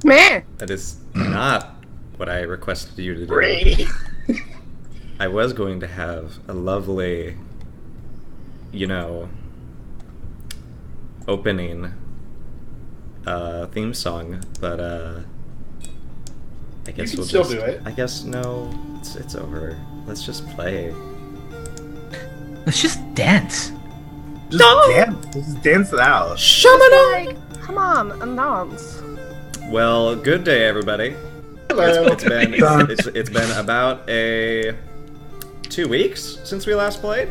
Meh. That is not what I requested you to do. Great. I was going to have a lovely, opening theme song, but I guess You can we'll still just do it. I guess no, it's over. Let's just play. Let's just dance. Just dance. Just dance it out. Shamana! Come on, announce. Well, good day, everybody. Hello. It's been about 2 weeks since we last played.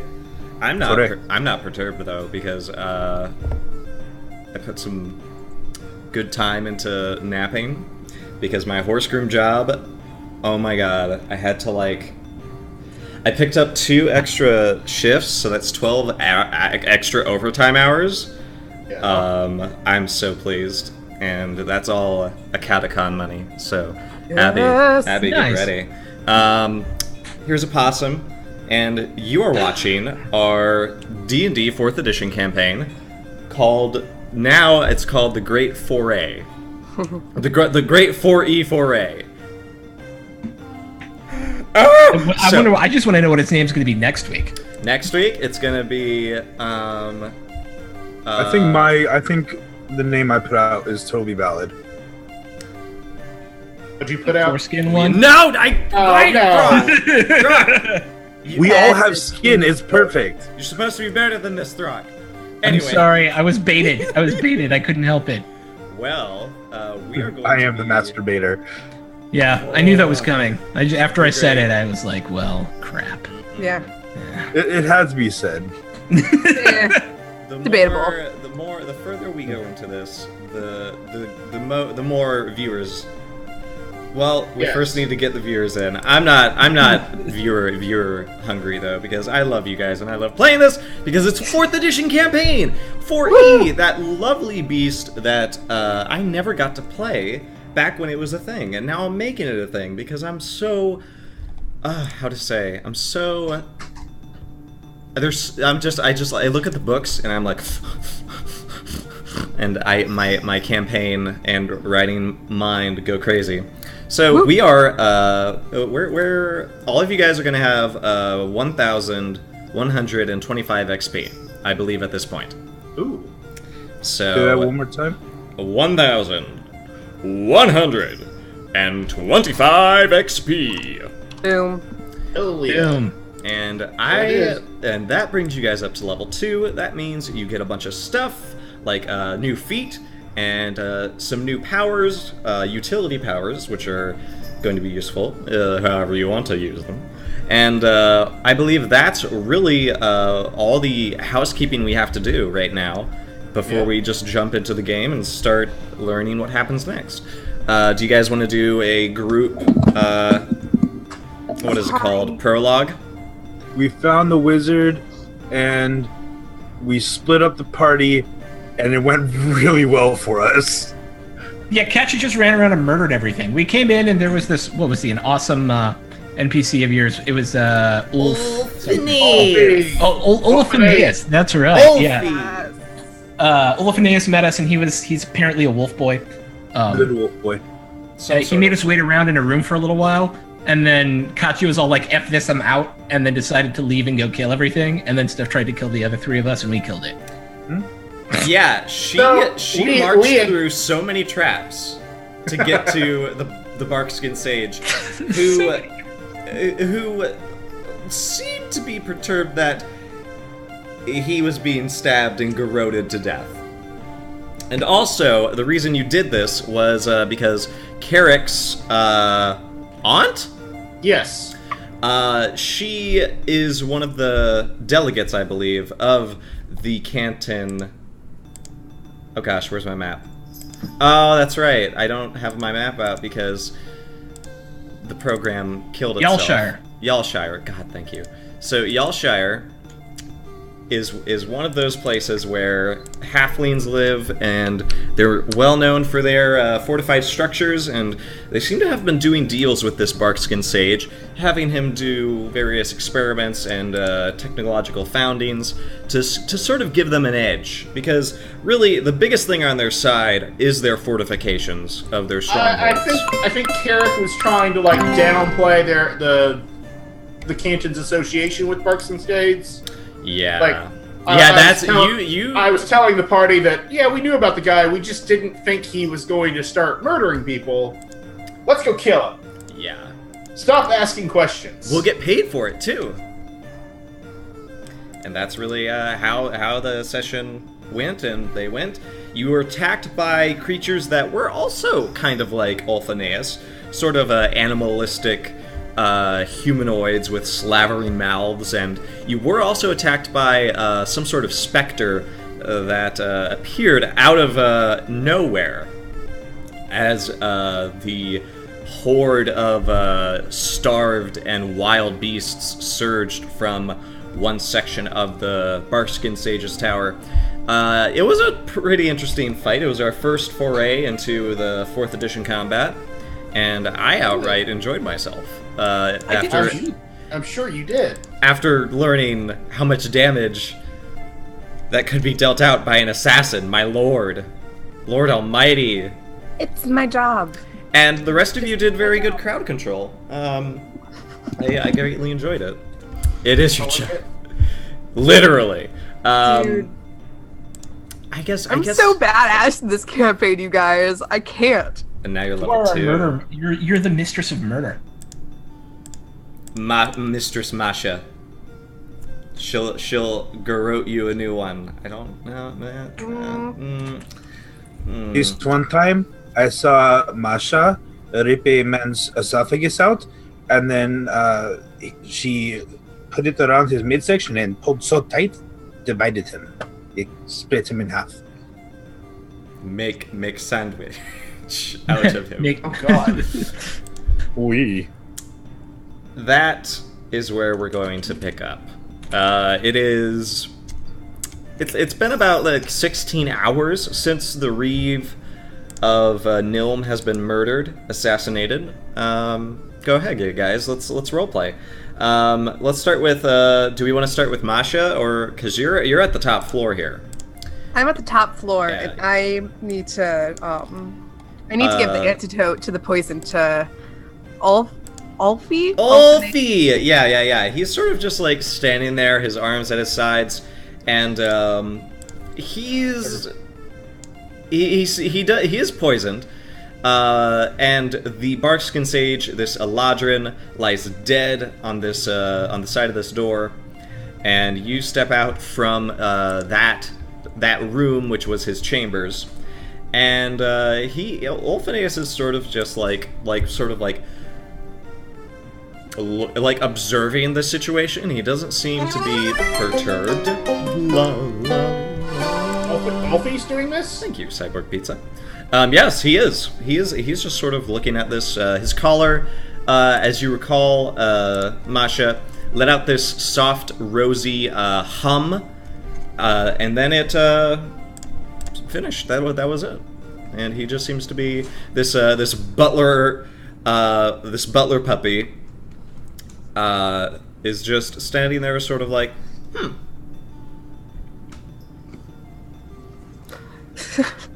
I'm not perturbed though, because I put some good time into napping, because my horse groom job, oh my god, I had to I picked up 2 extra shifts, so that's 12 extra overtime hours. Yeah. I'm so pleased, and that's all a catacon money. So, Yes. Abby, Nice. get ready. Here's a possum, and you are watching our D&D 4th edition campaign it's called the Great Foray. the Great 4E Foray. I just want to know what its name's going to be next week. Next week, it's gonna be. I think the name I put out is totally valid. What'd you put out? Foreskin one? No, We all have skin. It's perfect. You're supposed to be better than this, Throck. I'm Anyway, sorry, I was baited. I couldn't help it. well, we are going. I am the masturbator. Yeah, I knew that was coming. After I said it, I was like, well, crap. Yeah. It has to be said. Yeah. Debatable. The further we go into this, the more viewers. Well, we first need to get the viewers in. I'm not viewer hungry though, because I love you guys and I love playing this because it's 4th edition campaign. 4E, that lovely beast that I never got to play back when it was a thing, and now I'm making it a thing because I'm so I look at the books and I'm like and my campaign and writing mind go crazy. So we are we're all of you guys are going to have 1,125 XP, I believe, at this point. Ooh. So Do that one more time. 1,125 XP. Boom. Hell yeah. Boom. And is. and that brings you guys up to level 2. That means you get a bunch of stuff like new feet and some new powers, utility powers, which are going to be useful however you want to use them. And I believe that's really all the housekeeping we have to do right now before we just jump into the game and start learning what happens next. Do you guys want to do a group, what is it called? Prologue? We found the wizard, and we split up the party, and it went really well for us. Yeah, Katja just ran around and murdered everything. We came in and there was this, what was he, an awesome NPC of yours. It was Olafinius. That's right. Yeah. Olafinius met us, and he's apparently a wolf boy. Good wolf boy. He made us wait around in a room for a little while, and then Katja was all like, "F this, I'm out," and then decided to leave and go kill everything. And then Steph tried to kill the other 3 of us, and we killed it. Yeah, she marched through so many traps to get to the Barkskin Sage, who seemed to be perturbed that he was being stabbed and garroted to death. And also, the reason you did this was because Carrick's aunt? Yes. She is one of the delegates, I believe, of the Canton... Oh gosh, where's my map? Oh, that's right. I don't have my map out because the program killed itself. Yalshire. Yalshire. God, thank you. So, Yalshire is one of those places where halflings live, and they're well known for their fortified structures, and they seem to have been doing deals with this Barkskin Sage, having him do various experiments and technological foundings to sort of give them an edge, because really the biggest thing on their side is their fortifications of their strongholds. I think Carrick was trying to like downplay the Canton's association with Barkskin Sage. Yeah. Like, I was telling the party that, yeah, we knew about the guy, we just didn't think he was going to start murdering people. Let's go kill him. Yeah. Stop asking questions. We'll get paid for it, too. And that's really how the session went, and they went. You were attacked by creatures that were also kind of like Ulfineus, sort of animalistic humanoids with slavering mouths, and you were also attacked by some sort of specter that appeared out of nowhere as the horde of starved and wild beasts surged from one section of the Barkskin Sage's tower. It was a pretty interesting fight. It was our first foray into the 4th edition combat, and I outright enjoyed myself. I'm sure you did. After learning how much damage that could be dealt out by an assassin, my lord. Lord Almighty. It's my job. And the rest of you did very good crowd control. I greatly enjoyed it. It is your job. Literally. Dude. I guess I'm so badass in this campaign, you guys. I can't. And now you're level 2. You're the mistress of murder. Mistress Masha. She'll garrote you a new one. I don't know. This one time, I saw Masha rip a man's esophagus out, and then she put it around his midsection and pulled so tight, divided him. It split him in half. Make sandwich out of him. Oh God. Oui. That is where we're going to pick up. It's been about like 16 hours since the Reeve of Nilm has been murdered, assassinated. Go ahead, guys. Let's roleplay. Let's start with. Do we want to start with Masha, or because you're at the top floor here? I'm at the top floor, Yeah. and I need to give the antidote to the poison to Ulfie? Ulfie! Yeah. He's sort of just like standing there, his arms at his sides, and he is poisoned. And the Barkskin Sage, this Eladrin, lies dead on this on the side of this door, and you step out from that room, which was his chambers, and Ulfineus is sort of just like observing the situation. He doesn't seem to be perturbed. Alfie's doing this? Thank you, Cyborg Pizza. Yes, he is. He's just sort of looking at this. His collar, as you recall, Masha let out this soft, rosy hum, and then it finished. That was it. And he just seems to be this butler puppy. Is just standing there, sort of like,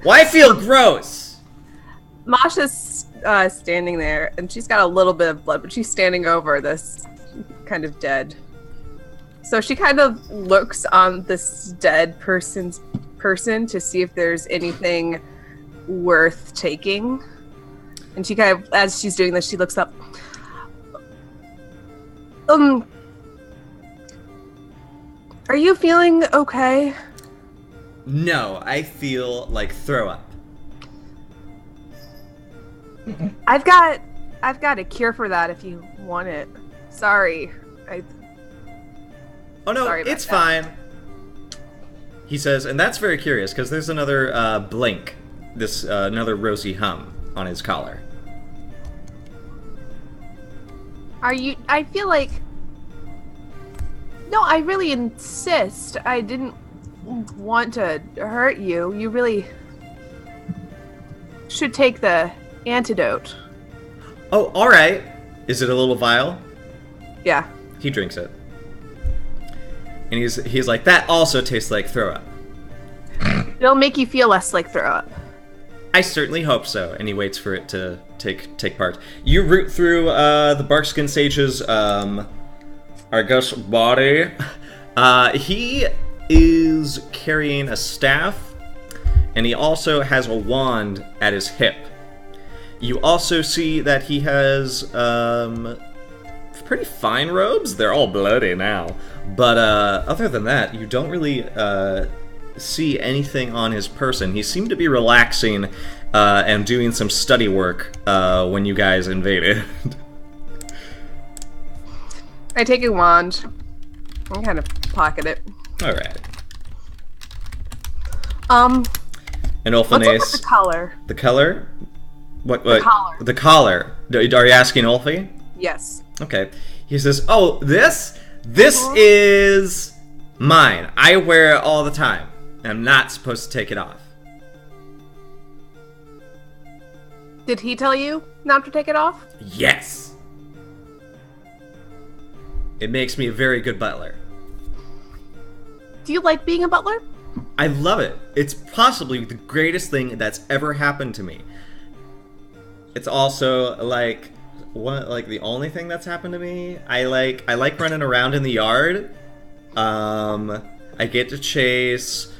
Why feel gross? Masha's standing there, and she's got a little bit of blood, but she's standing over this kind of dead. So she kind of looks on this dead person to see if there's anything worth taking. And she kind of, as she's doing this, she looks up. Are you feeling okay? No, I feel like throw up. I've got a cure for that if you want it. Sorry. Oh no, Sorry about it's that. fine. He says, and that's very curious because there's another blink, another rosy hum on his collar. I feel like No, I really insist. I didn't want to hurt you. You really should take the antidote. Oh, all right. Is it a little vial? Yeah. He drinks it. And he's like, that also tastes like throw up. It'll make you feel less like throw up. I certainly hope so. And he waits for it to take part. You root through the Barkskin Sage's I guess body. He is carrying a staff, and he also has a wand at his hip. You also see that he has pretty fine robes. They're all bloody now. But other than that, you don't really see anything on his person. He seemed to be relaxing and doing some study work when you guys invaded. I take a wand and kind of pocket it. All right. And Ulfanace, what's up with the collar? The color? What? The collar. The collar. Are you asking Ulfie? Yes. Okay. He says, "Oh, this is mine. I wear it all the time. I'm not supposed to take it off." Did he tell you not to take it off? Yes. It makes me a very good butler. Do you like being a butler? I love it. It's possibly the greatest thing that's ever happened to me. It's also like the only thing that's happened to me. I like running around in the yard. I get to chase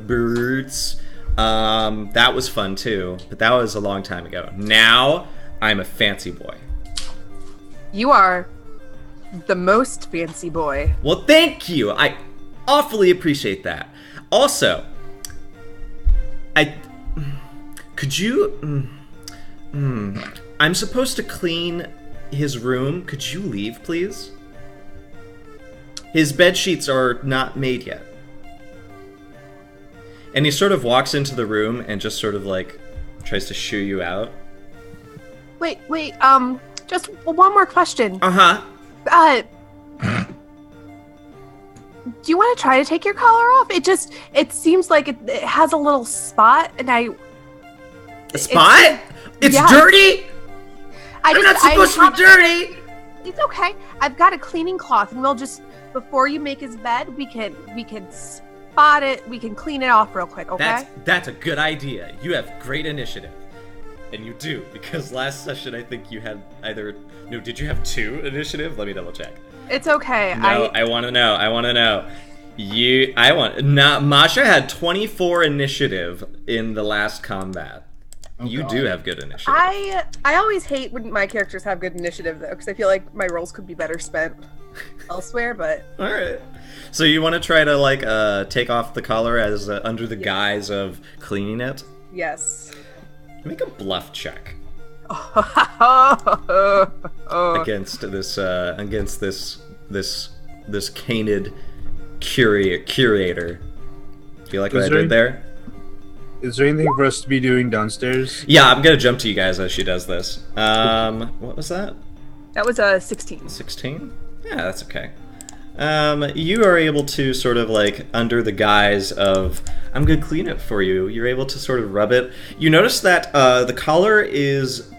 birds. That was fun too, but that was a long time ago. Now I'm a fancy boy. You are the most fancy boy. Well, thank you. I awfully appreciate that. Also, could you? I'm supposed to clean his room. Could you leave, please? His bed sheets are not made yet. And he sort of walks into the room and just sort of like tries to shoo you out. Wait, just one more question. Uh-huh. Do you want to try to take your collar off? It seems like it has a little spot, and A spot? It's dirty? I'm not supposed to be dirty! It's okay. I've got a cleaning cloth, and we'll just, before you make his bed, we can spot it, we can clean it off real quick, okay? That's a good idea. You have great initiative. And you do, because last session I think you had did you have 2 initiative? Let me double check. It's okay. No, I want to know. Masha had 24 initiative in the last combat. Oh, you do have good initiative. I always hate when my characters have good initiative, though, because I feel like my rolls could be better spent elsewhere, but... Alright. So you want to try to, take off the collar as under the guise of cleaning it? Yes. Make a bluff check. Against this canid curator. Do you like what I did there? Is there anything for us to be doing downstairs? Yeah, I'm gonna jump to you guys as she does this. What was that? That was a 16. 16? Yeah, that's okay. You are able to sort of under the guise of, I'm gonna clean it for you, you're able to sort of rub it. You notice that the collar is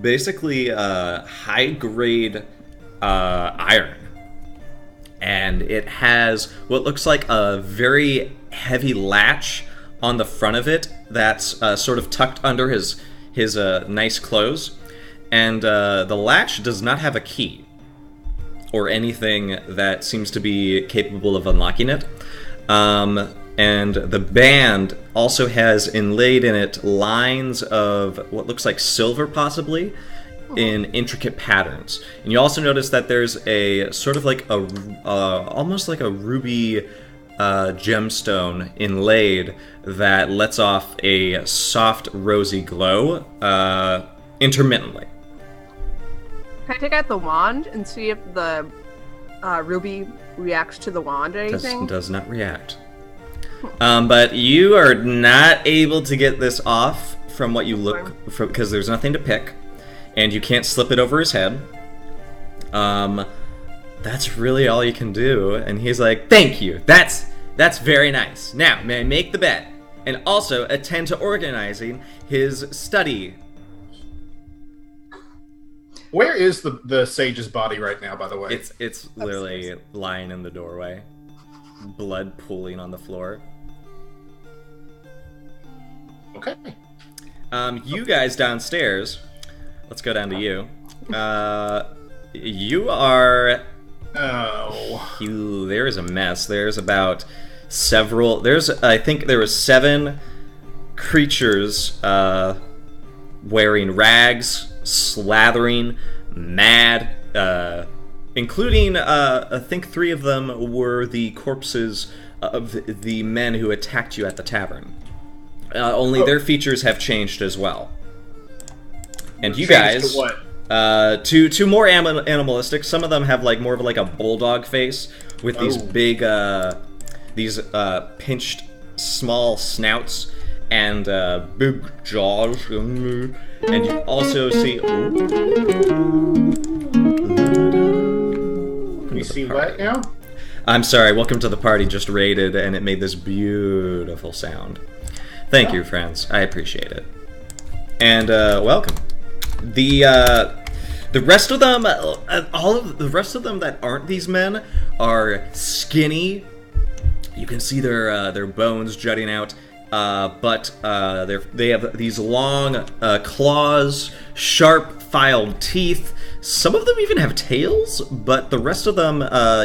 basically high-grade iron. And it has what looks like a very heavy latch on the front of it that's sort of tucked under his nice clothes. And the latch does not have a key or anything that seems to be capable of unlocking it. And the band also has inlaid in it lines of what looks like silver, possibly, in intricate patterns. And you also notice that there's a sort of like almost like a ruby gemstone inlaid that lets off a soft, rosy glow intermittently. Can I take out the wand and see if the ruby reacts to the wand or anything? Does not react. But you are not able to get this off from what you look for, because there's nothing to pick, and you can't slip it over his head. That's really all you can do. And he's like, thank you. That's very nice. Now, may I make the bet? And also attend to organizing his study. Where is the sage's body right now, by the way? It's literally lying in the doorway. Blood pooling on the floor. Okay. You guys downstairs, let's go down to you. You are... Oh. There's a mess. There's about I think there were 7 creatures wearing rags, slathering, mad, including, I think 3 of them were the corpses of the men who attacked you at the tavern. Only their features have changed as well. And you guys... To what? To more animalistic. Some of them have like more of like a bulldog face with these big, pinched small snouts and big jaws. And you also see. You see what now? I'm sorry. Welcome to the party. Just raided, and it made this beautiful sound. Thank you, friends. I appreciate it. And welcome. The rest of them, all of the rest of them that aren't these men are skinny. You can see their bones jutting out, but they have these long claws, sharp filed teeth. Some of them even have tails, but the rest of them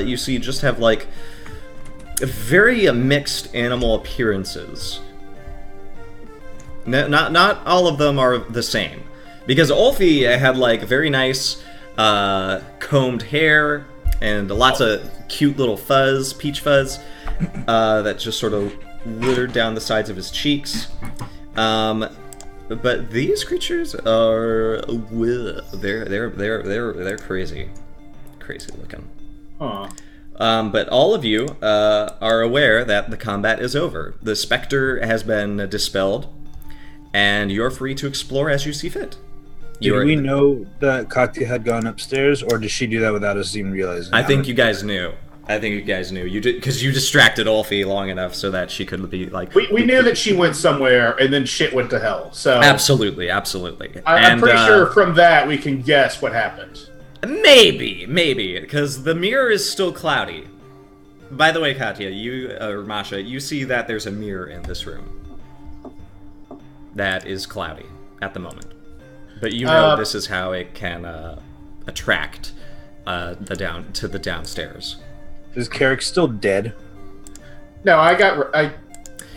you see just have like very mixed animal appearances. Not all of them are the same. Because Ulfie had like very nice combed hair and lots of cute little fuzz, peach fuzz, that just sort of littered down the sides of his cheeks. But these creatures are they're crazy looking. Huh. But all of you are aware that the combat is over. The specter has been dispelled, and you're free to explore as you see fit. Did we know that Katya had gone upstairs, or did she do that without us even realizing? I think you guys knew. You did, because you distracted Ulfie long enough so that she could be like. We knew that she went somewhere, and then shit went to hell. So absolutely. I'm pretty sure from that we can guess what happened. Maybe, because the mirror is still cloudy. By the way, Katya, or Masha, you see that there's a mirror in this room that is cloudy at the moment. But you know this is how it can attract the downstairs. Is Carrick still dead? No,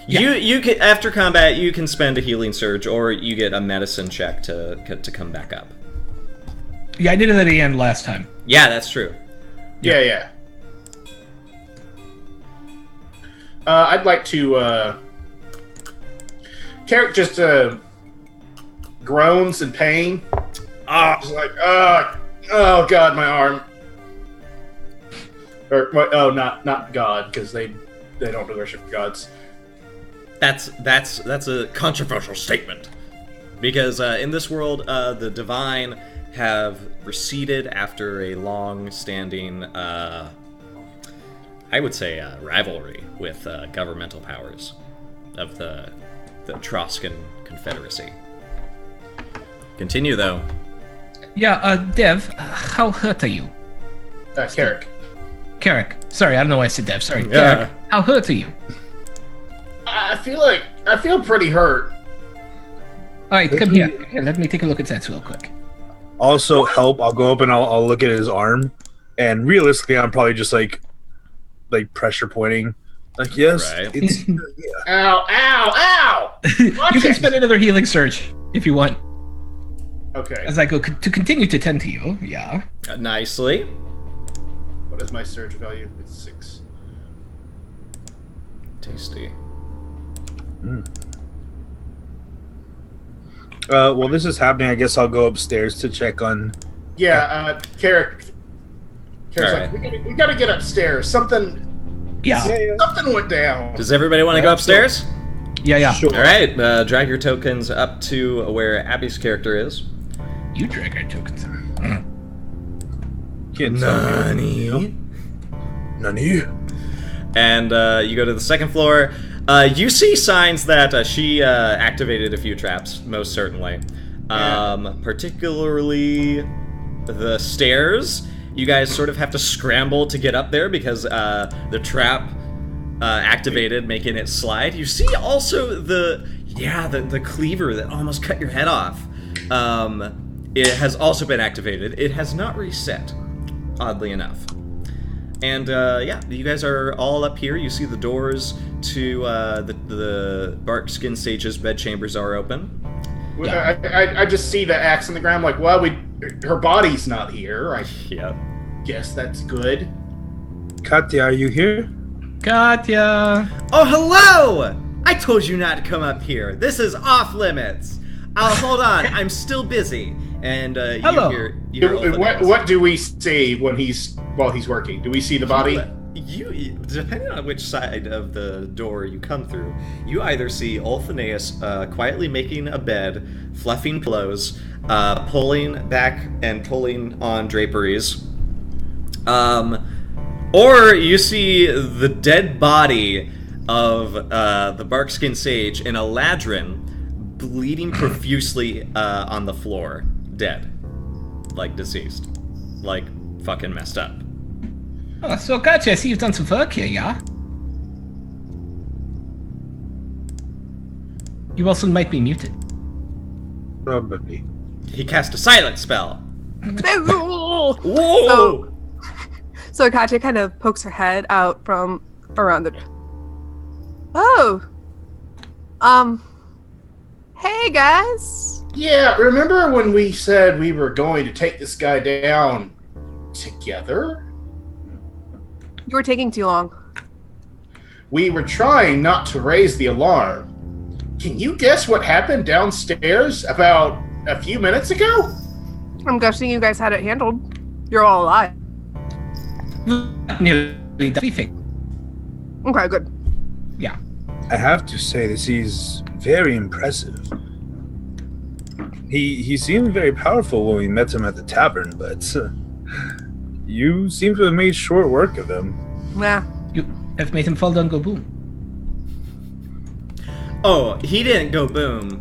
You can, after combat you can spend a healing surge, or you get a medicine check to come back up. Yeah, I did it at the end last time. Yeah, that's true. Yeah. I'd like to. Carrick just groans in pain. Just like, oh god, my arm. Or not God, because they don't worship gods. That's a controversial statement, because in this world, the divine have receded after a long-standing, I would say, rivalry with governmental powers of the Etruscan Confederacy. Continue, though. Yeah, Dev, how hurt are you? Carrick. Carrick. Sorry, I don't know why I said Dev. Sorry. Yeah. Carrick, how hurt are you? I feel pretty hurt. Alright, come here. Let me take a look at that real quick. Also, help. I'll go up and I'll look at his arm. And realistically, I'm probably just like pressure pointing. Like, yes. Right. It's, Ow! You can spend another healing surge if you want. Okay. As I go to continue to tend to you, yeah. Nicely. What is my surge value? It's 6. Tasty. While this is happening, I guess I'll go upstairs to check on. Yeah, Carrick's Alright. like, we gotta get upstairs. Something went down. Does everybody want to go upstairs? Yeah. Sure. All right, drag your tokens up to where Abby's character is. You drag our tokens. Can't tell me. Nani? And you go to the second floor. You see signs that she activated a few traps, most certainly. Particularly the stairs. You guys sort of have to scramble to get up there because the trap activated, making it slide. You see also the cleaver that almost cut your head off. It has also been activated. It has not reset, oddly enough. And you guys are all up here. You see the doors to the Bark Skin Sage's bedchambers are open. Yeah. I just see the axe on the ground. Like, well, her body's not here. I guess that's good. Katya, are you here? Katya. Oh, hello! I told you not to come up here. This is off limits. Hold on. I'm still busy. And hello. you hear what do we see while he's working? Do we see the body? You depending on which side of the door you come through, you either see Ulfineus quietly making a bed, fluffing pillows, pulling back and pulling on draperies, or you see the dead body of the Barkskin Sage in a ladrin, bleeding profusely on the floor, dead, like deceased, like fucking messed up. Oh, so Katya, I see you've done some work here, yeah? You also might be muted. Probably. He cast a silent spell. Whoa! So Katya kind of pokes her head out from around the... Oh! Hey, guys! Yeah, remember when we said we were going to take this guy down together? You were taking too long. We were trying not to raise the alarm. Can you guess what happened downstairs about a few minutes ago? I'm guessing you guys had it handled. You're all alive. Nearly everything. Okay, good. Yeah. I have to say, this is very impressive. He seemed very powerful when we met him at the tavern, but you seem to have made short work of him. Yeah. You have made him fall down, go boom. Oh, he didn't go boom.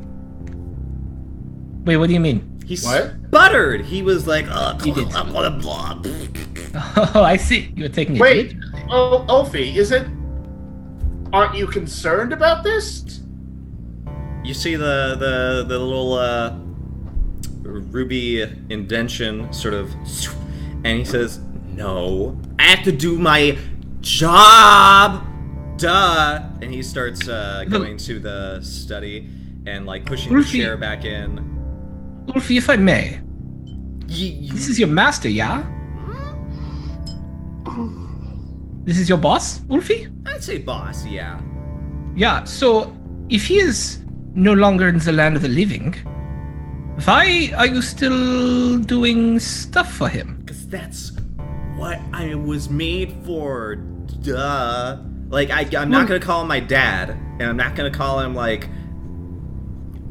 Wait, what do you mean? He sputtered. He was like, He did. blah, blah. Oh, I see. You were taking it. Wait, Ulfie, aren't you concerned about this? You see the little ruby indention sort of, and he says, "No, I have to do my job, duh." And he starts going to the study and like pushing the chair back in. Ulfie, if I may, this is your master, yeah? This is your boss, Ulfie? I'd say boss, yeah. Yeah, so if he is no longer in the land of the living, why are you still doing stuff for him? Because that's what I was made for, duh. Like, I'm not gonna call him my dad, and I'm not gonna call him, like,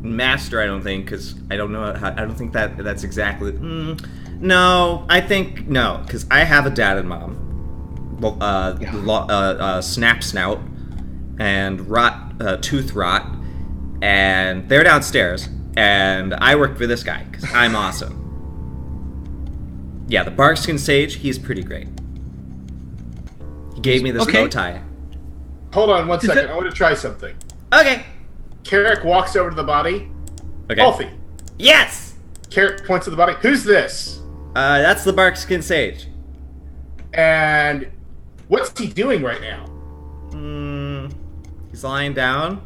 master, I don't think, because I don't know how, I don't think that's exactly, no, I think, no, because I have a dad and mom. Snap Snout and Tooth Rot, and they're downstairs, and I work for this guy because I'm awesome. Yeah, the Barkskin Sage, he's pretty great. He gave me this bow tie. Hold on one second. I want to try something. Okay. Carrick walks over to the body. Okay. Ulfie. Yes. Carrick points to the body. Who's this? That's the Barkskin Sage. And what's he doing right now? He's lying down,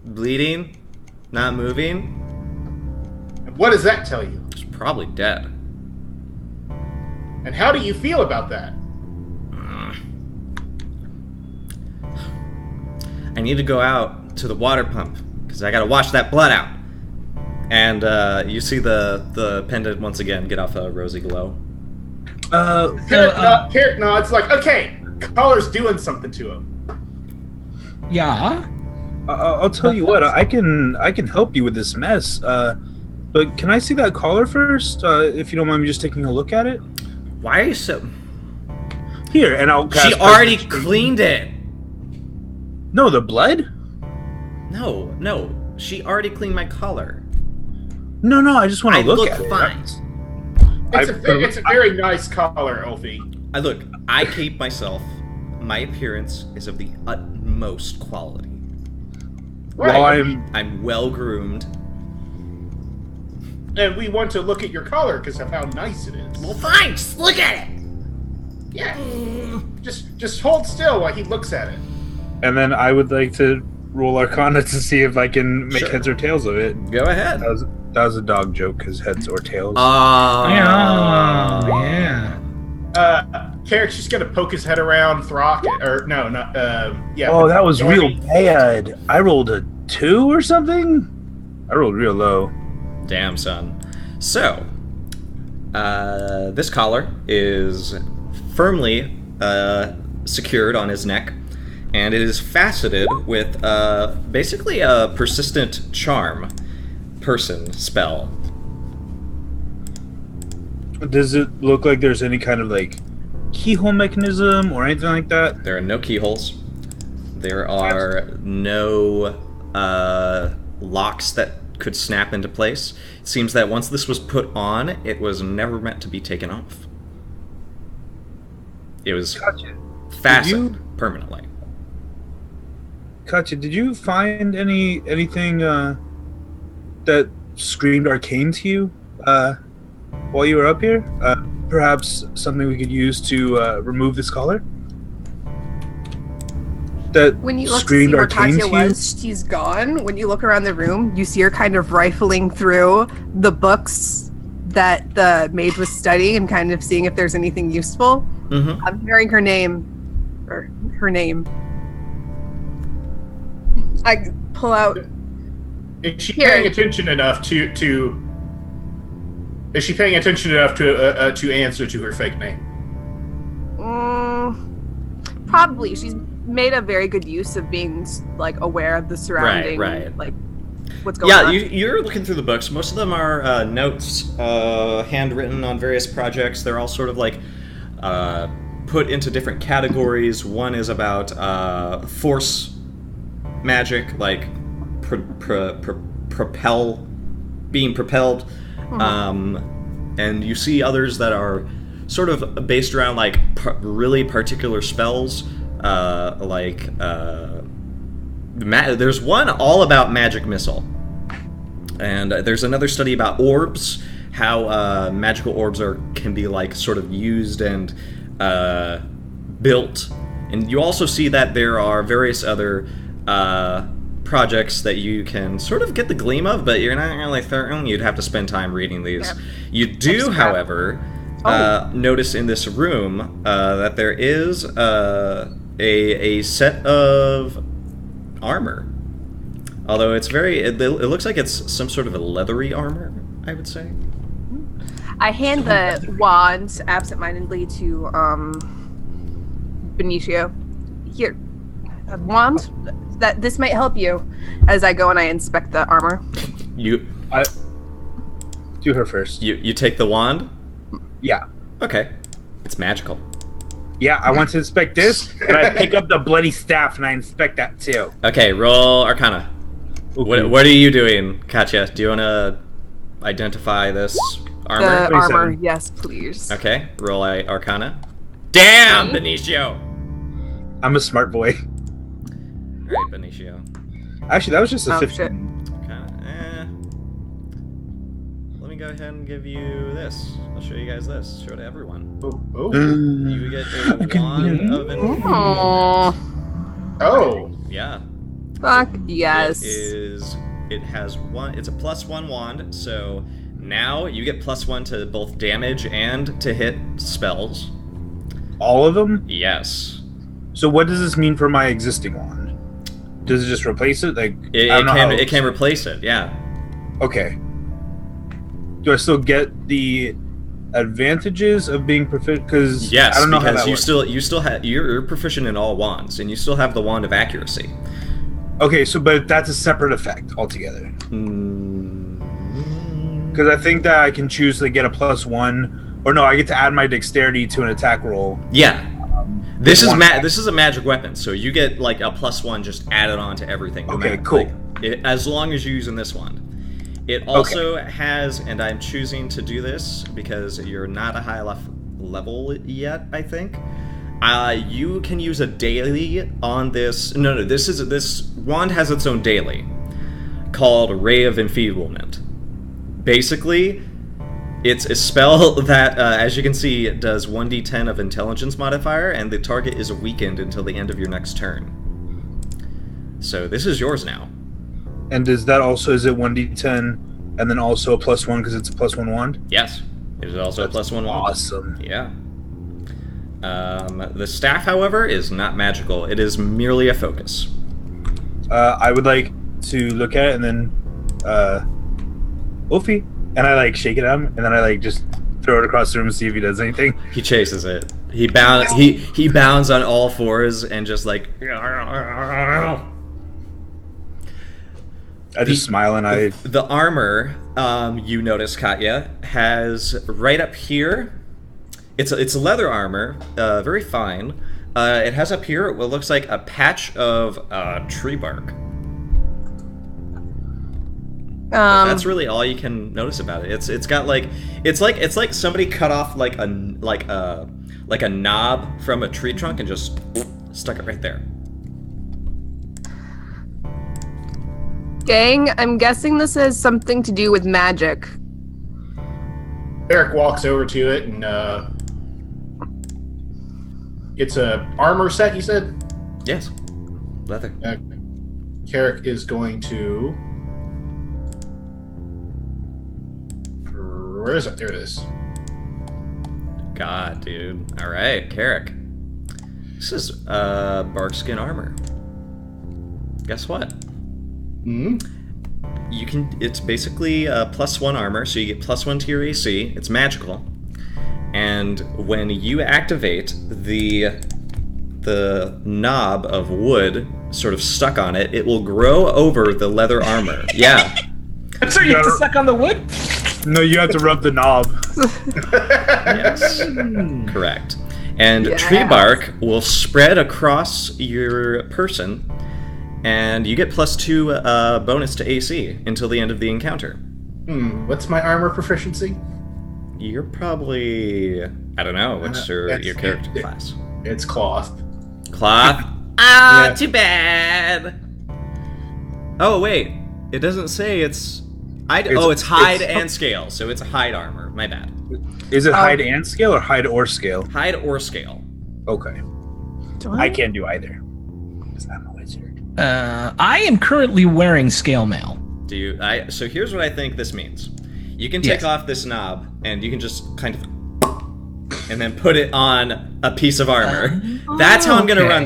bleeding, not moving. And what does that tell you? He's probably dead. And how do you feel about that? I need to go out to the water pump because I gotta wash that blood out. And you see the pendant once again get off a rosy glow. Carrick nods like, okay, Collar's doing something to him. Yeah. I'll tell you what. I can help you with this mess. But can I see that collar first? If you don't mind me just taking a look at it. Why are you so... Here, and I'll cast... She already cleaned it! No, the blood? No. She already cleaned my collar. No, I just want to look at fine. it. It's a very nice color, Elfie. I keep myself. My appearance is of the utmost quality. Right. Well, I'm well groomed. And we want to look at your collar because of how nice it is. Well, fine, just look at it. Yeah. Just hold still while he looks at it. And then I would like to roll Arcana to see if I can make heads or tails of it. Go ahead. That was a dog joke, because heads or tails. Yeah. Carrick's just gonna poke his head around Throck, or no, not yeah. Oh, that was Dormy. real bad. I rolled a 2 or something? I rolled real low. Damn, son. So, this collar is firmly secured on his neck, and it is faceted with basically a persistent charm person spell. Does it look like there's any kind of, like, keyhole mechanism or anything like that? There are no keyholes. There are no locks that could snap into place. It seems that once this was put on, it was never meant to be taken off. It was fastened permanently. Katya, did you find anything that screamed arcane to you while you were up here? Perhaps something we could use to remove this collar? That When you look to see screamed where arcane Katya to you? was, she's gone. When you look around the room, you see her kind of rifling through the books that the maid was studying and kind of seeing if there's anything useful. Mm-hmm. I'm hearing her name. Or her name. I pull out... Is she Here. paying attention enough to Is she paying attention enough to answer to her fake name? Probably. She's made a very good use of being like aware of the surrounding, Right. like what's going on. Yeah, you're looking through the books. Most of them are notes, handwritten on various projects. They're all sort of like put into different categories. One is about force magic, like being propelled. And you see others that are sort of based around like really particular spells, there's one all about magic missile, and there's another study about orbs, how magical orbs can be like sort of used and built. And you also see that there are various other projects that you can sort of get the gleam of, but you're not really certain. You'd have to spend time reading these. Yep. You do, however, notice in this room that there is a set of armor. Although it's it looks like it's some sort of a leathery armor, I would say. I hand the wand absentmindedly to Benicio. Here, a wand. This might help you. As I go and I inspect the armor. I do her first. You take the wand? Yeah. Okay. It's magical. Yeah, I want to inspect this, and I pick up the bloody staff and I inspect that too. Okay, roll Arcana. Okay. What are you doing, Katya? Do you want to identify this armor? The armor, yes, please. Okay, roll Arcana. Damn, Benicio! I'm a smart boy. Alright, Benicio. Actually, that was just a 15. Shit. Let me go ahead and give you this. I'll show you guys this. Show it to everyone. Oh. You get a wand of Aww. Oh. Yeah. Fuck yes. It has one. It's a +1 wand, so now you get +1 to both damage and to hit spells. All of them? Yes. So what does this mean for my existing wand? Does it just replace it? Like it can replace it. Yeah. Okay. Do I still get the advantages of being proficient? Because Yes, I don't know because how that you still have you're proficient in all wands, and you still have the wand of accuracy. Okay, but that's a separate effect altogether. Because I think that I can choose to get a +1 or no, I get to add my dexterity to an attack roll. Yeah. This is a magic weapon, so you get like a +1 just added on to everything. Okay, cool. As long as you're using this one. It also has, and I'm choosing to do this because you're not a high level yet, I think. You can use a daily on this. No, this wand has its own daily called Ray of Enfeeblement. Basically, it's a spell that, as you can see, it does 1d10 of intelligence modifier, and the target is weakened until the end of your next turn. So this is yours now. And is it 1d10 and then also a +1 because it's a +1 wand? Yes, it is also a +1 wand. Awesome. Yeah. The staff, however, is not magical. It is merely a focus. I would like to look at it and then, Wolfie. And I like shake it at him, and then I like just throw it across the room and see if he does anything. He chases it. He bounds on all fours and just like. I just smile and I. The armor, you notice, Katya, has right up here. It's a leather armor, very fine. It has up here what looks like a patch of tree bark. That's really all you can notice about it. It's got like it's like somebody cut off like a knob from a tree trunk and just stuck it right there. Gang, I'm guessing this has something to do with magic. Eric walks over to it and it's a armor set, you said? Yes. Leather. Carrick is going to. Where is it? There it is. God, dude. All right, Carrick. This is barkskin armor. Guess what? Hmm. You can. It's basically a +1 armor, so you get +1 to your AC. It's magical, and when you activate the knob of wood sort of stuck on it, it will grow over the leather armor. Yeah. So you have to suck on the wood? No, you have to rub the knob. Yes. Correct. And tree bark will spread across your person, and you get +2 bonus to AC until the end of the encounter. What's my armor proficiency? You're probably... I don't know. What's your character class? It's cloth. Cloth? Yeah. Too bad. Oh, wait. It doesn't say it's... it's hide and scale, so it's a hide armor. My bad. Is it hide and scale or hide or scale? Hide or scale. Okay. I can't do either. Because I'm a wizard. I am currently wearing scale mail. Do you? So here's what I think this means. You can take off this knob, and you can just kind of... and then put it on a piece of armor. That's how I'm going to run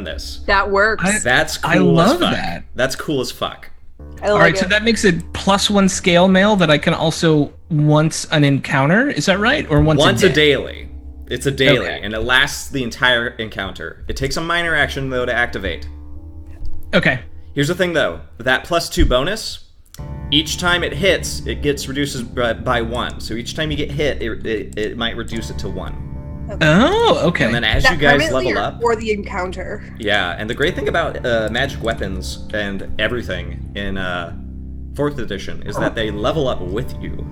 this. That works. That's cool I love as fuck. that. That's cool as fuck. All right, so that makes it +1 scale mail that I can also once an encounter. Is that right? Or once a daily. It's a daily, Okay. and it lasts the entire encounter. It takes a minor action, though, to activate. Okay. Here's the thing, though. That +2 bonus, each time it hits, it gets reduced by 1. So each time you get hit, it might reduce it to 1. Oh, okay. And then as you guys level up... for the encounter. Yeah, and the great thing about magic weapons and everything in 4th edition is that they level up with you.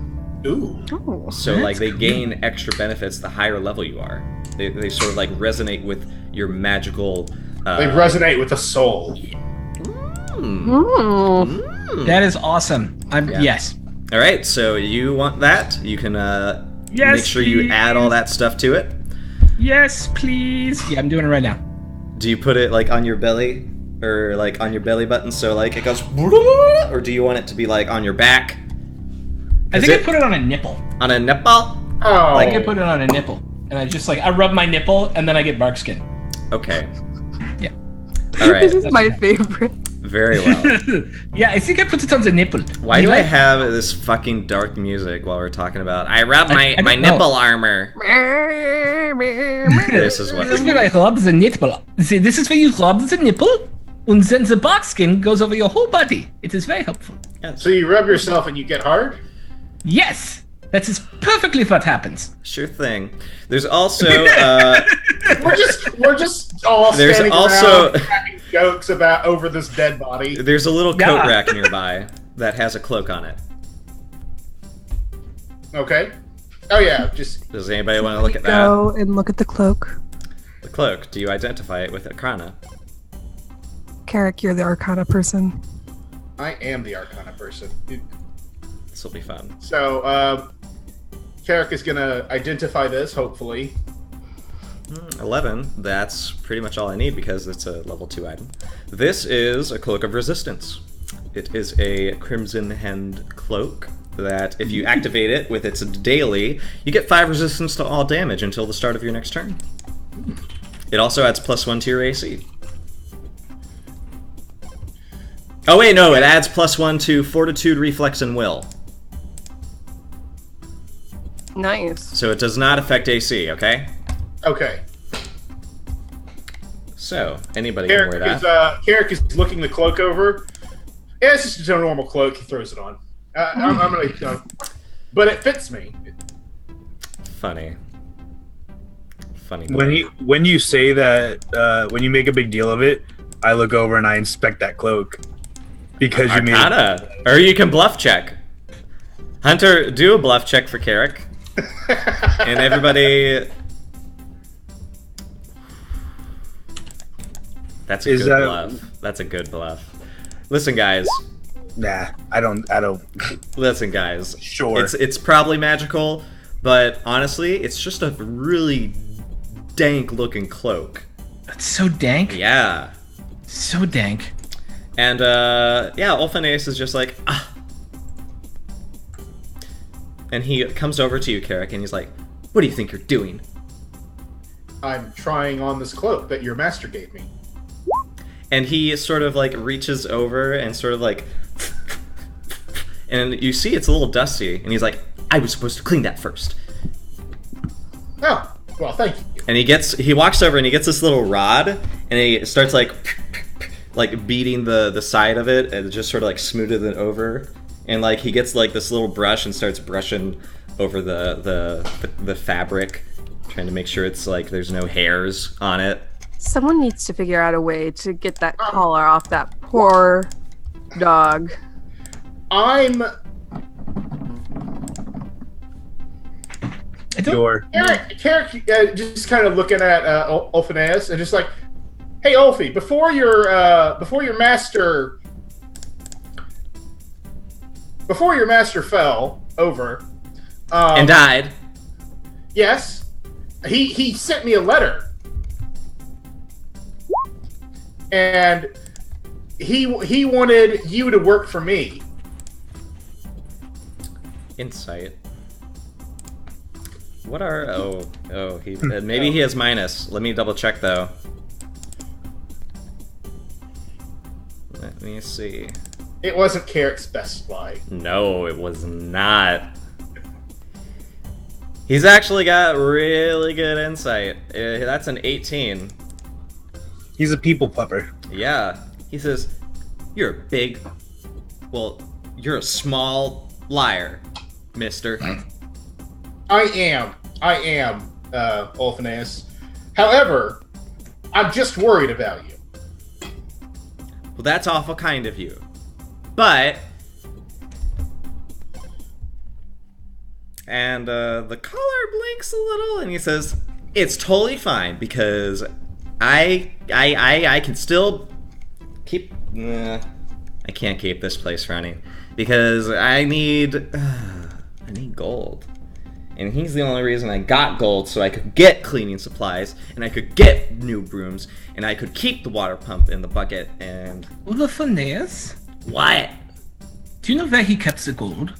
Ooh. Oh, so like they gain extra benefits the higher level you are. They sort of like resonate with your magical... they resonate with the soul. That is awesome. Yes. All right, so you want that? You can make sure you add all that stuff to it. Yes, please. Yeah, I'm doing it right now. Do you put it like on your belly or like on your belly button so like it goes, or do you want it to be like on your back? I think I put it on a nipple. On a nipple? Oh. I think I put it on a nipple, and I just I rub my nipple, and then I get bark skin. Okay. Yeah. All right. This is my favorite. Very well. Yeah, I think I put it on the nipple. Why do I have this fucking dark music while we're talking about? I rub my nipple armor. This is what. This is where I rub the nipple. See, this is where you rub the nipple, and then the bark skin goes over your whole body. It is very helpful. Yes. So you rub yourself and you get hard? Yes. That is perfectly what happens. Sure thing. There's also we're just all standing around cracking jokes about over this dead body. There's a little coat rack nearby that has a cloak on it. Okay. Oh yeah, just. Does anybody want to look at that? Go and look at the cloak. The cloak. Do you identify it with Arcana? Carrick, you're the Arcana person. I am the Arcana person. This will be fun. So, Carrick is gonna identify this, hopefully. 11. That's pretty much all I need because it's a level 2 item. This is a Cloak of Resistance. It is a Crimson Hand cloak that if you activate it with its daily, you get 5 resistance to all damage until the start of your next turn. It also adds +1 to your AC. Oh wait, no, it adds +1 to Fortitude, Reflex, and Will. Nice. So it does not affect AC, okay? Okay. So, anybody can wear that. Carrick is looking the cloak over. Yeah, it's just a normal cloak. He throws it on. I'm gonna, but it fits me. Funny. When you say that, when you make a big deal of it, I look over and I inspect that cloak because you Arcana. Or you can bluff check. Hunter, do a bluff check for Carrick. And everybody. That's a good bluff. That's a good bluff. Listen, guys. Nah, I don't. Listen, guys. Sure. It's probably magical, but honestly, it's just a really dank-looking cloak. That's so dank. Yeah. So dank. And yeah, Ulfanaeus is just like, ah. And he comes over to you, Carrick, and he's like, "What do you think you're doing?" I'm trying on this cloak that your master gave me. And he sort of like reaches over and sort of like, and you see it's a little dusty, and he's like, "I was supposed to clean that first." Oh, well, thank you. And he walks over and he gets this little rod, and he starts like beating the side of it, and just sort of like smoothing it over, and like he gets like this little brush and starts brushing over the fabric, trying to make sure it's like there's no hairs on it. Someone needs to figure out a way to get that collar off that poor dog. Carrick just kind of looking at Ulfanaeus and just like, "Hey, Ulfie, before your master fell over And died. Yes, he sent me a letter. And he wanted you to work for me." Insight. What are he maybe he has minus. Let me double check though. Let me see. It wasn't Carrick's best lie. No, it was not. He's actually got really good insight. That's an 18. He's a people pupper. Yeah. He says, you're a small liar, mister. I am, Ulfanaeus. However, I'm just worried about you. Well, that's awful kind of you. But... And the collar blinks a little, and he says, it's totally fine, because I can still keep... I can't keep this place running, because I need gold. And he's the only reason I got gold, so I could get cleaning supplies, and I could get new brooms, and I could keep the water pump in the bucket, and... Ulfanaeus? What? Do you know where he kept the gold?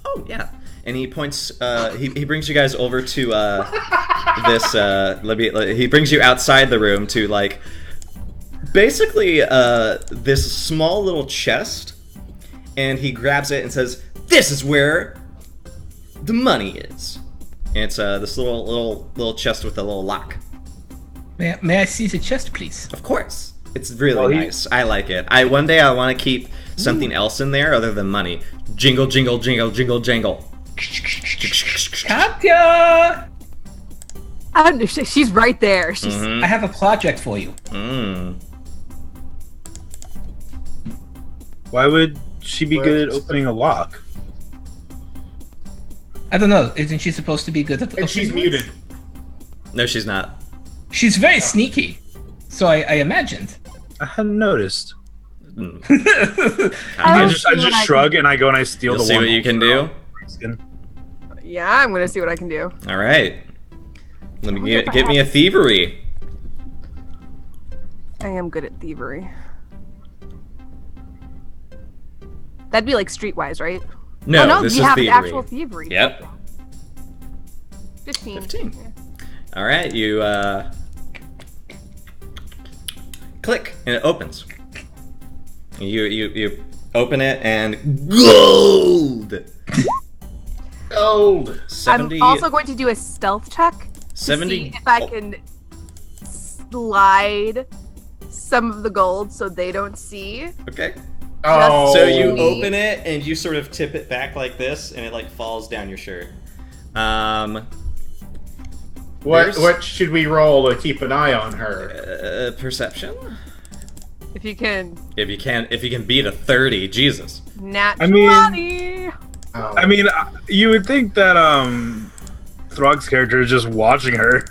Oh, yeah. And he points, he brings you guys over to, this, he brings you outside the room to, like, basically, this small little chest, and he grabs it and says, this is where the money is. And it's, this little chest with a little lock. May I see the chest, please? Of course. It's really nice. I like it. One day I want to keep something else in there other than money. Jingle, jingle, jingle, jingle, jangle. Katya! She's right there. She's. Mhm. I have a project for you. Why would she be good at opening a lock? I don't know. Isn't she supposed to be good at And she's opening muted. No, she's not. She's very sneaky. So I imagined. I hadn't noticed. Mm. I just shrug and I go and I steal You'll the see one. what you can do. Yeah, I'm gonna see what I can do. All right. Let me get me a thievery. I am good at thievery. That'd be like streetwise, right? No, oh, no, this you is have thievery. actual thievery. Yep. 15. 15. Yeah. All right, you click and it opens. You open it and gold. Gold. 70. I'm also going to do a stealth check. 70. To see if I can slide some of the gold so they don't see. Okay. Oh. So you open it and you sort of tip it back like this, and it like falls down your shirt. What should we roll to keep an eye on her? Perception. If you can. If you can beat a 30, Jesus. Nat I mean- 20. Oh. I mean, you would think that Throg's character is just watching her.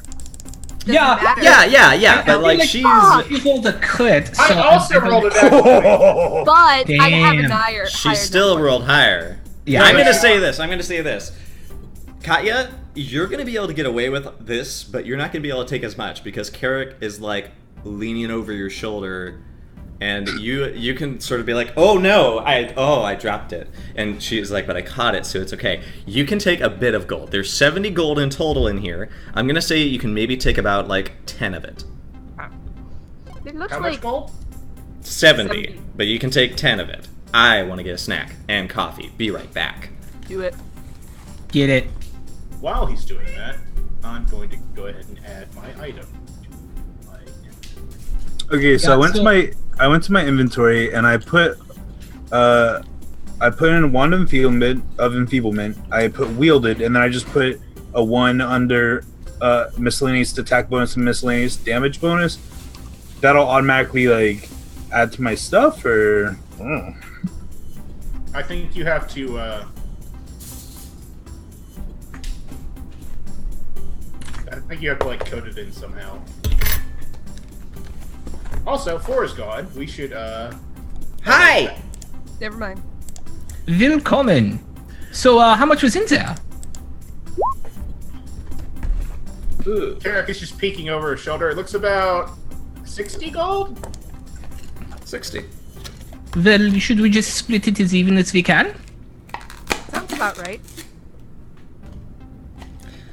Doesn't Yeah, matter. Yeah. But like she's. You rolled a crit. So I also rolled a nat 20. But I have a Damn. higher. She higher still number. rolled higher. Yeah, I'm but gonna she- say this. Katya, you're gonna be able to get away with this, but you're not gonna be able to take as much because Carrick is like leaning over your shoulder, and you can sort of be like, oh no, I dropped it, and she's like, but I caught it, so it's okay. You can take a bit of gold. There's 70 gold in total in here. I'm gonna say you can maybe take about like 10 of it. It looks How like much gold? 70, but you can take 10 of it. I want to get a snack and coffee. Be right back. do it. Get it. While he's doing that, I'm going to go ahead and add my item to my Okay, so Yeah, I went to my inventory and I put in one enfeeblement. I put wielded, and then I just put a 1 under miscellaneous attack bonus and miscellaneous damage bonus. That'll automatically like add to my stuff, or I don't know. I think you have to. I think you have to like code it in somehow. Also, 4 is gone. We should. Hi. Never mind. Willkommen. So, how much was in there? Carrick is just peeking over her shoulder. It looks about 60 gold. 60. Well, should we just split it as even as we can? Sounds about right.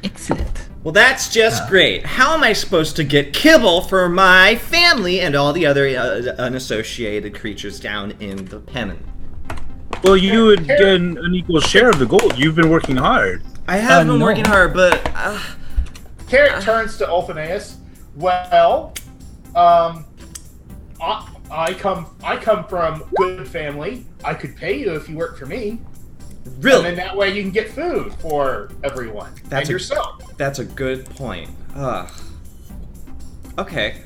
Excellent. Well, that's just great. How am I supposed to get kibble for my family and all the other unassociated creatures down in the pennant? Well, you would get an equal share of the gold. You've been working hard. I have been no. working hard, but Carrick turns to Ulfineus. Well, I come from good family. I could pay you if you work for me. really, And then that way you can get food for everyone and yourself. That's a good point. Okay.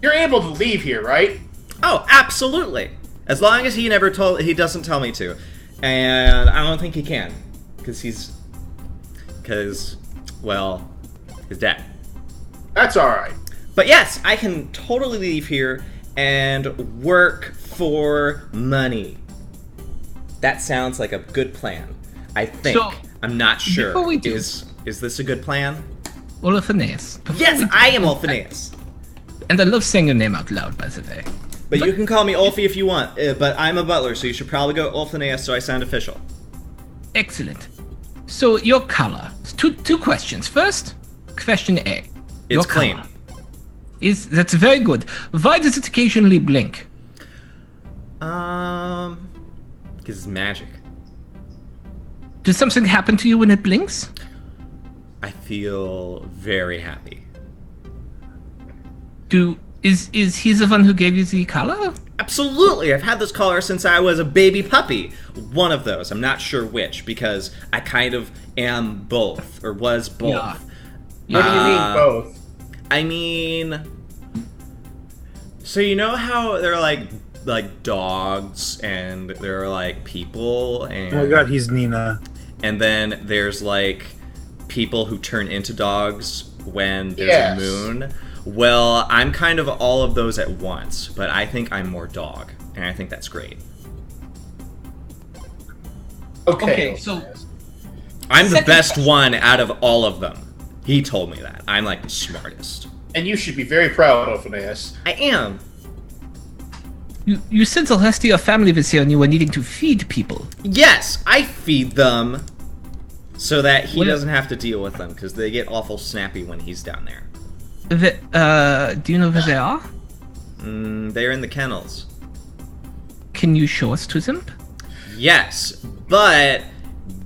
You're able to leave here, right? Oh, absolutely. As long as he doesn't tell me to, and I don't think he can, because well, his dad. That's all right. But yes, I can totally leave here and work for money. That sounds like a good plan. I think. So, I'm not sure. before we do- Is this a good plan? Olafines. Yes, I am Ulfineus. And I love saying your name out loud, by the way. But you can call me Ulfi if you want. But I'm a butler, so you should probably go Ulfineus so I sound official. Excellent. So, your color. Two questions. First, question A. Your It's clean. color. That's very good. Why does it occasionally blink? Because it's magic. Does something happen to you when it blinks? I feel very happy. Is he the one who gave you the color? Absolutely, I've had this collar since I was a baby puppy. One of those, I'm not sure which, because I kind of am both, or was both. Yeah. What do you mean both? I mean, so you know how there are like dogs, and there are like people, and oh my god, he's Nina. And then there's like people who turn into dogs when there's a moon. Well, I'm kind of all of those at once, but I think I'm more dog, and I think that's great. Okay, so I'm the best one out of all of them. He told me that. I'm like the smartest. And you should be very proud of Phineas. I am. You said Celestia family was here and you were needing to feed people. Yes, I feed them so that he doesn't have to deal with them, because they get awful snappy when he's down there. Do you know where they are? They're in the kennels. Can you show us to them? Yes, but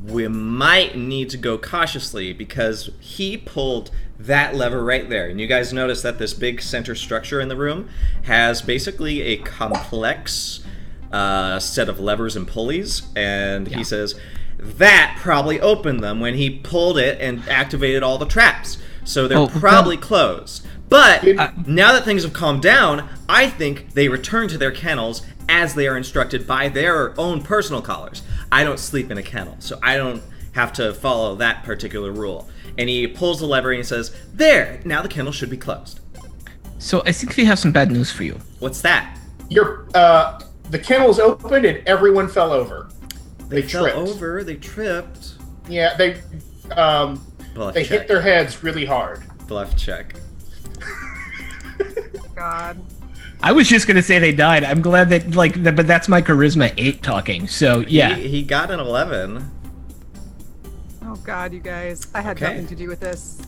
we might need to go cautiously, because he pulled that lever right there. And you guys notice that this big center structure in the room has basically a complex set of levers and pulleys. And he says that probably opened them when he pulled it and activated all the traps. So they're probably closed. But now that things have calmed down, I think they return to their kennels as they are instructed by their own personal collars. I don't sleep in a kennel, so I don't have to follow that particular rule. And he pulls the lever and he says, there, now the kennel should be closed. So I think we have some bad news for you. What's that? The kennel's opened and everyone fell over. They fell over, they tripped. Yeah, they hit their heads really hard. Bluff check. God. I was just gonna say they died. I'm glad that but that's my charisma 8 talking. So yeah, he got an 11. Oh God, you guys! I had nothing to do with this.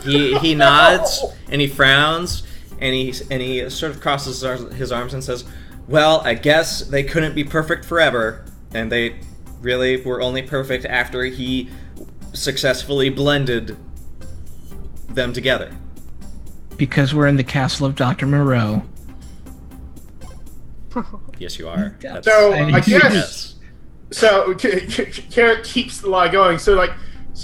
He nods and he frowns and he sort of crosses his arms and says, "Well, I guess they couldn't be perfect forever, and they really were only perfect after he successfully blended them together." Because we're in the castle of Dr. Moreau. Yes, you are. So I guess. So Carrot keeps the lie going. So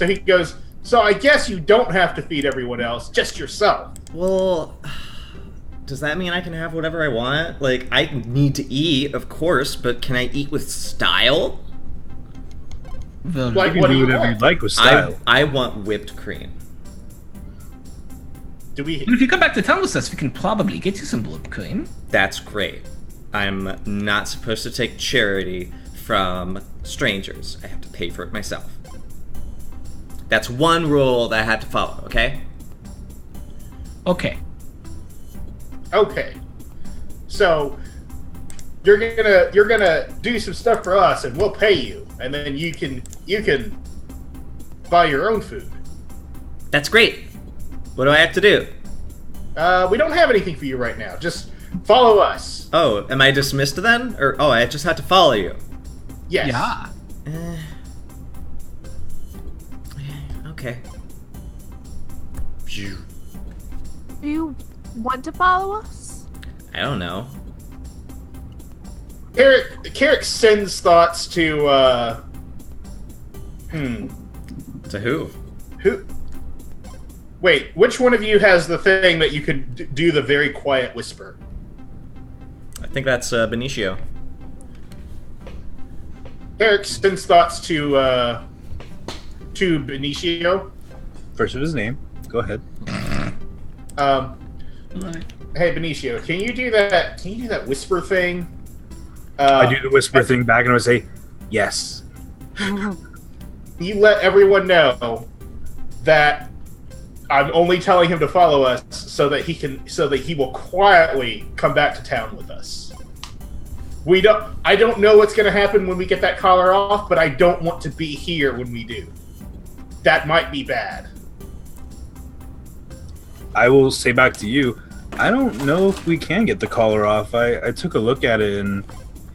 he goes. So I guess you don't have to feed everyone else, just yourself. Well, does that mean I can have whatever I want? Like, I need to eat, of course, but can I eat with style? Like, you can do whatever you'd like with style. I want whipped cream. If you come back to town with us, we can probably get you some whipped cream. That's great. I'm not supposed to take charity from strangers. I have to pay for it myself. That's one rule that I have to follow, okay? Okay. Okay. So you're gonna do some stuff for us and we'll pay you. And then you can buy your own food. That's great. What do I have to do? We don't have anything for you right now. Just follow us. Oh, am I dismissed then? Or I just have to follow you? Yes. Yeah. Okay. Do you want to follow us? I don't know. Carrick sends thoughts to To who? Who? Wait, which one of you has the thing that you could do the very quiet whisper? I think that's Benicio. Carrick sends thoughts to Benicio. First of his name. Go ahead. Hey Benicio, can you do that whisper thing? I do the whisper thing back and I would say, yes. You let everyone know that I'm only telling him to follow us so that he will quietly come back to town with us. I don't know what's going to happen when we get that collar off, but I don't want to be here when we do. That might be bad. I will say back to you, I don't know if we can get the collar off. I took a look at it and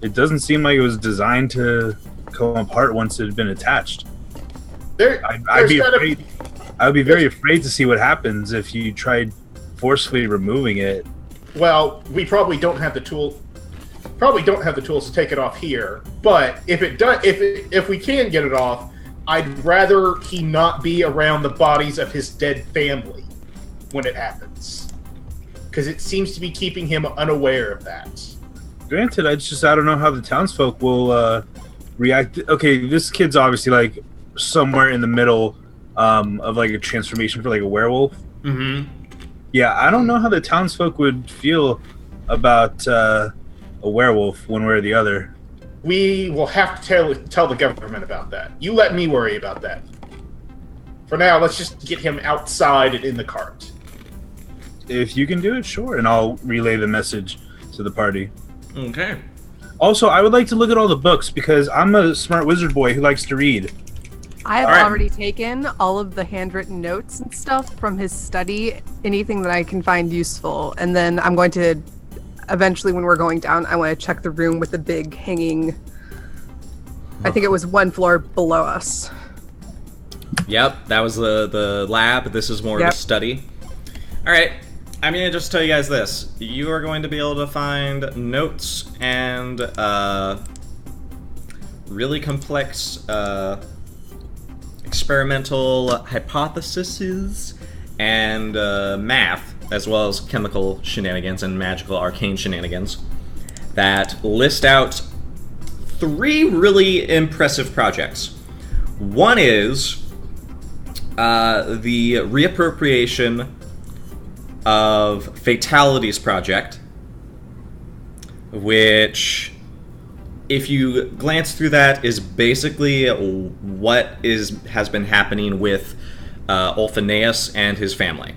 it doesn't seem like it was designed to come apart once it had been attached. I'd be afraid. I would be very afraid to see what happens if you tried forcefully removing it. Well, we probably don't have the tool. probably don't have the tools to take it off here. But if we can get it off, I'd rather he not be around the bodies of his dead family when it happens, because it seems to be keeping him unaware of that. Granted, I don't know how the townsfolk will react. Okay, this kid's obviously like somewhere in the middle of like a transformation for like a werewolf. Mm-hmm. Yeah, I don't know how the townsfolk would feel about a werewolf one way or the other. We will have to tell the government about that. You let me worry about that. For now, let's just get him outside and in the cart. If you can do it, sure, and I'll relay the message to the party. Okay. Also, I would like to look at all the books because I'm a smart wizard boy who likes to read. I have All right. already taken all of the handwritten notes and stuff from his study, anything that I can find useful, and then I'm going to, eventually when we're going down, I want to check the room with the big hanging, I think it was one floor below us. Yep, that was the lab. This is more of Yep. a study. All right. I'm going to just tell you guys this. You are going to be able to find notes and really complex experimental hypotheses and math, as well as chemical shenanigans and magical arcane shenanigans, that list out 3 really impressive projects. One is the reappropriation of Fatalities Project, which, if you glance through that, is basically what has been happening with Ulfineus and his family.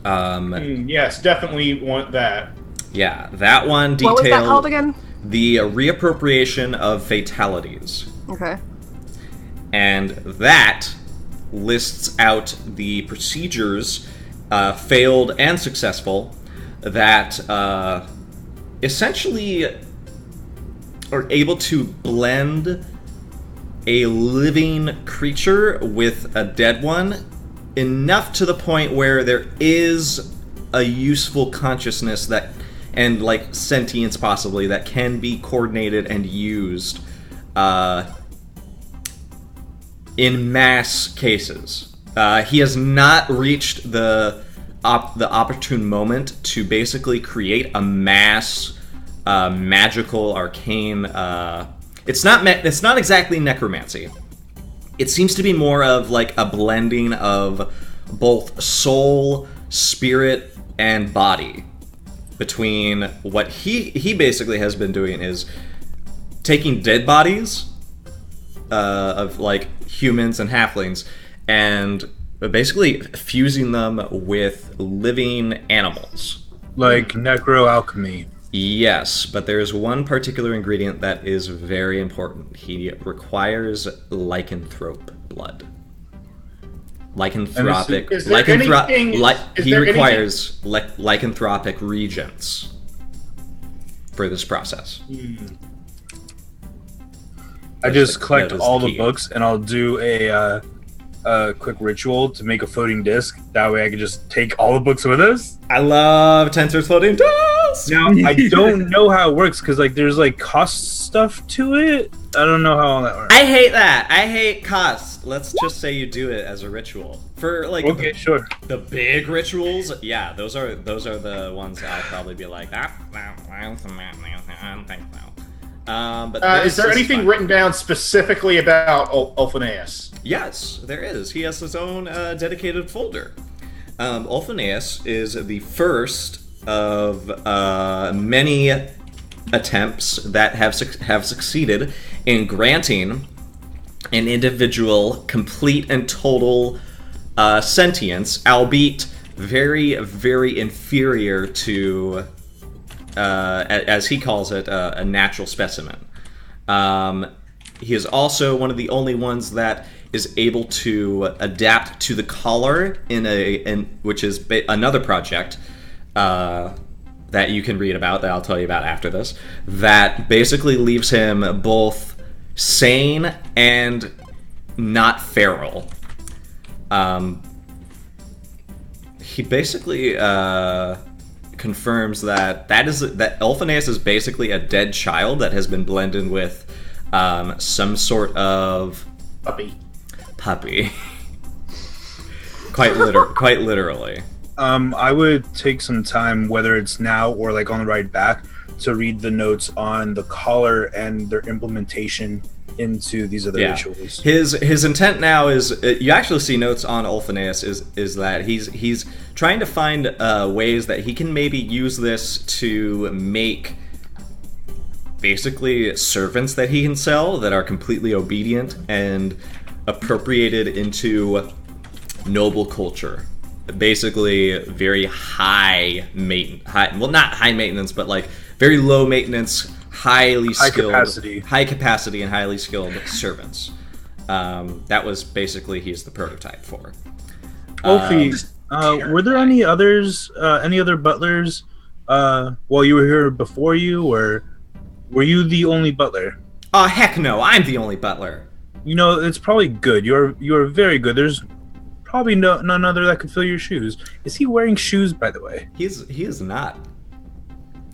Yes, definitely want that. Yeah, that one detailed What was that called again? the reappropriation of Fatalities. Okay. And that lists out the procedures, failed and successful, that essentially are able to blend a living creature with a dead one enough to the point where there is a useful consciousness that, and like sentience possibly, that can be coordinated and used in mass cases. He has not reached the opportune moment to basically create a mass magical arcane. It's not exactly necromancy. It seems to be more of like a blending of both soul, spirit, and body. Between what he basically has been doing is taking dead bodies of like humans and halflings and basically fusing them with living animals. Like necroalchemy. Yes, but there's one particular ingredient that is very important. He requires lycanthrope blood. Lycanthropic. Is there anything- is he there requires lycanthropic regents for this process. I just collect that is all the the key. books and I'll do a quick ritual to make a floating disc. That way I can just take all the books with us. I love Tensor's floating disc! Now, I don't know how it works because like there's like cost stuff to it. I don't know how all that works. I hate that. I hate cost. Let's just say you do it as a ritual. For like Okay, sure. the big rituals, yeah, those are the ones I'll probably be like, I don't think so. But Is there this anything fun. written down specifically about Ulfineus? Yes, there is. He has his own dedicated folder. Ulfineus is the first of many attempts that have succeeded in granting an individual complete and total sentience, albeit very, very inferior to, as he calls it, a natural specimen. He is also one of the only ones that is able to adapt to the collar which is another project that you can read about, that I'll tell you about after this, that basically leaves him both sane and not feral. He basically confirms that Elphaneus is basically a dead child that has been blended with some sort of puppy. Quite literally. I would take some time, whether it's now or like on the ride back, to read the notes on the collar and their implementation into these other rituals. His intent now is you actually see notes on Ulphaneus is that he's trying to find ways that he can maybe use this to make basically servants that he can sell that are completely obedient and appropriated into noble culture. Basically very high not high maintenance, but like very low maintenance, high capacity and highly skilled servants. That was basically he's the prototype for. Wolfie, were there any other butlers while you were here before you, or were you the only butler? Oh heck no, I'm the only butler. You know, it's probably good. You're very good. There's probably none other that could fill your shoes. Is he wearing shoes, by the way? He is not.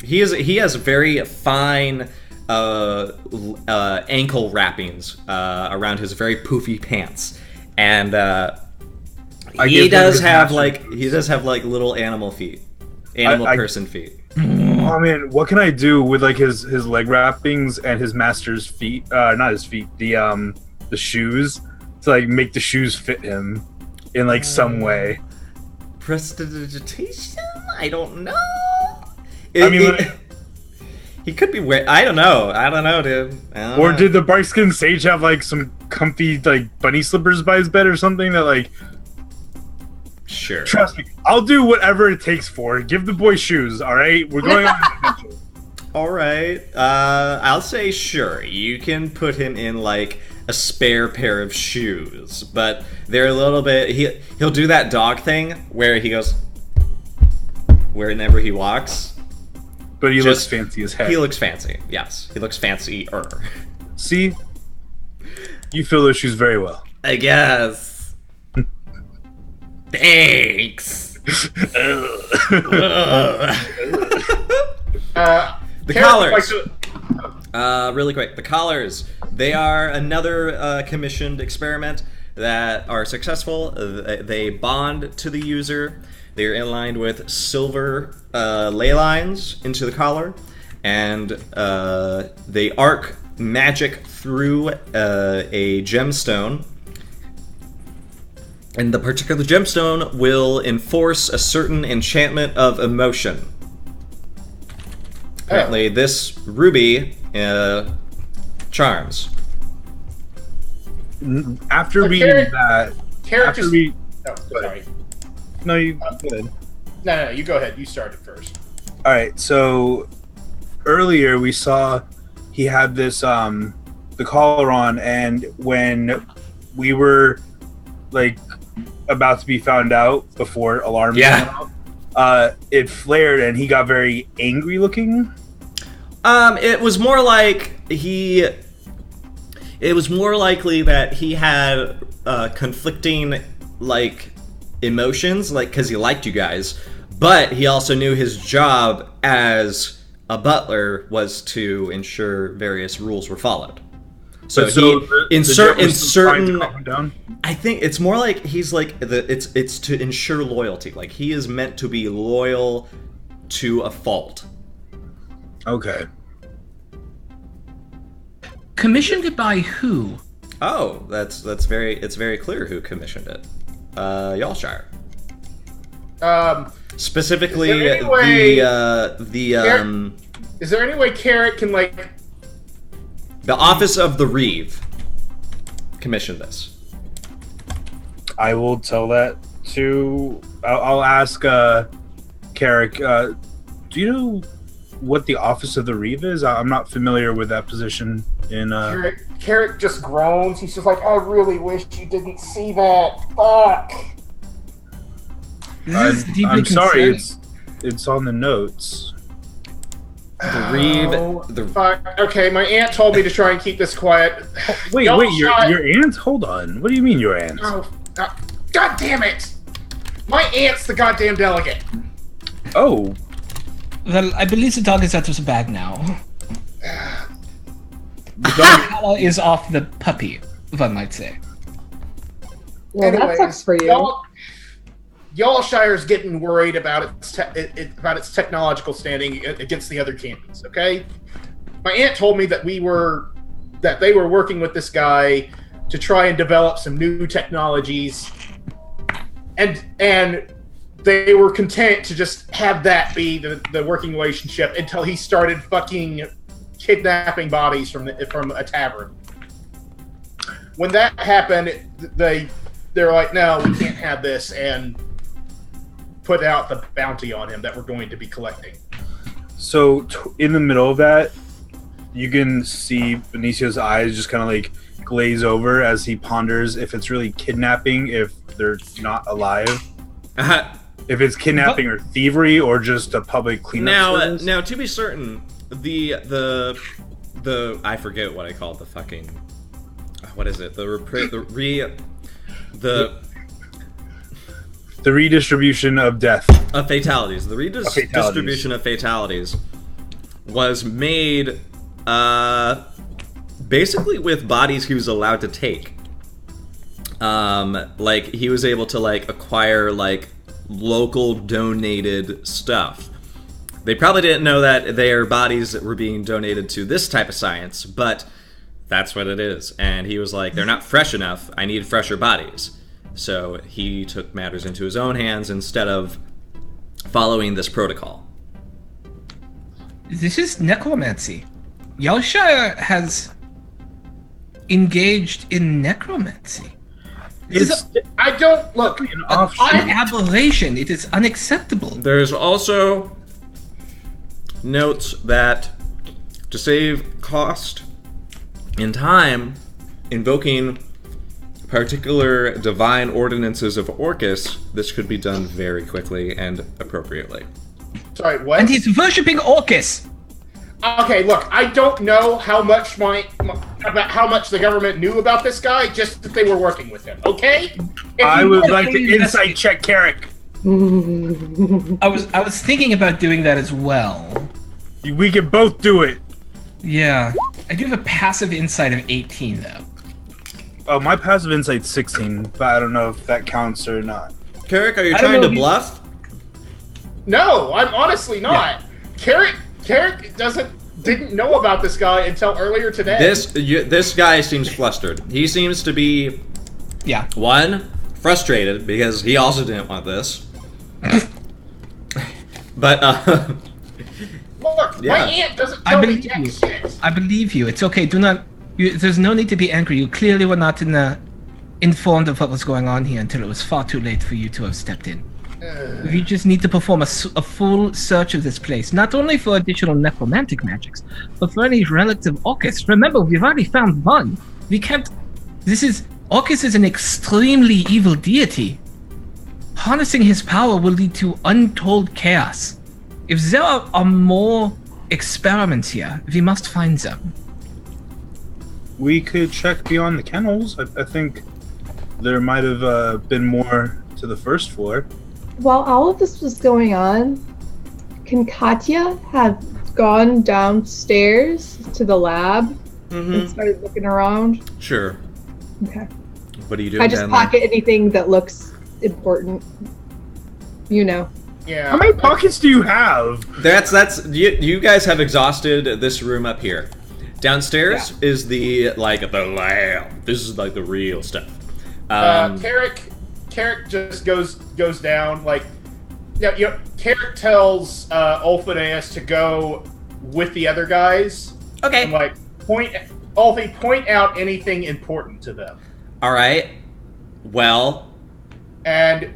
He has very fine ankle wrappings around his very poofy pants, and he does have like little animal feet, person feet. Oh man, what can I do with like his leg wrappings and his master's feet? Not his feet, the shoes, to like make the shoes fit him in like some way. Prestidigitation? I don't know. He could be wearing. I don't know, dude. Or did the bright skinned sage have like some comfy like bunny slippers by his bed or something that like? Sure. Trust me, I'll do whatever it takes for it. Give the boy shoes. All right, we're going on an adventure. All right. I'll say sure. You can put him in like a spare pair of shoes, but they're a little bit. He'll do that dog thing where he goes wherever he walks. But he looks fancy as heck. He looks fancy, yes. He looks fancier. See? You fill those shoes very well. I guess. Thanks. The collars. Really quick. The collars. They are another commissioned experiment that are successful. They bond to the user. They're inlined with silver ley lines into the collar, and they arc magic through a gemstone. And the particular gemstone will enforce a certain enchantment of emotion. Apparently, this ruby charms. After reading that, sorry. No, you go ahead. No, you go ahead. You started first. All right. So earlier we saw he had this the collar on, and when we were like about to be found out before alarms went out, it flared and he got very angry looking. It was more like it was more likely that he had conflicting like emotions, like because he liked you guys, but he also knew his job as a butler was to ensure various rules were followed. So in certain I think it's more like he's like it's to ensure loyalty. Like he is meant to be loyal to a fault. Okay. Commissioned it by who? Oh, it's very clear who commissioned it. Yalshire. Specifically, is there any way Carrot can like? The Office of the Reeve commissioned this. I will tell that to. I'll ask Carrick. Do you know what the Office of the Reeve is? I'm not familiar with that position in. Carrick just groans. He's just like, I really wish you didn't see that. Fuck. I'm sorry. It's on the notes. The Reeve. Fuck. Okay, my aunt told me to try and keep this quiet. Wait, your aunt? Hold on. What do you mean your aunt? Oh, God damn it! My aunt's the goddamn delegate. Oh. Well, I believe the dog is out of the bag now. The dog, Collar is off the puppy, one might say. Well, that sucks for you. Y'allshire's getting worried about its technological standing against the other candies. Okay, my aunt told me that they were working with this guy to try and develop some new technologies, and they were content to just have that be the working relationship until he started fucking kidnapping bodies from a tavern. When that happened, they're like, no, we can't have this, and put out the bounty on him that we're going to be collecting. so in the middle of that, you can see Benicio's eyes just kind of like glaze over as he ponders if it's really kidnapping, if they're not alive, if it's kidnapping or thievery, or just a public cleanup service. Now, to be certain, the I forget what I call it, the fucking what is it? The redistribution of death. Of fatalities. The redistribution of fatalities was made basically with bodies he was allowed to take. Like he was able to like acquire like local donated stuff. They probably didn't know that their bodies were being donated to this type of science, but that's what it is. And he was like, they're not fresh enough. I need fresher bodies. So he took matters into his own hands instead of following this protocol. This is necromancy. Yalshire has engaged in necromancy. I don't look. An aberration. It is unacceptable. There's also notes that to save cost and time, invoking particular divine ordinances of Orcus, this could be done very quickly and appropriately. Sorry, what? And he's worshipping Orcus. Okay, look, I don't know how much about how much the government knew about this guy, just that they were working with him. Okay? I would like to insight check Carrick. I was thinking about doing that as well. We can both do it. Yeah, I do have a passive insight of 18 though. Oh, my passive insight's 16, but I don't know if that counts or not. Carrick, are you trying to bluff? No, I'm honestly not. Yeah. Carrick didn't know about this guy until earlier today. This guy seems flustered. He seems to be, one, frustrated because he also didn't want this. But look, my aunt doesn't tell me jack shit. I believe you. It's okay. There's no need to be angry. You clearly were not informed of what was going on here until it was far too late for you to have stepped in. We just need to perform a full search of this place, not only for additional necromantic magics, but for any relics of Orcus. Remember, we've already found one. We can't... Orcus is an extremely evil deity. Harnessing his power will lead to untold chaos. If there are more experiments here, we must find them. We could check beyond the kennels. I think there might have been more to the first floor. While all of this was going on, can Katya have gone downstairs to the lab and started looking around? Sure. Okay. What are you doing? I just pocket anything that looks important. You know. Yeah. How many pockets do you have? You guys have exhausted this room up here. Downstairs is the lab. This is like the real stuff. Carrick just goes down Carrick tells Ulfideus to go with the other guys. Okay. And point out anything important to them. All right. Well. And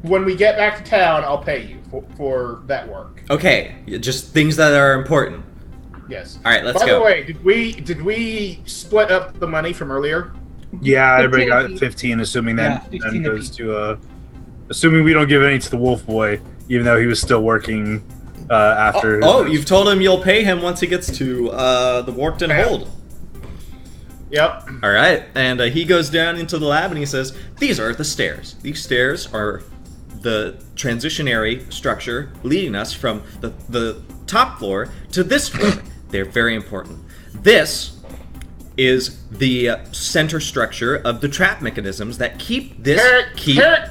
when we get back to town, I'll pay you for that work. Okay. Just things that are important. Yes. All right. Let's go. By the way, did we split up the money from earlier? Yeah, everybody got 15, assuming that then goes to assuming we don't give any to the Wolf Boy, even though he was still working after. You've told him you'll pay him once he gets to the Warped and Hold. Yep. All right, and he goes down into the lab and he says, "These are the stairs. These stairs are the transitionary structure leading us from the top floor to this floor. They're very important. This is the center structure of the trap mechanisms that keep this key. Carrot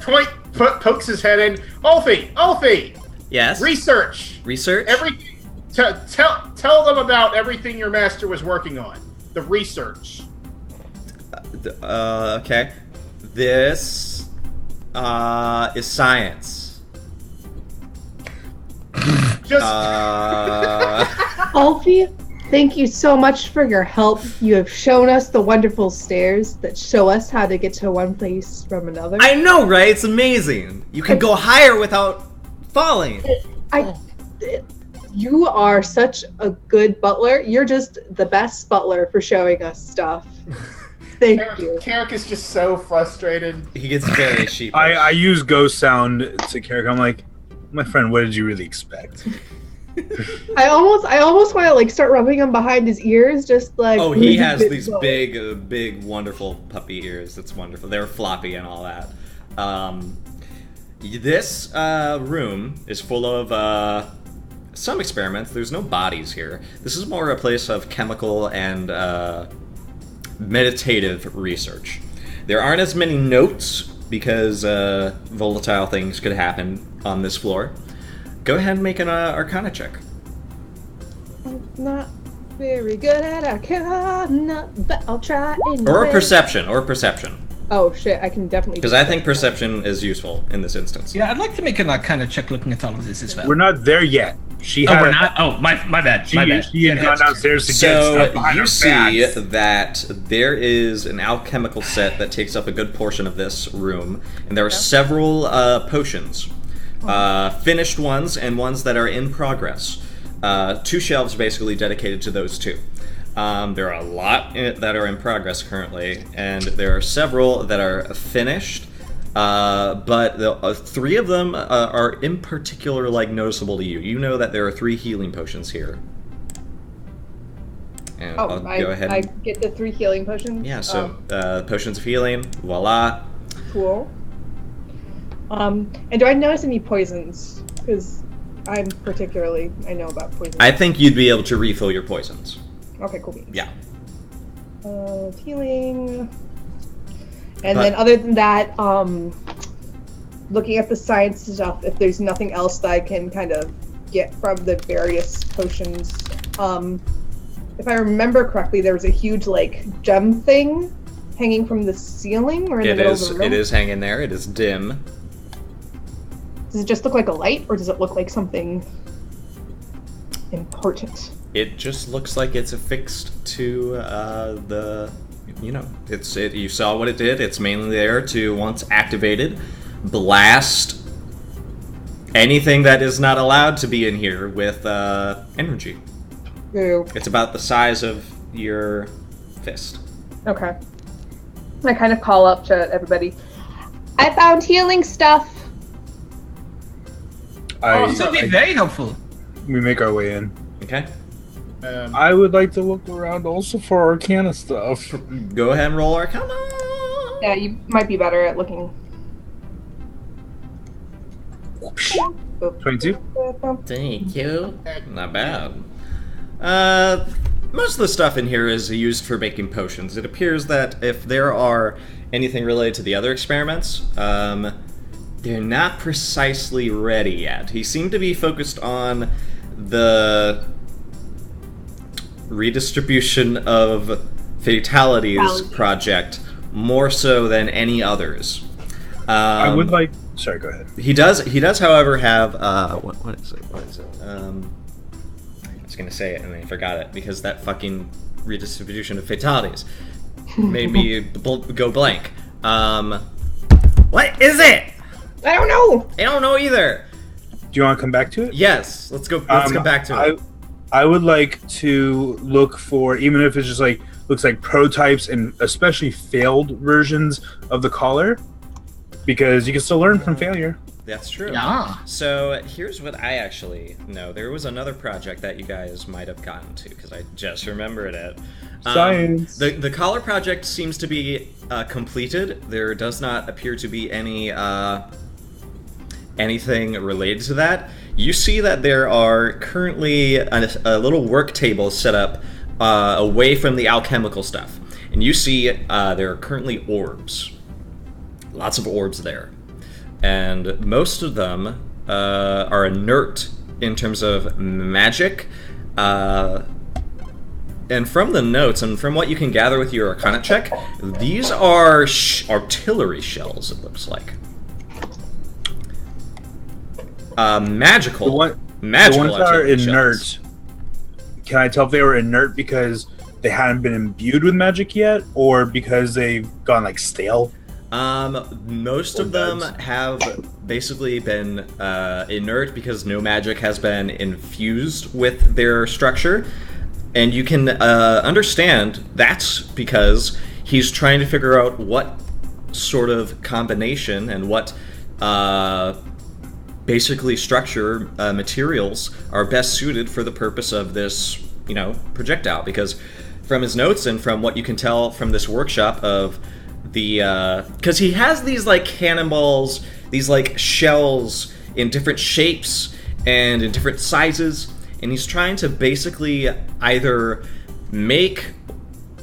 pokes his head in. Ulfi! Yes? Research! Everything. Tell them about everything your master was working on. The research. Okay. This is science. Just Alfie, thank you so much for your help. You have shown us the wonderful stairs that show us how to get to one place from another. I know, right? It's amazing. You can go higher without falling. You are such a good butler. You're just the best butler for showing us stuff. Thank you. Carrick is just so frustrated. He gets very sheepish. I use ghost sound to Carrick. I'm like, my friend, what did you really expect? I almost want to like start rubbing him behind his ears, just like. Oh, he has these big, wonderful puppy ears. It's wonderful. They're floppy and all that. This room is full of some experiments. There's no bodies here. This is more a place of chemical and meditative research. There aren't as many notes because volatile things could happen on this floor. Go ahead and make an Arcana check. I'm not very good at Arcana, but I'll try anyway. Or perception. Oh shit, I can definitely. Because I think perception is useful in this instance. Yeah, I'd like to make an Arcana check looking at all of this as well. We're not there yet. We're not? Oh, my bad. She had gone downstairs to get So stuff behind you her see back. that there is an alchemical set that takes up a good portion of this room, and there are several potions, finished ones and ones that are in progress. 2 shelves basically dedicated to those 2. There are a lot that are in progress currently, and there are several that are finished. But the 3 of them are in particular noticeable to you. You know that there are 3 healing potions here. And I'll go ahead. I get the 3 healing potions. Yeah. So potions of healing. Voila. Cool. And do I notice any poisons? Because I know about poisons. I think you'd be able to refill your poisons. Okay, cool. Yeah. Healing. And then other than that, looking at the science stuff, if there's nothing else that I can kind of get from the various potions, if I remember correctly, there was a huge gem thing hanging from the ceiling or in the middle of the room. It is hanging there. It is dim. Does it just look like a light, or does it look like something important? It just looks like it's affixed to the. You saw what it did. It's mainly there to, once activated, blast anything that is not allowed to be in here with energy. Ooh. It's about the size of your fist. Okay. I kind of call up to everybody. I found healing stuff. This would be very helpful. We make our way in. Okay. I would like to look around also for Arcana stuff. Go ahead and roll Arcana. Yeah, you might be better at looking. 22. Thank you. Not bad. Most of the stuff in here is used for making potions. It appears that if there are anything related to the other experiments, they're not precisely ready yet. He seemed to be focused on the redistribution of fatalities project more so than any others. I would like. Sorry, go ahead. He does, however, have what is it? I was gonna say it and I forgot it because that fucking redistribution of fatalities made me go blank. What is it? I don't know. I don't know either. Do you want to come back to it? Yes, let's go. Let's come back to it. I would like to look for, even if it's just looks like prototypes and especially failed versions of the collar, because you can still learn from failure. That's true. Yeah. So here's what I actually know. There was another project that you guys might have gotten to because I just remembered it. Science. The collar project seems to be completed. There does not appear to be any anything related to that, you see that there are currently a little work table set up away from the alchemical stuff. And you see there are currently orbs. Lots of orbs there. And most of them are inert in terms of magic. And from the notes, and from what you can gather with your Arcana check, these are artillery shells, it looks like. Magical. The ones that are inert, can I tell if they were inert because they hadn't been imbued with magic yet, or because they've gone, like, stale? Most of them have basically been inert because no magic has been infused with their structure. And you can understand that's because he's trying to figure out what sort of combination and what basically structure materials are best suited for the purpose of this, projectile. Because from his notes and from what you can tell from this workshop of the... because he has these, like, cannonballs, these, like, shells in different shapes and in different sizes, and he's trying to basically either make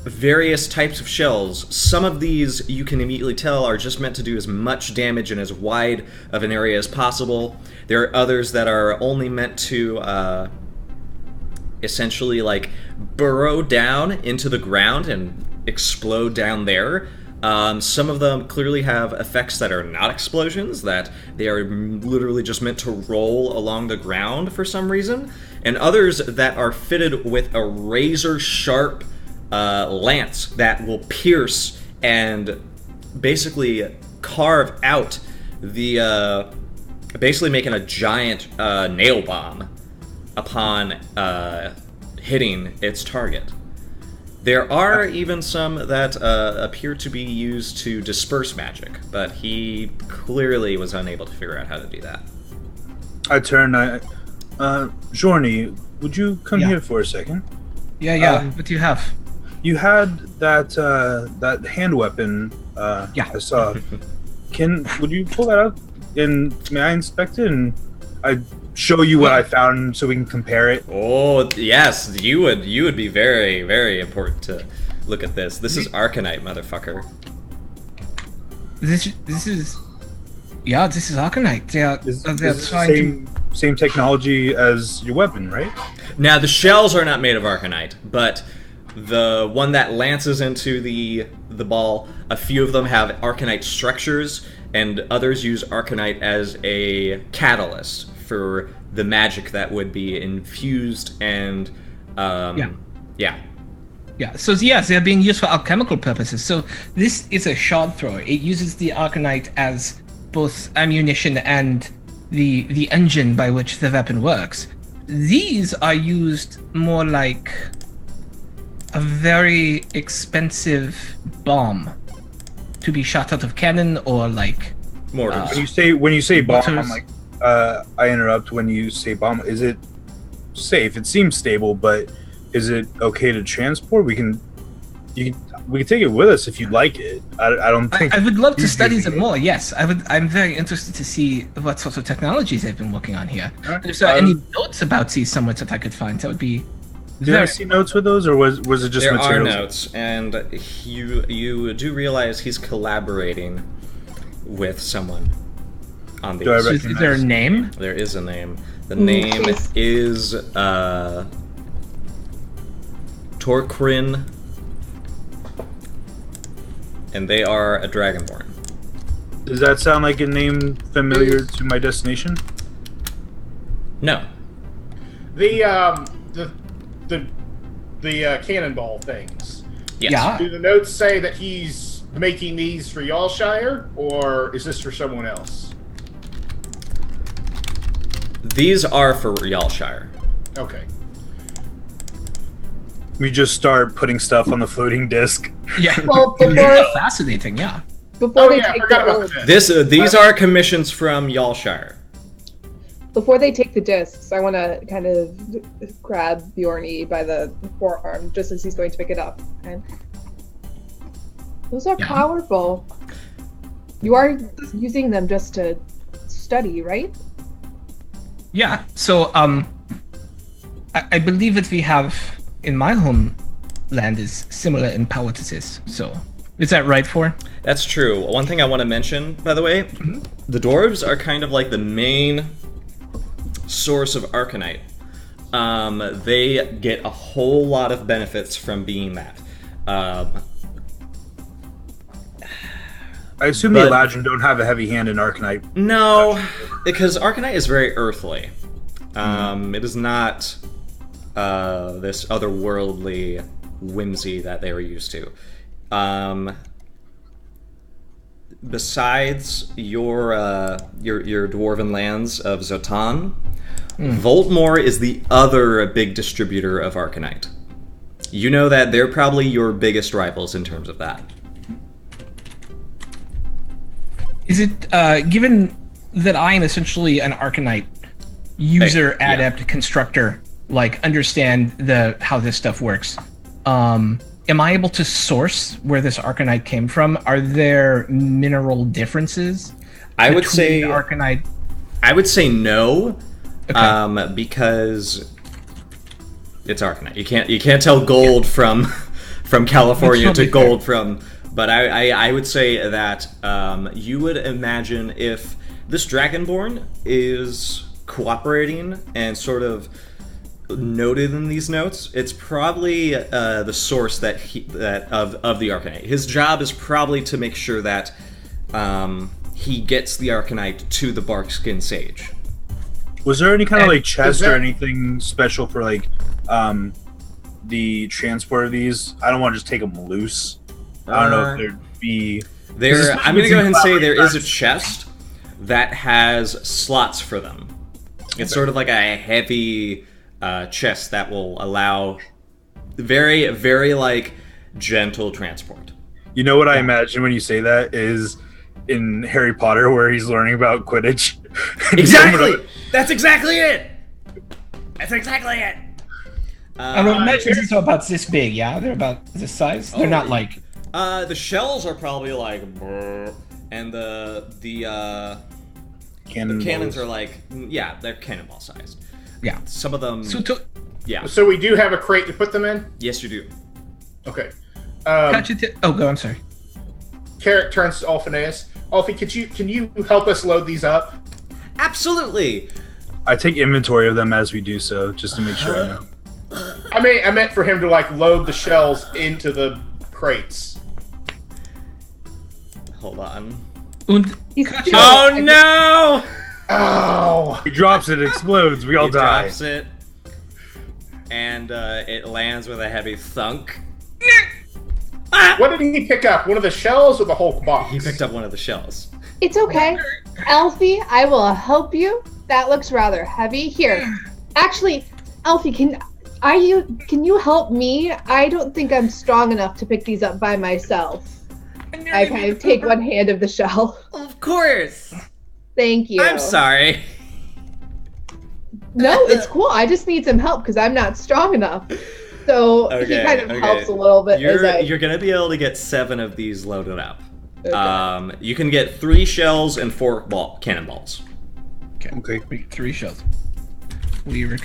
various types of shells. Some of these, you can immediately tell, are just meant to do as much damage in as wide of an area as possible. There are others that are only meant to essentially, like, burrow down into the ground and explode down there. Some of them clearly have effects that are not explosions, that they are literally just meant to roll along the ground for some reason, and others that are fitted with a razor-sharp lance that will pierce and basically carve out the... basically making a giant nail bomb upon hitting its target. There are even some that appear to be used to disperse magic, but he clearly was unable to figure out how to do that. I turn. Jorny, would you come here for a second? Yeah. What do you have? You had that hand weapon. Yeah. I saw. Would you pull that out and may I inspect it and I show you what I found so we can compare it? Oh yes, you would be very, very important to look at this. This is Arcanite, motherfucker. This is Arcanite. They're same technology as your weapon, right? Now the shells are not made of Arcanite, but the one that lances into the ball, a few of them have Arcanite structures, and others use Arcanite as a catalyst for the magic that would be infused and yeah. So yes, they're being used for alchemical purposes. So this is a shard thrower. It uses the Arcanite as both ammunition and the engine by which the weapon works. These are used more like a very expensive bomb to be shot out of cannon or like mortars. When you say bomb, mortars. I'm like, I interrupt when you say bomb. Is it safe? It seems stable, but is it okay to transport? We can take it with us if you'd like it. I don't think. I would love to study them more. Yes, I would. I'm very interested to see what sorts of technologies they've been working on here. Right. And if there are any notes about these somewhat that I could find, that would be. Did I see notes with those, or was it just there materials? Are notes, and you do realize he's collaborating with someone on these. Is there a name? There is a name. The name is Torqurin, and they are a Dragonborn. Does that sound like a name familiar to my destination? No. The cannonball things. Yes. Yeah. Do the notes say that he's making these for Yalshire, or is this for someone else? These are for Yalshire. Okay. We just start putting stuff on the floating disc. Yeah. Well, Fascinating. Yeah. before they I take forgot the about discs, that. These are commissions from Yalshire. before they take the discs, I want to kind of grab Bjorny by the forearm just as he's going to pick it up. And those are Yeah. powerful. You are using them just to study, right? Yeah. So I believe that we have in my homeland is similar in power to this. So is that right, For? That's true. One thing I want to mention, by the way, the dwarves are kind of like the main source of Arcanite. They get a whole lot of benefits from being that. I assume the Eladrin don't have a heavy hand in Arcanite. No, because Arcanite is very earthly. It is not this otherworldly whimsy that they were used to. Besides your dwarven lands of Zotan, Voltmore is the other big distributor of Arcanite. You know that they're probably your biggest rivals in terms of that. Is it given that I am essentially an Arcanite user, adept, constructor, like understand how this stuff works? Am I able to source where this Arcanite came from? Are there mineral differences? I would say Arcanite. I would say no, Okay. because it's Arcanite. You can't tell gold from California That's to totally gold from. But I would say that you would imagine if this Dragonborn is cooperating and sort of noted in these notes, it's probably the source of the Arcanite. His job is probably to make sure that he gets the Arcanite to the Barkskin Sage. Was there any kind of like chest that- or anything special for like the transport of these? I don't want to just take them loose. I don't know if there'd be. I'm gonna go ahead and say there is a chest that has slots for them. It's sort of like a heavy chest that will allow very, very like gentle transport. You know what I imagine when you say that is in Harry Potter where he's learning about Quidditch. Exactly. That's exactly it. That's exactly it. I would imagine these are about this big, yeah? They're about this size? They're not like... The shells are probably like, brr, and the cannons are like, yeah, they're cannonball sized. Yeah. Some of them, yeah. So we do have a crate to put them in? Yes, you do. Okay. go, I'm sorry. Carrot turns to Alphaeus. Alfie, can you help us load these up? Absolutely. I take inventory of them as we do so, just to make sure I know. I meant for him to like load the shells into the crates. Hold on. Oh no! Oh! He drops it, explodes, we all He die. drops it, and it lands with a heavy thunk. What did he pick up? One of the shells or the whole box? He picked up one of the shells. It's okay. Alfie, I will help you. That looks rather heavy. Here. Actually, Alfie, can you help me? I don't think I'm strong enough to pick these up by myself. I kind of take one hand of the shell. Of course. Thank you. I'm sorry. No, it's cool. I just need some help because I'm not strong enough. So he kind of helps a little bit. You're gonna be able to get 7 of these loaded up. Okay. You can get 3 shells and 4 cannonballs. Okay. 3 shells.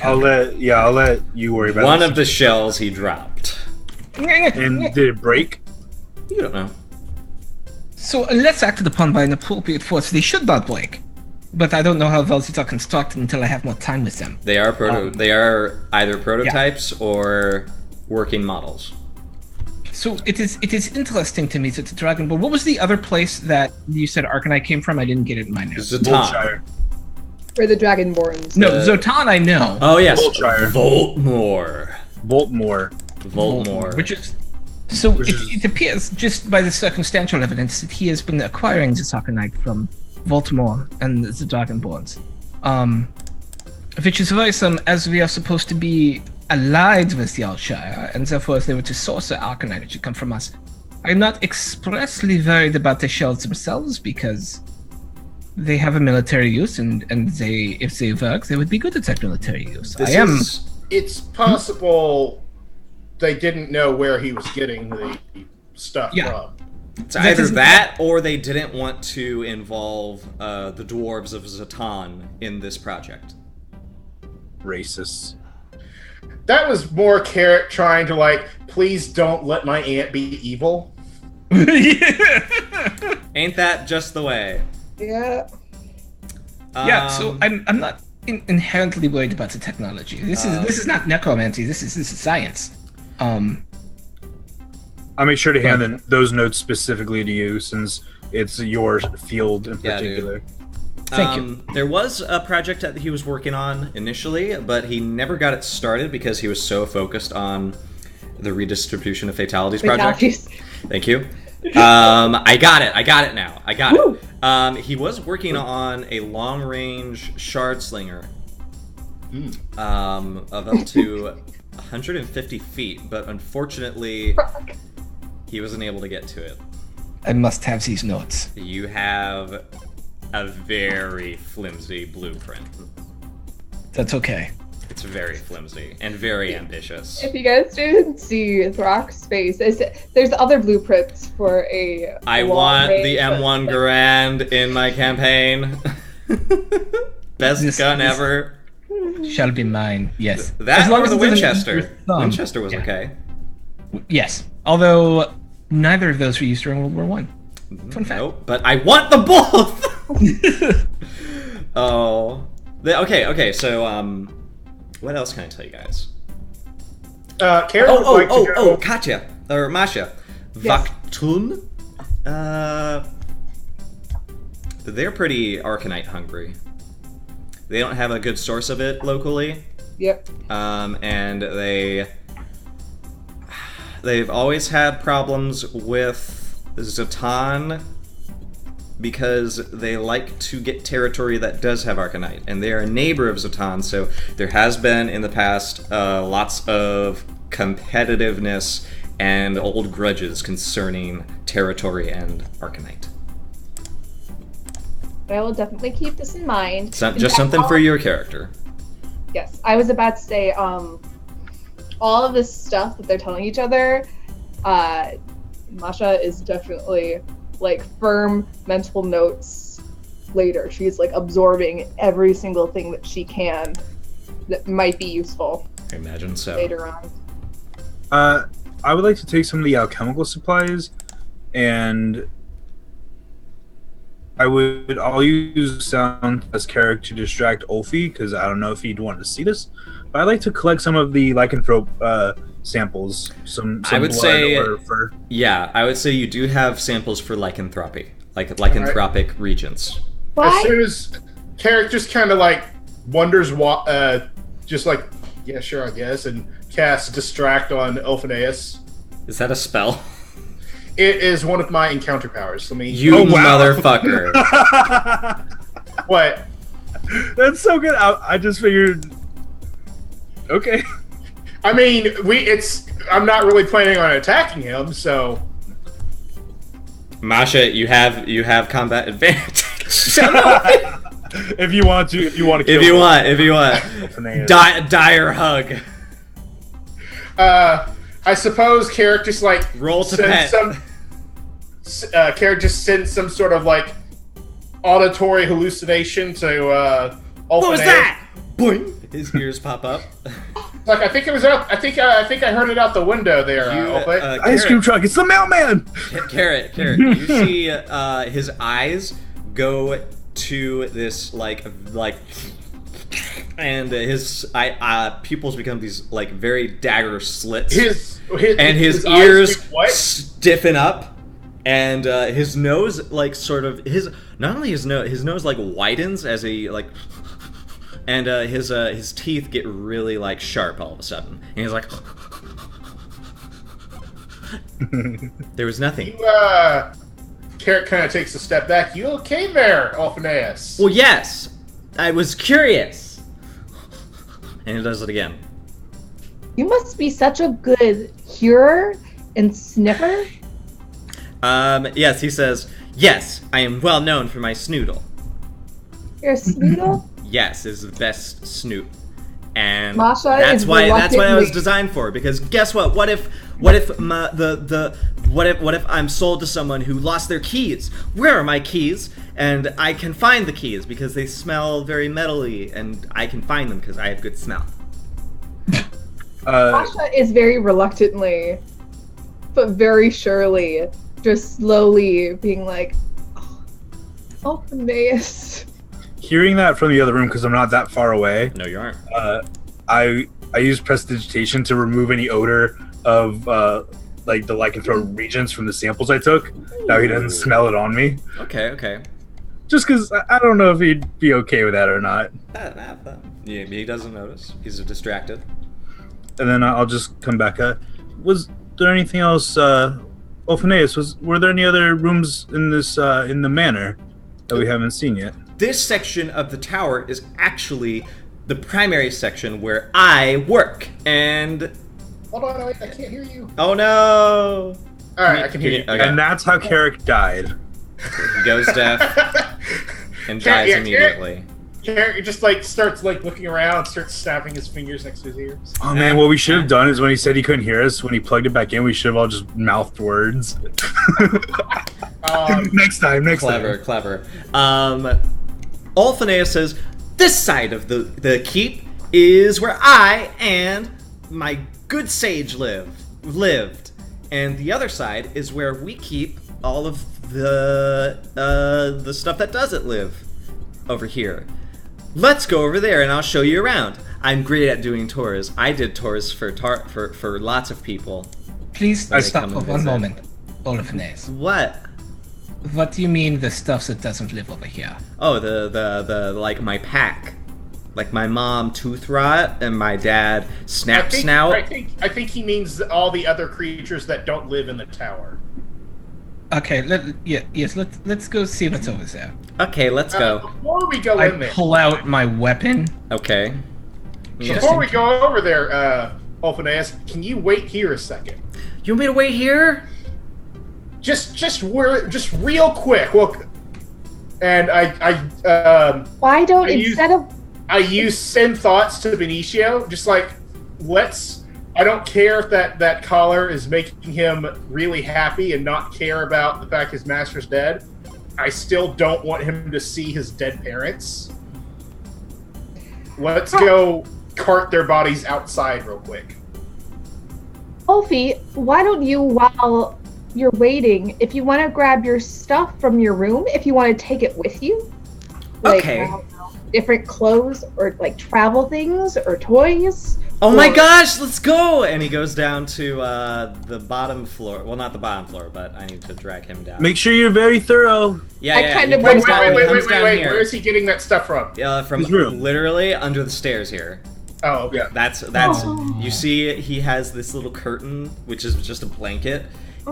I'll let you worry about One this. of the shells he dropped. And did it break? You don't know. So unless acted upon by an appropriate force, they should not break. But I don't know how well these are constructed until I have more time with them. They are they are either prototypes or working models. So it is interesting to me that the Dragon Ball. What was the other place that you said Arcanite came from? I didn't get it in my notes. Zotan. For the Dragonborns. No, Zotan I know. Oh yes. Voltshire. Voltmore. Which is so it appears just by the circumstantial evidence that he has been acquiring the Arcanite from Voltmore and the Dragonborns. Which is worrisome as we are supposed to be allied with the Alshire, and therefore if they were to source the Arcanite, it should come from us. I'm not expressly worried about the shells themselves because they have a military use, and they, if they work, they would be good at that military use. It's possible they didn't know where he was getting the stuff from. It's either that, or they didn't want to involve the dwarves of Zatan in this project. Racist. That was more Carrot trying to like, please don't let my aunt be evil. Ain't that just the way? Yeah. Yeah, so I'm not inherently worried about the technology. This is not necromancy. This is science. I'll make sure to hand in those notes specifically to you, since it's your field in particular. Dude. Thank you. There was a project that he was working on initially, but he never got it started because he was so focused on the redistribution of fatalities project. Thank you. I got it now. I got it. He was working on a long-range shard slinger of up to 150 feet, but unfortunately, he wasn't able to get to it. I must have these notes. You have a very flimsy blueprint. That's okay. It's very flimsy and very ambitious. If you guys didn't see Throck's face, there's other blueprints for a. I want the M1 Garand in my campaign. Best gun ever. Shall be mine. Yes. That as long or as the it doesn't Winchester. use your thumb. Winchester was okay. Yes. Although neither of those were used during World War One. Fun fact. Nope, but I want them both! Oh. Okay, so, what else can I tell you guys? Carrot would like to go... Katya, or Masha. Yes. Vaktun? They're pretty Arcanite hungry. They don't have a good source of it locally. Yep. And they've always had problems with Zatan because they like to get territory that does have Arcanite, and they are a neighbor of Zatan, so there has been in the past lots of competitiveness and old grudges concerning territory and Arcanite. I will definitely keep this in mind. Just something for your character. Yes, I was about to say, all of this stuff that they're telling each other, Masha is definitely like firm mental notes later. She's like absorbing every single thing that she can that might be useful. I imagine so. Later on. I would like to take some of the alchemical supplies, and I'll use sound as character to distract Ulfi, because I don't know if he'd want to see this. But I'd like to collect some of the lycanthrope samples. Some I would blood say, or fur. yeah, I would say you do have samples for lycanthropy, like lycanthropic regions. As soon as Carrot just kind of like wonders what, just like, yeah, sure, I guess, and casts Distract on Elphineus. Is that a spell? It is one of my encounter powers. Let me. Motherfucker! What? That's so good. I just figured. Okay. I mean, I'm not really planning on attacking him, so. Masha, you have combat advantage. If you want to kill if you want. Dire hug. I suppose Carrot just like roll to pet. Carrot just sends some sort of like auditory hallucination to What was that? Boing! His ears pop up. Like I think it was out. I think I heard it out the window there. Ice cream truck. It's the mailman. Carrot. You see his eyes go to this like, and his pupils become these like very dagger slits. His ears stiffen up, and his nose like sort of not only his nose like widens as he like. And his teeth get really like sharp all of a sudden, and he's like, "There was nothing." Carrot kind of takes a step back. You okay there, Elphineus? Well, yes, I was curious. And he does it again. You must be such a good hearer and sniffer. Yes, he says. Yes, I am well known for my snoodle. You're a snoodle. Yes, is the best snoot, and Masha that's why I was designed for. Because guess what? What if the What if I'm sold to someone who lost their keys? Where are my keys? And I can find the keys because they smell very metally, and I can find them because I have good smell. Sasha is very reluctantly, but very surely, just slowly being like, "Oh, Phineas." Hearing that from the other room, because I'm not that far away. No, you aren't. I use prestidigitation to remove any odor of like the lycanthrope regions from the samples I took. Now he doesn't smell it on me. Okay. Just because I don't know if he'd be okay with that or not. Yeah, he doesn't notice. He's distracted. And then I'll just come back. Was there anything else? Phineas, were there any other rooms in this in the manor that we haven't seen yet? This section of the tower is actually the primary section where I work, and... Hold on, I can't hear you. Oh no! Alright, I can hear you. Okay. And that's how Carrick died. He goes deaf and dies immediately. Carrick just like starts like looking around, starts snapping his fingers next to his ears. Oh man, what we should have done is when he said he couldn't hear us, when he plugged it back in, we should have all just mouthed words. Next time. Clever. Ulfinea says, this side of the keep is where I and my good sage lived. And the other side is where we keep all of the stuff that doesn't live over here. Let's go over there and I'll show you around. I'm great at doing tours. I did tours for lots of people. Please They stop come for and one visit. moment, Olafines. What? What do you mean the stuff that doesn't live over here? Oh, the like my pack. Like my mom Tooth Rot and my dad Snap Snout. I think he means all the other creatures that don't live in the tower. Okay, let's go see what's over there. Okay, let's go. Before we go I in there, pull out my weapon. Okay. before we go over there, Ulfinais, can you wait here a second? You want me to wait here? Just real quick. Well, and Why don't I use- instead of I use send thoughts to Benicio, just like I don't care if that collar is making him really happy and not care about the fact his master's dead. I still don't want him to see his dead parents. Let's go cart their bodies outside real quick. Ulfie, why don't you, while you're waiting, if you want to grab your stuff from your room, if you want to take it with you, like Okay. I don't know, different clothes or like travel things or toys. Oh my or- gosh, let's go! And he goes down to the bottom floor. Well, not the bottom floor, but I need to drag him down. Make sure you're very thorough. Yeah, I yeah. kinda He bring comes down, he comes down Wait. here. Where is he getting that stuff from? From His room. literally under the stairs here. Oh, okay. That's you see he has this little curtain which is just a blanket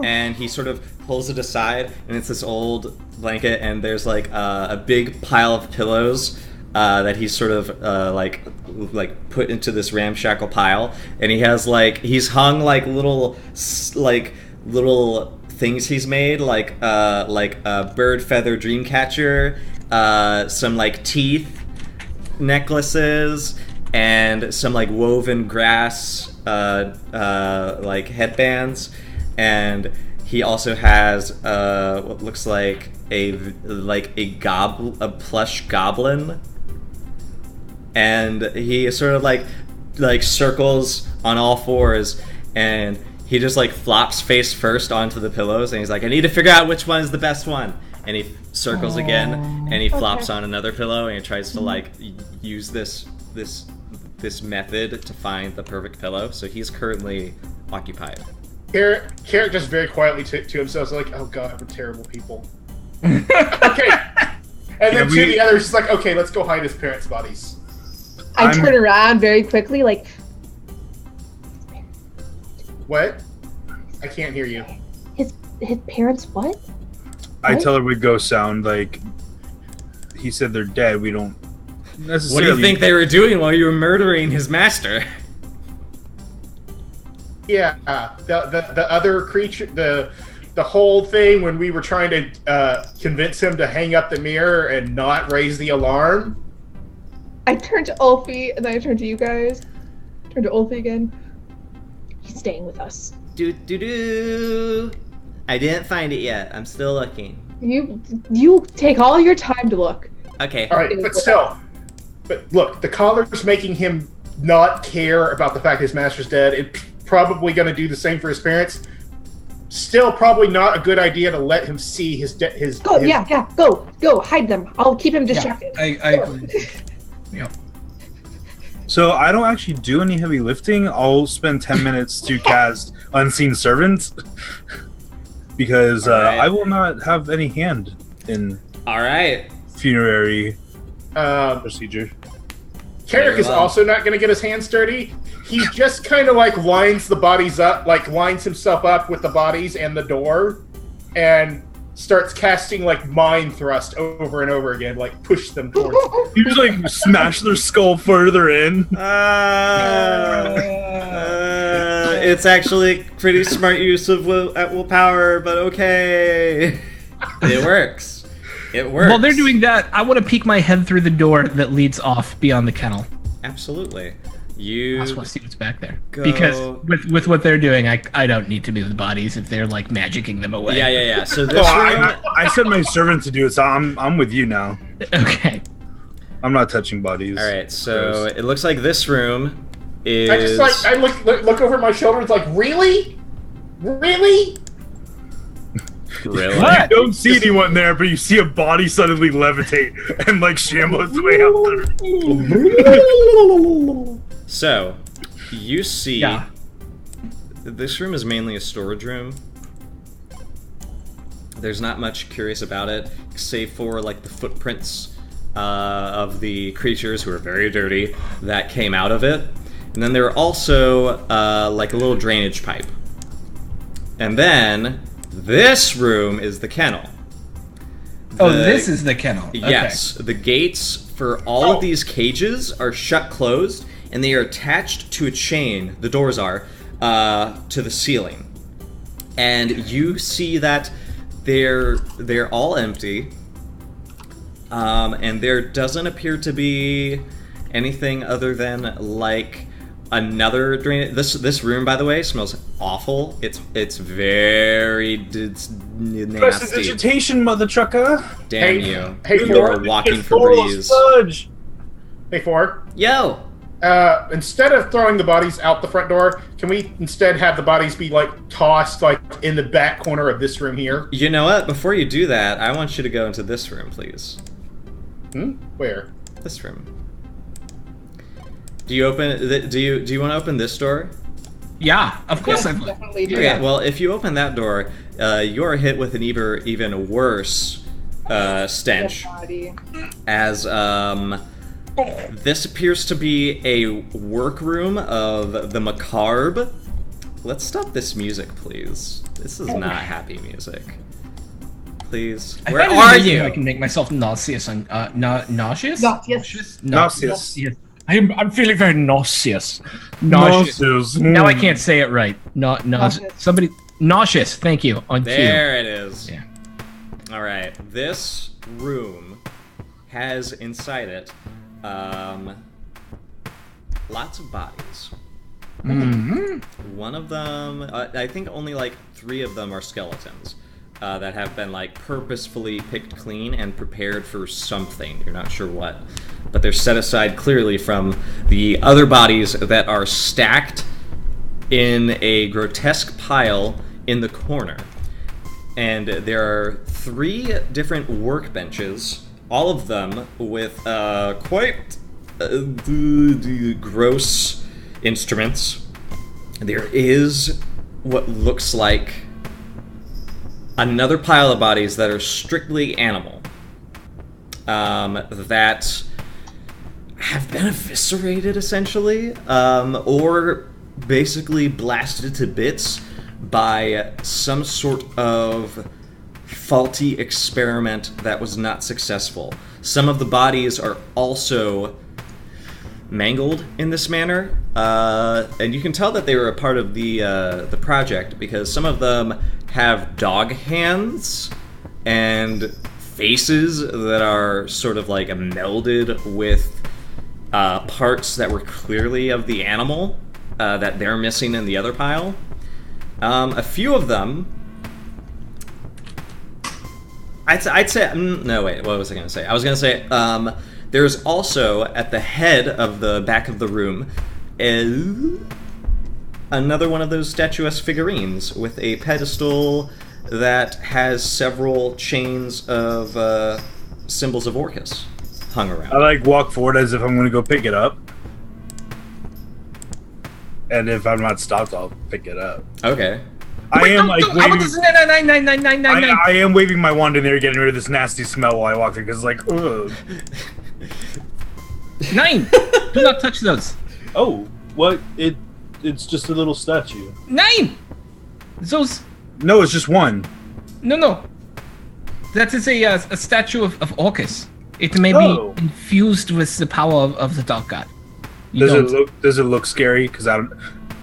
and he sort of pulls it aside and it's this old blanket and there's like a big pile of pillows that he's sort of like put into this ramshackle pile and he has he's hung little things he's made like a bird feather dream catcher, some teeth necklaces and some woven grass headbands, and he also has what looks like a plush goblin, and he sort of circles on all fours and he just flops face first onto the pillows and he's like, I need to figure out which one is the best one, and he circles again and he flops on another pillow and he tries to use this method to find the perfect pillow. So he's currently occupied. Carrot just very quietly to himself is like, oh god, we're terrible people. Okay. And then to the others, just like, okay, let's go hide his parents' bodies. I turn around very quickly, like, What? I can't hear you. his parents what? I tell her we go sound he said they're dead. We don't necessarily. What do you think they were doing while you were murdering his master? Yeah, the other creature, the whole thing when we were trying to convince him to hang up the mirror and not raise the alarm. I turn to Ulfie and then I turn to you guys. Turn to Ulfie again. He's staying with us. Do do do. I didn't find it yet. I'm still looking. You take all your time to look. Okay. All right, but still. But look, the collar's making him not care about the fact his master's dead. It's probably going to do the same for his parents. Still, probably not a good idea to let him see his. Go, go, hide them. I'll keep him distracted. Yeah, I agree. Yep. So I don't actually do any heavy lifting. I'll spend 10 minutes to cast Unseen Servant because Alright. I will not have any hand in All right. funerary procedure. Carrick Very is well. also not going to get his hands dirty. He just kind of like lines the bodies up, like lines himself up with the bodies and the door, and starts casting like mind thrust over and over again, like push them towards. You just like smash their skull further in. It's actually pretty smart use of willpower, but okay. It works. It works. While they're doing that, I want to peek my head through the door that leads off beyond the kennel. Absolutely. I You just want to see what's back there. Go- Because with what they're doing, I don't need to move the bodies if they're like magicking them away. Yeah. So this Oh, room, I sent my servant to do it, so I'm with you now. Okay. I'm not touching bodies. all right. So it looks like this room is. I just like I look over my shoulder. It's like really. Really? You don't see anyone there, but you see a body suddenly levitate and like shamble its way out there. So, you see, Yeah. this room is mainly a storage room. There's not much curious about it, save for like the footprints of the creatures who are very dirty that came out of it. And then there are also like a little drainage pipe. And then this room is the kennel. Oh, The- this is the kennel. Okay. Yes, the gates for all of these cages are shut closed, and they are attached to a chain. The doors are to the ceiling, and you see that they're all empty, and there doesn't appear to be anything other than like another drain. This room, by the way, smells awful. It's very nasty. Prestidigitation, mother trucker. Damn Hey, you! hey, You Four, are walking Get for full of breeze. sludge. Hey, Four. Yo. Instead of throwing the bodies out the front door, can we instead have the bodies be like tossed like in the back corner of this room here? You know what? Before you do that, I want you to go into this room, please. Where? This room. Do you open? Do you want to open this door? Yeah, of course I would. Definitely do Okay. that. Well, if you open that door, you are hit with an even worse stench, Body. as this appears to be a workroom of the macabre. Let's stop this music, please. This is not happy music. Please. I Where find it are amazing you? I can make myself nauseous and nauseous. Nauseous. Nauseous. I'm feeling very nauseous. Nauseous. Now I can't say it right. Nauseous. Nauseous. Somebody nauseous. Thank you. On cue. There it is. Yeah. All right. This room has inside it lots of bodies. One of them, I think only like 3 of them are skeletons that have been like purposefully picked clean and prepared for something. You're not sure what, but they're set aside clearly from the other bodies that are stacked in a grotesque pile in the corner. And there are 3 different workbenches, all of them with quite gross instruments. There is what looks like another pile of bodies that are strictly animal, that have been eviscerated essentially, or basically blasted to bits by some sort of faulty experiment that was not successful. Some of the bodies are also mangled in this manner, and you can tell that they were a part of the project because some of them have dog hands and faces that are sort of like melded with parts that were clearly of the animal that they're missing in the other pile. A few of them I'd say no. Wait, what was I gonna say? I was gonna say there's also at the head of the back of the room another one of those statuesque figurines with a pedestal that has several chains of symbols of Orcus hung around. I walk forward as if I'm going to go pick it up, and if I'm not stopped, I'll pick it up. Okay. I am waving. No. I am waving my wand in there, getting rid of this nasty smell while I walk through, because ugh. 9. Do not touch those. Oh, what? It's just a little statue. 9. Those. No, it's just one. No. That is a statue of Orcus. It may Oh. be infused with the power of the Dark God. Does it look scary? Because I don't.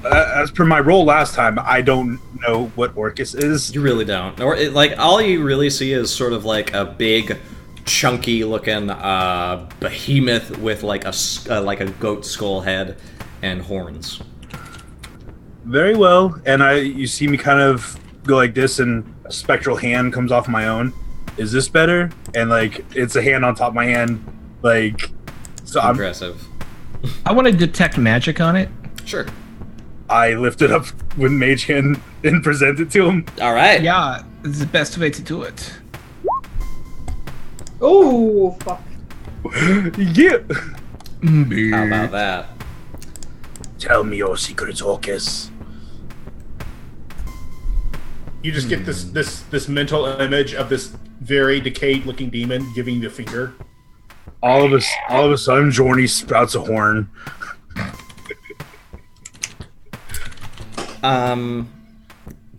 As per my role last time, I don't know what Orcus is. You really don't. Or all you really see is sort of like a big, chunky looking behemoth with like a goat skull head and horns. Very well. And you see me kind of go like this, and a spectral hand comes off my own. Is this better? And it's a hand on top of my hand, so Impressive. I want to detect magic on it. Sure. I lift it up with mage hand and present it to him. All right. Yeah, it's the best way to do it. Oh, fuck. Yeah. How about that? Tell me your secrets, Orcus. You just get this mental image of this very decayed-looking demon giving the finger. All of a sudden, Jorny sprouts a horn.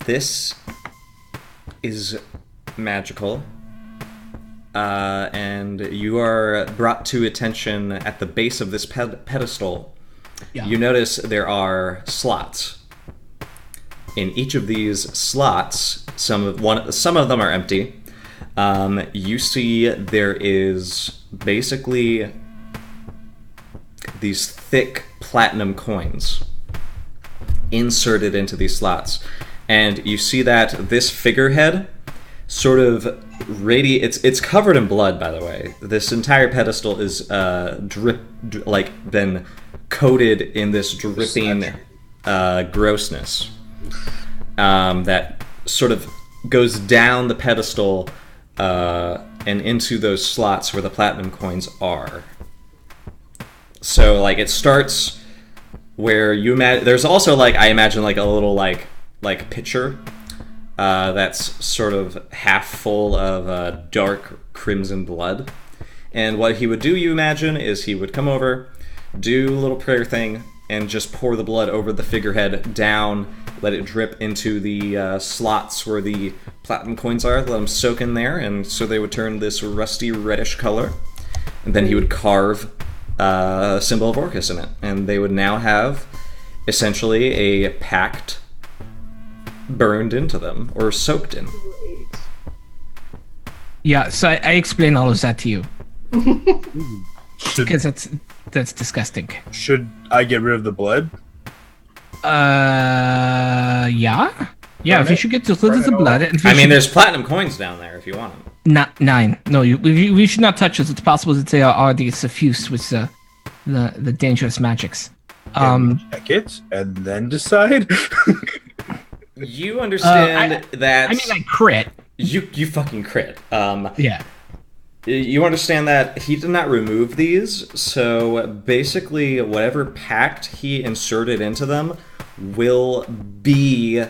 This is magical. And you are brought to attention at the base of this pedestal. Yeah. You notice there are slots. In each of these slots, some of them are empty. You see there is basically these thick platinum coins inserted into these slots, and you see that this figurehead sort of it's covered in blood, by the way. This entire pedestal is been coated in this dripping grossness that sort of goes down the pedestal and into those slots where the platinum coins are. So it starts where you imagine. There's also I imagine a little pitcher that's sort of half full of dark crimson blood. And what he would do, you imagine, is he would come over, do a little prayer thing, and just pour the blood over the figurehead down, let it drip into the slots where the platinum coins are, let them soak in there, and so they would turn this rusty reddish color. And then he would carve a symbol of Orcus in it, and they would now have essentially a pact burned into them, or soaked in. Yeah, so I explain all of that to you. Because that's disgusting. Should I get rid of the blood? Yeah. Yeah, if you should get rid of the blood. There's platinum coins down there if you want them. Not 9. No, we should not touch this. It's possible that they are already suffused with the dangerous magics. Check it and then decide. You understand that. I crit. You fucking crit. Yeah. You understand that he did not remove these, so basically whatever pact he inserted into them will be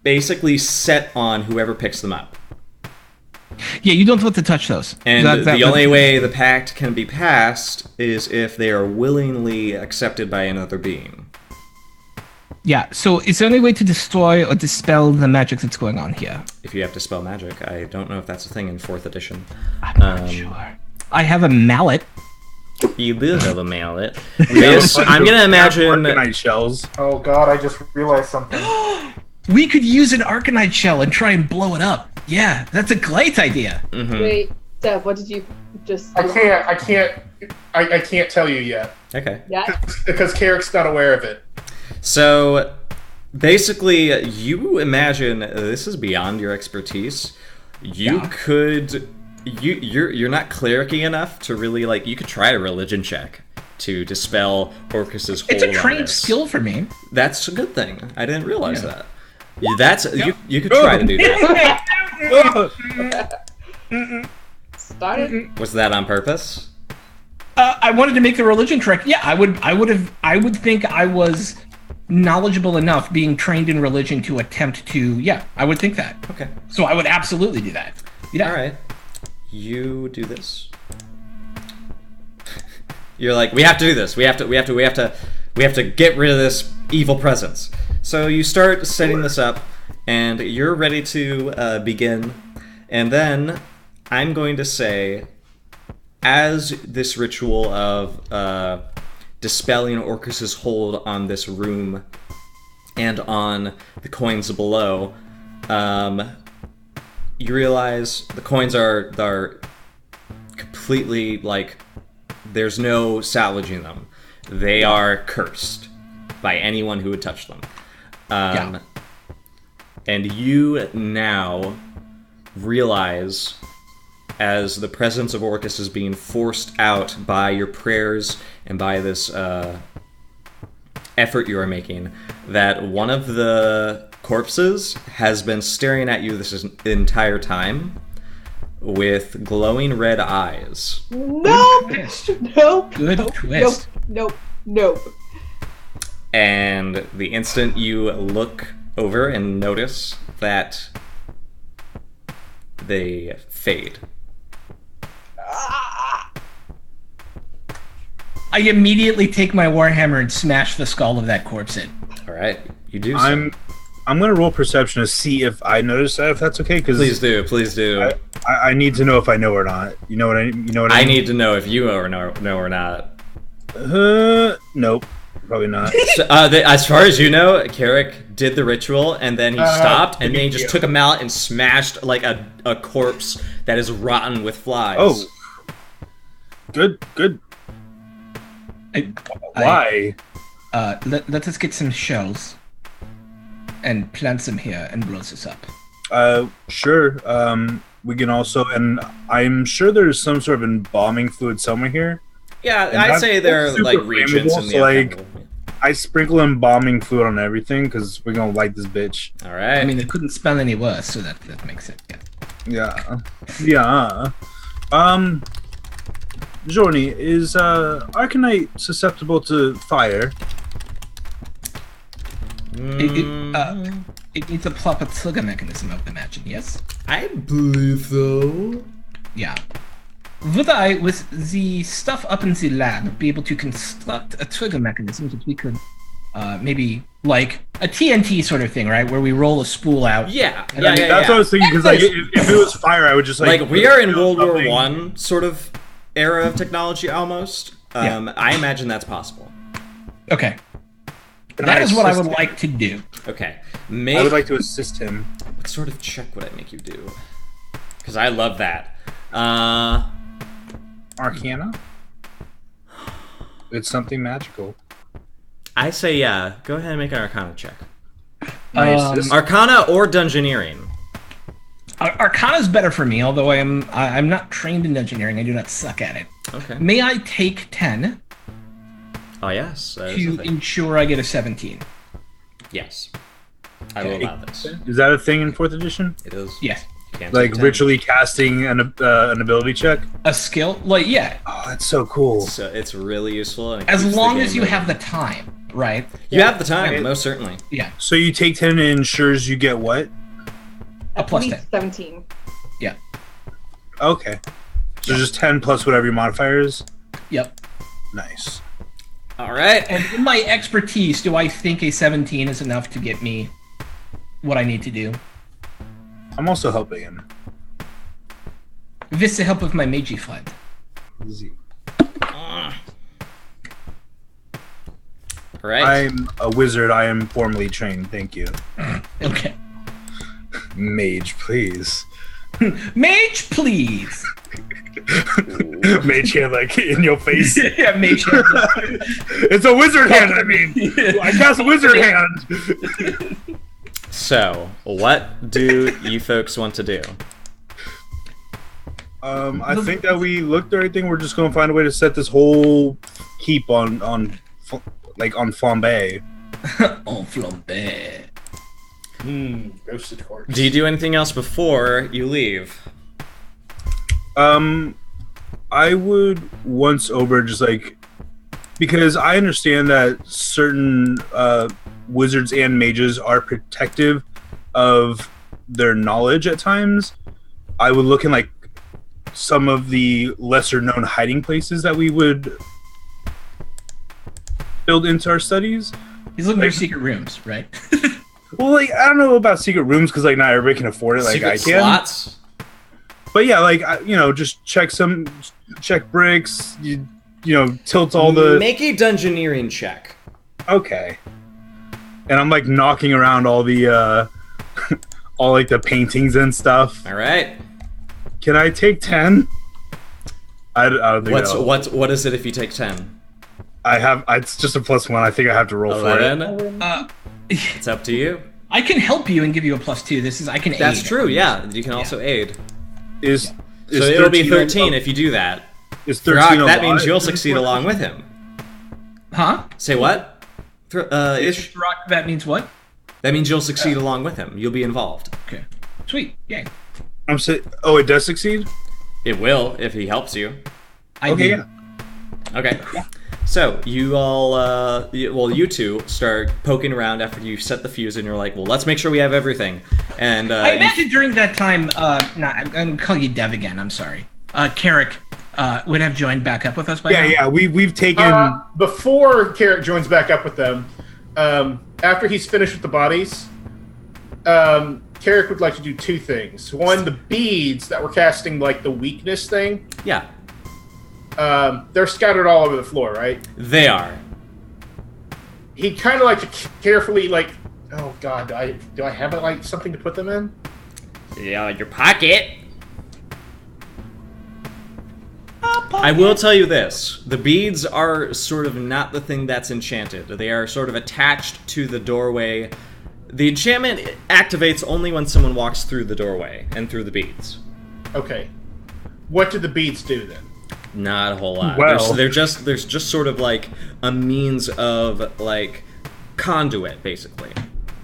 basically set on whoever picks them up. Yeah, you don't want to touch those. And the only way the pact can be passed is if they are willingly accepted by another being. Yeah, so is there any way to destroy or dispel the magic that's going on here? If you have to spell magic, I don't know if that's a thing in 4th edition. I'm not sure. I have a mallet. You do have a mallet. Yes, I'm gonna imagine Arcanite shells. Oh god, I just realized something. We could use an Arcanite shell and try and blow it up. Yeah, that's a great idea. Mm-hmm. Wait, Dev, what did you just... I can't tell you yet. Okay. Yeah? Because Carrick's not aware of it. So, basically, you imagine, this is beyond your expertise, You Yeah. could... You're not clericy enough to really, like... You could try a religion check to dispel Orcus's hold It's a on trained this. skill for me. That's a good thing. I didn't realize Yeah. that. You could try to do that. Started. Was that on purpose? I wanted to make the religion trick. Yeah, I would think I was knowledgeable enough, being trained in religion, to attempt to. Yeah, I would think that. Okay. So I would absolutely do that. Yeah. All right. You do this. You're like, we have to do this. We have to get rid of this evil presence. So you start setting this up, and you're ready to begin. And then I'm going to say, as this ritual of dispelling Orcus's hold on this room and on the coins below, you realize the coins are completely, like, there's no salvaging them. They are cursed by anyone who would touch them. And you now realize, as the presence of Orcus is being forced out by your prayers and by this effort you are making, that one of the corpses has been staring at you this entire time with glowing red eyes. Nope. Twist. Nope. Good nope. twist. Nope. Nope. And the instant you look over and notice that they fade. I immediately take my warhammer and smash the skull of that corpse in. All right, you do. I'm gonna roll perception to see if I notice that, if that's okay. Because Please do. I need to know if I know or not. You know what I mean? I need to know if you know or not. Nope, probably not. So, as far as you know, Carrick did the ritual, and then he stopped, and then he just took a mallet and smashed like a corpse that is rotten with flies. Oh, good. Why? Let us get some shells and plant them here and blow this up. Sure. We can also, and I'm sure there's some sort of embalming fluid somewhere here. Yeah, And I'd say there are super like regions flammable, in the so, like, upcoming- I sprinkle embalming fluid on everything because we're gonna light this bitch. All right. I mean, it couldn't spell any worse, so that makes it. Yeah. Yeah. Jorni, is Arcanite susceptible to fire? It needs a proper trigger mechanism, I would imagine, yes? I believe so. Yeah. Would I, with the stuff up in the lab, be able to construct a trigger mechanism that we could maybe, like, a TNT sort of thing, right? Where we roll a spool out. Yeah, That's what I was thinking, because like, if it was fire, I would just like we are in World War something. One sort of era of technology almost. I imagine that's possible. Okay. Can That I is what I assist would him? like to do. Okay. I would like to assist him. What sort of check would I make you do? Because I love that. Arcana? It's something magical. I say yeah. Go ahead and make an Arcana check. Nice. Arcana or Dungeoneering. Arcana's better for me, although I'm not trained in engineering. I do not suck at it. Okay. May I take 10 Oh yes. That is a to thing. ensure I get a 17? Yes. I will allow this. Is that a thing in 4th edition? It is. Yes. You can't Like take 10. ritually casting an ability check? A skill? Like, yeah. Oh, that's so cool. So it's really useful. And it As keeps the long game as you moving. have the time, right? You have the time, most certainly. Yeah. So you take 10 and it ensures you get what? A plus At 10. least 17. Yeah. Okay. So just 10 plus whatever your modifier is? Yep. Nice. All right. And in my expertise, do I think a 17 is enough to get me what I need to do? I'm also helping him. With the help of my magey friend. Easy. All right. I'm a wizard. I am formally trained. Thank you. Okay. Mage, please. Mage, please! Mage hand, like, in your face. Yeah, mage hand. It's a wizard hand, I mean. I cast a wizard hand. So, what do you folks want to do? I think that we looked at everything. We're just gonna find a way to set this whole heap on flambe. On flambe. Roasted horse. Do you do anything else before you leave? I would once over just like, because I understand that certain wizards and mages are protective of their knowledge at times. I would look in like some of the lesser known hiding places that we would build into our studies. He's looking for secret rooms, right? Well, like, I don't know about secret rooms because like not everybody can afford it like Secret I can. slots? But yeah, like just check bricks. You tilt all the. Make a dungeoneering check. Okay. And I'm like knocking around all the all like the paintings and stuff. All right. Can I take 10? I don't think so. What is it if you take 10? It's just a +1. I think I have to roll for it. 11? It's up to you. I can help you and give you a +2. I can aid. That's true. Yeah, you can also aid. Is So it'll be 13 if you do that. Is 13 That means you'll succeed along with him. Huh? Say what? Ish? That means what? That means you'll succeed along with him. You'll be involved. Okay. Sweet. Yay. Oh, it does succeed? It will if he helps you. Okay. Okay. So you all, you two start poking around after you set the fuse, and you're like, well, let's make sure we have everything. And I imagine during that time, I'm gonna call you Dev again. I'm sorry. Carrick would have joined back up with us by now. Yeah. We've taken before Carrick joins back up with them. After he's finished with the bodies, Carrick would like to do two things. One, the beads that were casting like the weakness thing. Yeah. They're scattered all over the floor, right? They are. He'd kind of like to carefully, like, oh god, do I have like something to put them in? Yeah, your pocket. I will tell you this. The beads are sort of not the thing that's enchanted. They are sort of attached to the doorway. The enchantment activates only when someone walks through the doorway and through the beads. Okay. What do the beads do then? Not a whole lot. Well, there's just sort of like a means of like conduit, basically.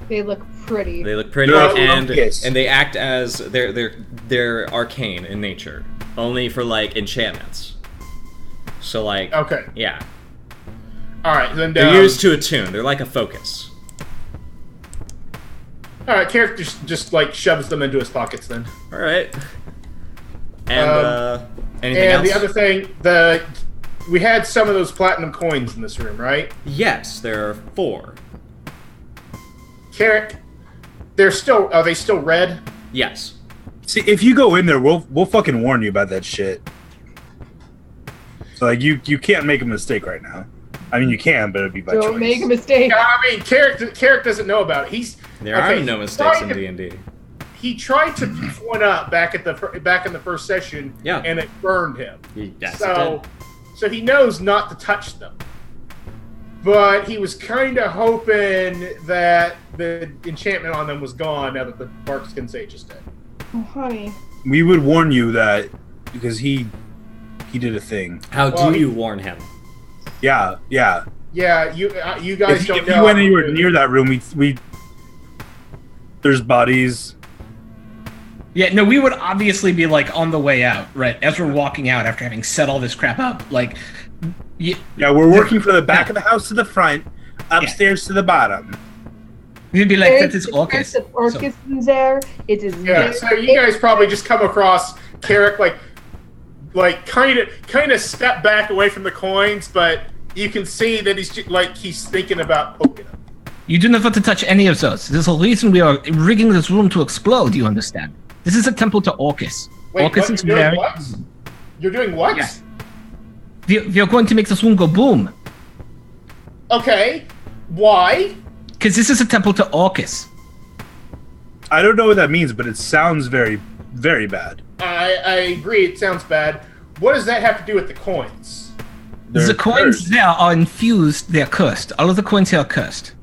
They look pretty. They look pretty, and they act as they're arcane in nature, only for like enchantments. So like, okay, yeah. All right, then they're used to attune. They're like a focus. All right, Carrick just like shoves them into his pockets then. All right. And anything and else? the other thing, we had some of those platinum coins in this room, right? Yes, there are 4. Carrick, are they still red? Yes. See, if you go in there, we'll fucking warn you about that shit. So like you can't make a mistake right now. I mean, you can, but it'd be by choice. Don't make a mistake. Yeah, I mean, Carrick doesn't know about it. There are no mistakes in D&D. He tried to pick one up back in the first session, yeah, and it burned him. Yes, so he knows not to touch them. But he was kind of hoping that the enchantment on them was gone now that the Bark Skin Sage is dead. Oh, honey. We would warn you that because he did a thing. How do you warn him? Yeah. Yeah, you guys don't know. If you went anywhere near that room, we there's bodies. Yeah, no, we would obviously be like on the way out, right? As we're walking out after having set all this crap up, like. Yeah, we're working from the back of the house to the front, upstairs to the bottom. We'd be like, that is Orcus. Orcus is there. It is. Yeah, so you guys probably just come across Carrick like kind of step back away from the coins, but you can see that he's thinking about poking them. You do not want to touch any of those. There's a reason we are rigging this room to explode. You understand? This is a temple to Orcus. Wait, Orcus is very. What? You're doing what? Yeah. We are going to make this room go boom. Okay, why? Because this is a temple to Orcus. I don't know what that means, but it sounds very, very bad. I agree, it sounds bad. What does that have to do with the coins? The coins there are infused, they're cursed. All of the coins here are cursed.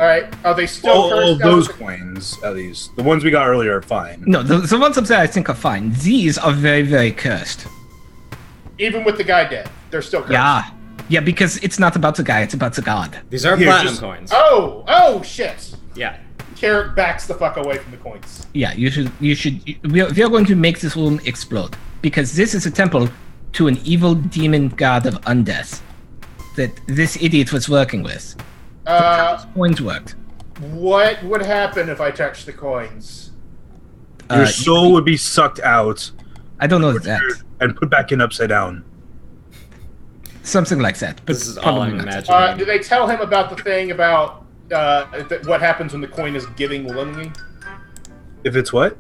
All right. Are they still Oh, cursed? those coins, at least. The ones we got earlier are fine. No, the ones up there I think are fine. These are very, very cursed. Even with the guy dead, they're still cursed. Yeah. Yeah, because it's not about the guy, it's about the god. These are Here, platinum just- coins. Oh shit! Yeah. Carrot backs the fuck away from the coins. Yeah, you should. We are going to make this room explode because this is a temple to an evil demon god of undeath that this idiot was working with. His coins worked. What would happen if I touched the coins? Your soul would be sucked out I don't know that. and put back in upside down. Something like that. But This is all probably I'm not. imagining. Do they tell him about the thing about what happens when the coin is giving willingly? If it's what?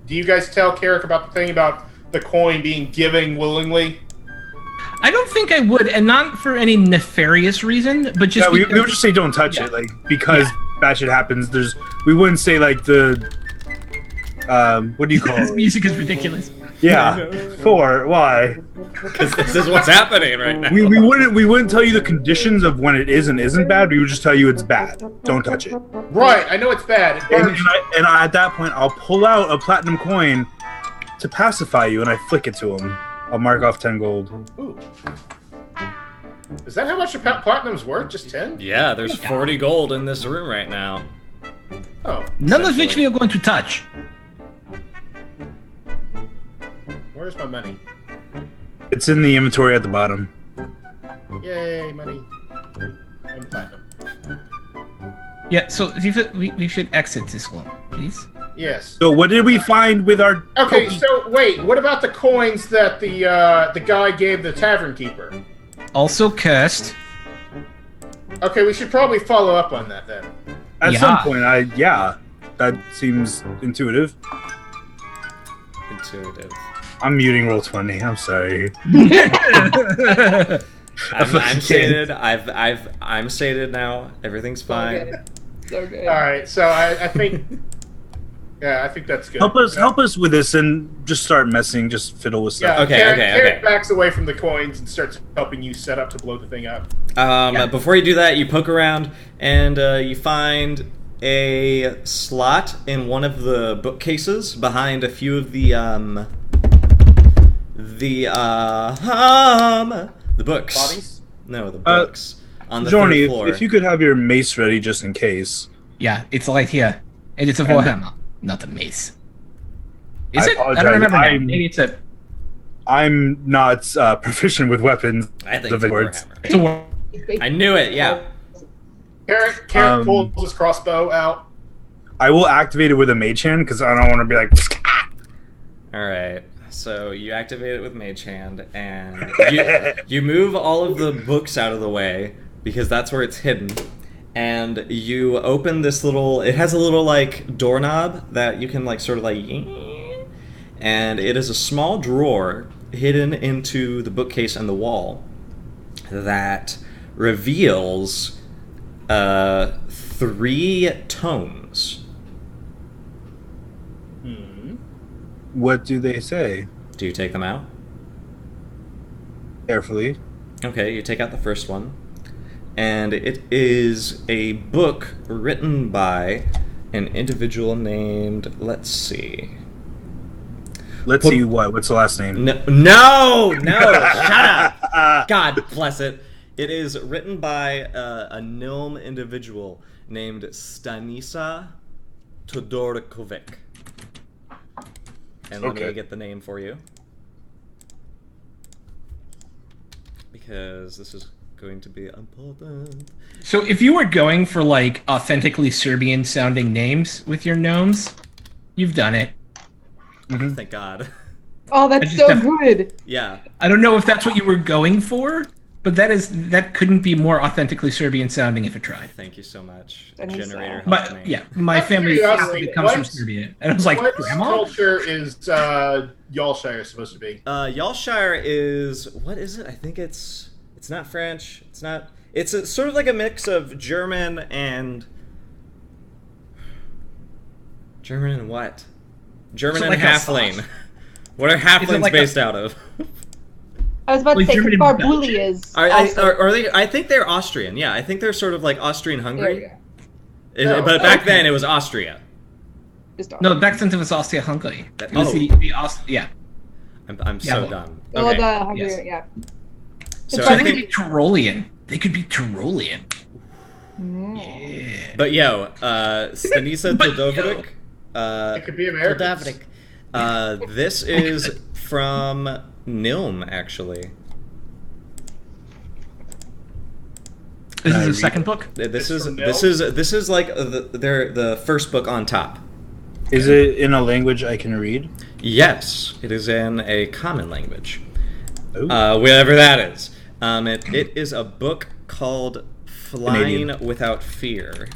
Do you guys tell Carrick about the thing about the coin being giving willingly? I don't think I would, and not for any nefarious reason, but just Yeah, we because- would just say don't touch Yeah. it, like because bad shit happens. We wouldn't say like the what do you call This it? music is ridiculous. Yeah, why? Because this is what's happening right now. We wouldn't tell you the conditions of when it is and isn't bad. We would just tell you it's bad. Don't touch it. Right, I know it's bad. It burns. And at that point, I'll pull out a platinum coin to pacify you, and I flick it to him. I'll mark off 10 gold. Ooh. Is that how much platinum's worth? Just 10? Yeah, there's 40 gold in this room right now. Oh, None of which we are going to touch. where's my money? It's in the inventory at the bottom. Yay, money. And platinum. Yeah, so we should exit this one, please. Yes. So what did we find with our? Okay, so wait, what about the coins that the guy gave the tavern keeper? Also cursed. Okay, we should probably follow up on that then. At Yeah. some point, that seems intuitive. Intuitive. I'm muting roll 20. I'm sorry. I'm sated. I'm sated now. Everything's fine. So good. All right, so I think, yeah, I think that's good. Help us with this, and just start messing. Just fiddle with Yeah, stuff. Okay, Carrot okay. backs away from the coins and starts helping you set up to blow the thing up. Before you do that, you poke around and you find a slot in one of the bookcases behind a few of the books. Bodies? No, the books on the Johnny, third floor. if you could have your mace ready just in case. Yeah, it's right here. And it's a warhammer, not a mace. Is I it? I apologize. don't remember now. I'm- Maybe it's a... I'm not proficient with weapons. I think of it's a words. warhammer. It's a war... I knew it. Yeah. Carrot pulls his crossbow out. I will activate it with a mage hand because I don't want to be like. All right. So you activate it with Mage Hand, and you move all of the books out of the way because that's where it's hidden. And you open this little. It has a little like doorknob that you can like sort of like, and it is a small drawer hidden into the bookcase and the wall that reveals 3 tomes. What do they say? Do you take them out? Carefully. Okay, you take out the first one, and it is a book written by an individual named, let's see. Let's see what. What's the last name? No, shut up. God bless it. It is written by a gnome individual named Stanisa Todorokovic. And let me get the name for you. Because this is going to be important. So if you were going for like authentically Serbian sounding names with your gnomes, you've done it. Thank God. Oh, I that's just so have- good. Yeah. I don't know if that's what you were going for, but that couldn't be more authentically Serbian sounding if it tried. Thank you so much. And he's, Generator helped But me. yeah, my Out of family curiosity, comes from what- Serbia, and I was like, what Grandma? culture is Yalshire supposed to be? Yalshire is, what is it? I think it's not French. It's sort of like a mix of German and what? German Is it and like halfling. Alsace? What are halflings like based out of? I was about to Like say, German and Barbuli is Are also... they? I think they're Austrian. Yeah, I think they're sort of like Austrian There we Hungary. go. But back then it was Austria. Just on. No, back then it was Austria-Hungary. It was Oh. yeah. I'm so well- dumb. Oh, Okay. the Hungary, Yes. yeah. So So I they could be think, Tyrolean. They could be Tyrolean. Mm. Yeah. but Stanisa But Todovrik. It could be American. This is from Nilm, actually. This I is the read second it? book. This It's is from this is like the first book on top. Is it in a language I can read? Yes, it is in a common language, Ooh. whatever that is. It is a book called Flying Canadian. Without Fear.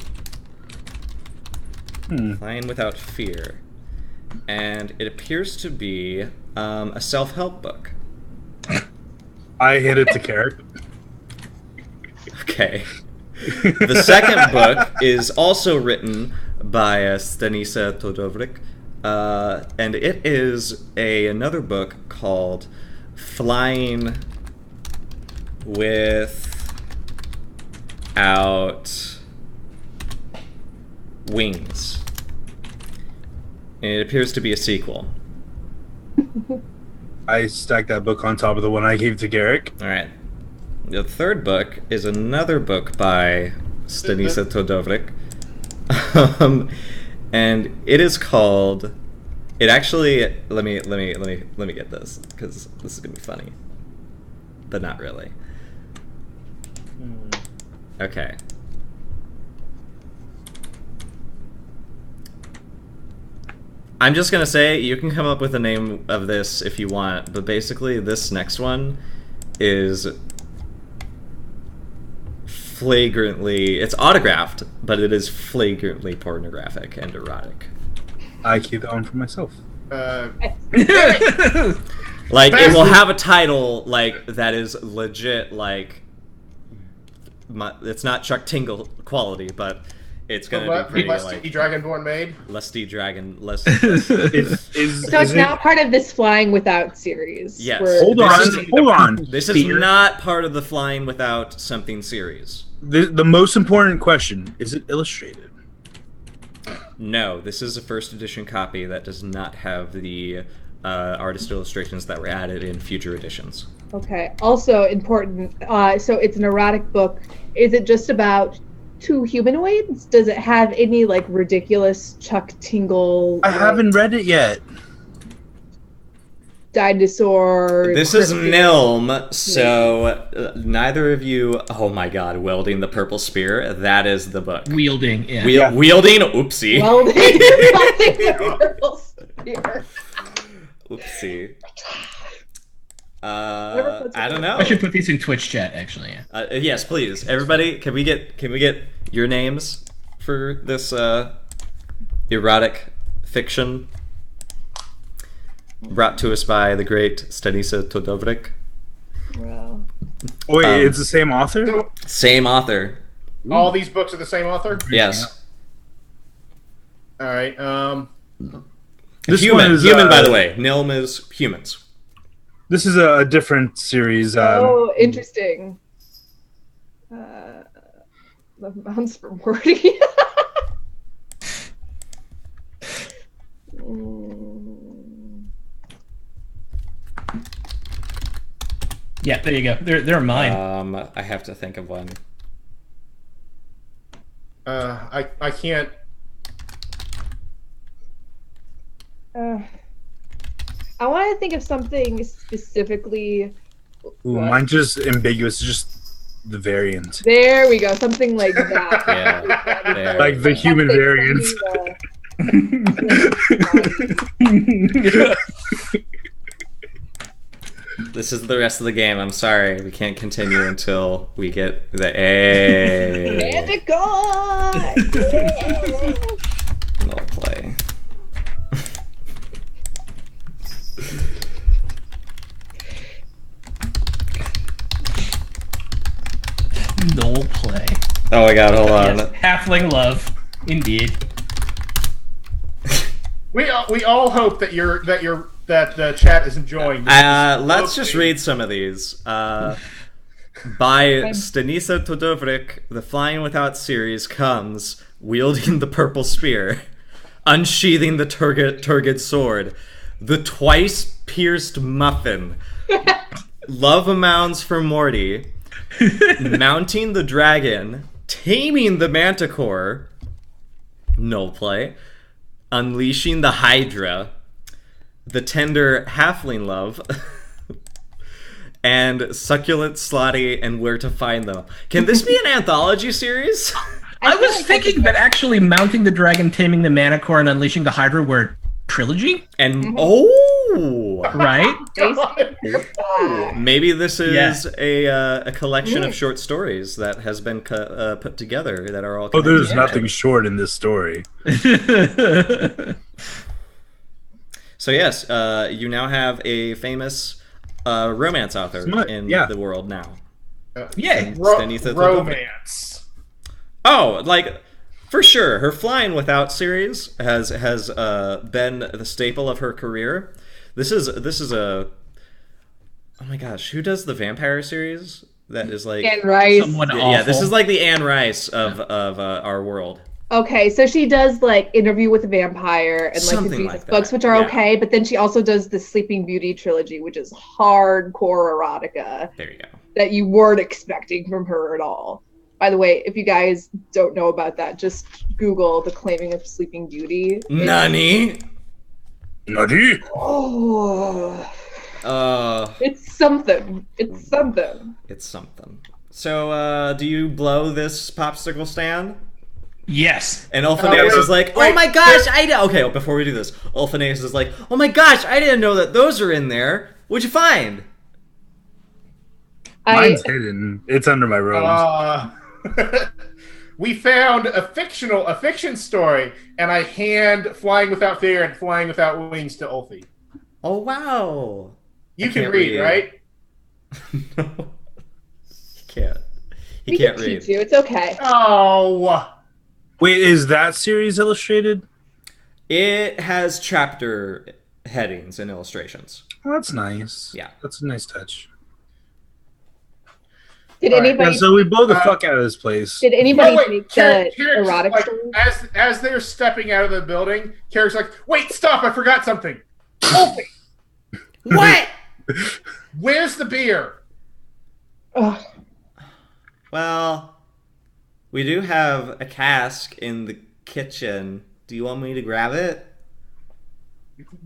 Flying Without Fear, and it appears to be a self-help book. I hit it to Carrick. Okay. The second book is also written by Stanisa Todovrik, and it is another book called Flying Without Wings. And it appears to be a sequel. I stacked that book on top of the one I gave to Garrick. All right. The third book is another book by Stanisa Todovrik, and it is called. It actually. Let me get this because this is gonna be funny, but not really. Okay. I'm just gonna say you can come up with a name of this if you want, but basically this next one is flagrantly, it's autographed, but it is flagrantly pornographic and erotic. I keep that one for myself. Like, it will have a title, like, that is legit, like, it's not Chuck Tingle quality, but it's gonna be pretty, Lusty like, Dragonborn maid. Lusty Dragon, Is So it's it- now part of this Flying Without series. Yes. where- Hold on. This is not part of the Flying Without Something series. The most important question, is it illustrated? No, this is a first edition copy that does not have the artist illustrations that were added in future editions. Okay. Also important. So it's an erotic book. Is it just about two humanoids? Does it have any like ridiculous Chuck Tingle? I haven't read it yet. Dinosaur. This is Christian- Nilm, so neither of you. Oh my god, wielding the purple spear. That is the book. Wielding, yeah. Yeah. Wielding, oopsie. Well, the purple spear. Oopsie. Whoever puts it I don't in. know. I should put these in Twitch chat, actually. Yeah. Yes, please. Everybody, can we get your names for this erotic fiction brought to us by the great Stanisa Todovrik? Wow. Oh, wait, Um, it's the same author? So Same author. all these books are the same author. Yes. All right. This human, one is, by the way. Nilm is humans. This is a different series. Oh, interesting. The mounts for Morty. Yeah, there you go. They're mine. I have to think of one. I can't. I want to think of something specifically. Ooh, mine's just ambiguous. It's just the variant. There we go. Something like that. Yeah, there. Like the human Something variants. This is the rest of the game. I'm sorry. We can't continue until we get the A. Manticore! No play. No play. Oh my god, hold on. Yes, halfling love, indeed. We all hope that the chat is enjoying. This. Let's just read some of these. By Stanisa Todovrik, the Flying Without series comes wielding the purple spear, unsheathing the turgid sword, the twice-pierced muffin, love amounts for Morty, mounting the dragon, taming the manticore, no play, unleashing the hydra, the tender halfling love, and succulent slotty and where to find them. Can this be an anthology series? I was thinking that actually mounting the dragon, taming the manticore, and unleashing the hydra were trilogy. And Right? maybe this is a collection of short stories that has been put together that are all. Oh, there's nothing short in this story. So yes, you now have a famous romance author in the world now. Yay! Romance. Oh, like for sure, her Flying Without series has been the staple of her career. This is a. Oh my gosh, who does the vampire series? That is like Anne Rice. Someone awful. Yeah, this is like the Anne Rice of our world. Okay, so she does like Interview with a Vampire and like Something the Jesus like that, books, which are yeah. okay, but then she also does the Sleeping Beauty trilogy, which is hardcore erotica There you go. that you weren't expecting from her at all. By the way, if you guys don't know about that, just Google The Claiming of Sleeping Beauty. Nani? Nutty. Oh, Uh, it's something. It's something. it's something. So, do you blow this popsicle stand? Yes. And Ulfanaeus is like, oh my gosh, okay, before we do this, Ulfanaeus is like, oh my gosh, I didn't know that those are in there. What'd you find? Mine's hidden. It's under my robes. We found a fiction story, and I hand Flying Without Fear and Flying Without Wings to Ulfi. Oh, wow. You can read, right? No. He can't. He can't read. You. It's okay. Oh. Wait, is that series illustrated? It has chapter headings and illustrations. Oh, that's nice. Yeah. That's a nice touch. Did All right, anybody? Yeah, so we blow the fuck out of this place. Did anybody take the Carrick's erotic like, story? as they're stepping out of the building, Carrick's like, wait, stop, I forgot something. Ulfi, What? where's the beer? Ugh. Well, we do have a cask in the kitchen. Do you want me to grab it?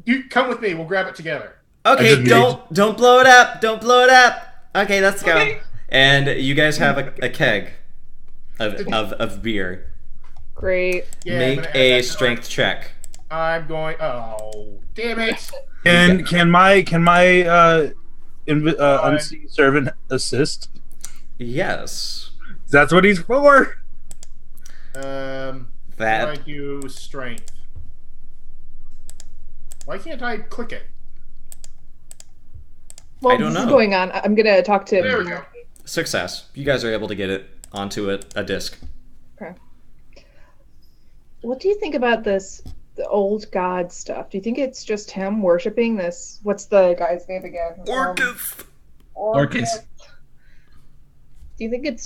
You come with me, we'll grab it together. Okay, just don't blow it up. Don't blow it up. Okay, let's go. Okay. And you guys have a keg of beer. Great. Yeah, I'm Make gonna add a that to strength check. I'm going. Oh, damn it! Can my unseen servant assist? Yes. That's what he's for. How do I That do strength? Why can't I click it? Well, I don't this is know. going on. I'm gonna talk to. There we go. success. You guys are able to get it onto a disc. Okay. What do you think about this? The old god stuff. Do you think it's just him worshiping this? What's the guy's name again? Orcus. Orcus. Do you think it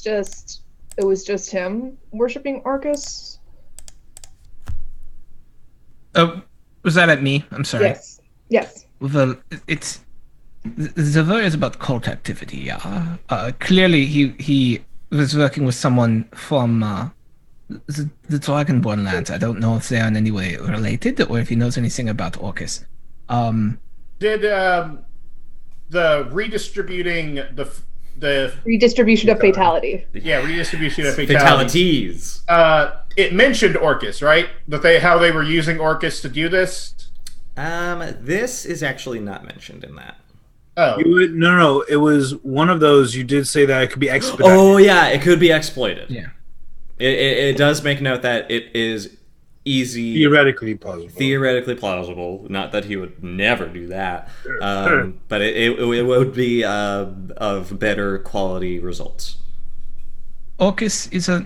was just him worshiping Orcus? Oh, was that at me? I'm sorry. Yes. Yes. Well, it's the word is about cult activity. Yeah. Clearly, he was working with someone from the Dragonborn lands. I don't know if they are in any way related or if he knows anything about Orcus. Did the redistributing the Redistribution of fatality. redistribution of fatalities. Fatalities. It mentioned Orcus, right? How they were using Orcus to do this. This is actually not mentioned in that. Oh, No. It was one of those. You did say that it could be expedited. Oh yeah, it could be exploited. Yeah. It does make note that it is easy, Theoretically plausible. Not that he would never do that, but it would be of better quality results. Orcus is a